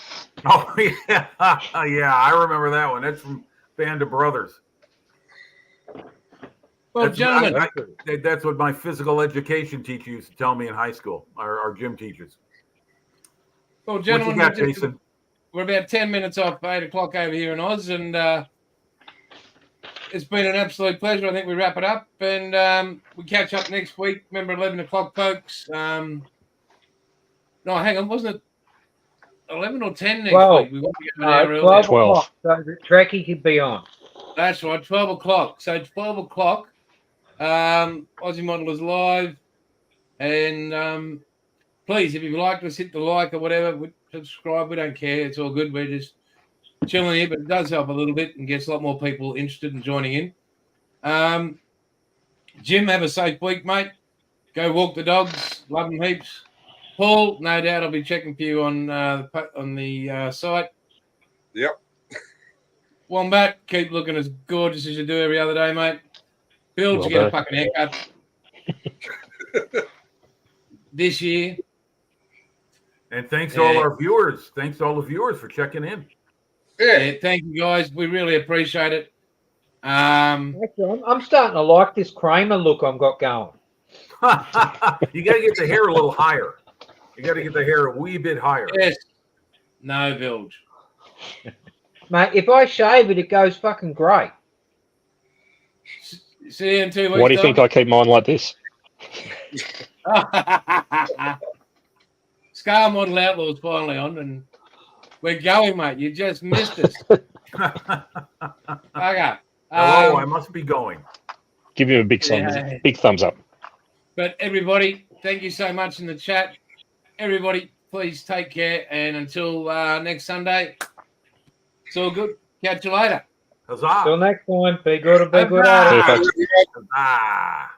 [SPEAKER 5] Oh yeah, yeah, I remember that one. That's from Band of Brothers.
[SPEAKER 1] Well, gentlemen,
[SPEAKER 5] That's what my physical education teacher used to tell me in high school. Our gym teachers.
[SPEAKER 1] well,
[SPEAKER 5] What you
[SPEAKER 1] gentlemen,
[SPEAKER 5] got, Jason?
[SPEAKER 1] we're about 10 minutes off 8 o'clock over here in Oz, and it's been an absolute pleasure. I think we wrap it up, and we catch up next week. Remember, 11 o'clock, folks. No, hang on, wasn't it 11 or 10 next
[SPEAKER 4] 12.
[SPEAKER 1] week? We want to get an hour earlier.
[SPEAKER 4] 12
[SPEAKER 3] 12.
[SPEAKER 4] o'clock. So the Trekkie could be on.
[SPEAKER 1] That's right, 12 o'clock. So 12 o'clock, Aussie Modelers Live. And please, if you'd like to hit the like or whatever, subscribe. We don't care. It's all good. We're just chilling here, but it does help a little bit and gets a lot more people interested in joining in. Jim, have a safe week, mate. Go walk the dogs. Love them heaps. Paul, no doubt I'll be checking for you on the site.
[SPEAKER 2] Yep.
[SPEAKER 1] Wombat, keep looking as gorgeous as you do every other day, mate. Bilge,
[SPEAKER 3] Well
[SPEAKER 1] get a
[SPEAKER 3] done.
[SPEAKER 1] fucking haircut this year.
[SPEAKER 5] And thanks to all our viewers. Thanks to all the viewers for checking in.
[SPEAKER 1] Yeah, thank you guys. We really appreciate it.
[SPEAKER 4] Actually, I'm starting to like this Kramer look I've got going.
[SPEAKER 5] You got to get the hair a little higher. You got to get the hair a wee bit higher.
[SPEAKER 1] Yes. No, Bilge.
[SPEAKER 4] Mate, if I shave it, it goes fucking great.
[SPEAKER 1] See you in 2 weeks.
[SPEAKER 3] Why do you think I keep mine like this?
[SPEAKER 1] Scar Model Outlaw's finally on, and we're going, mate. You just missed us. Okay.
[SPEAKER 5] Hello, I must be going.
[SPEAKER 3] Give him a big thumbs up.
[SPEAKER 1] But everybody, thank you so much in the chat. Everybody, please take care. And until next Sunday, it's all good. Catch you later.
[SPEAKER 5] Huzzah.
[SPEAKER 4] Till next time, be good or be good.
[SPEAKER 1] Huzzah.
[SPEAKER 3] See you, folks.
[SPEAKER 5] Huzzah.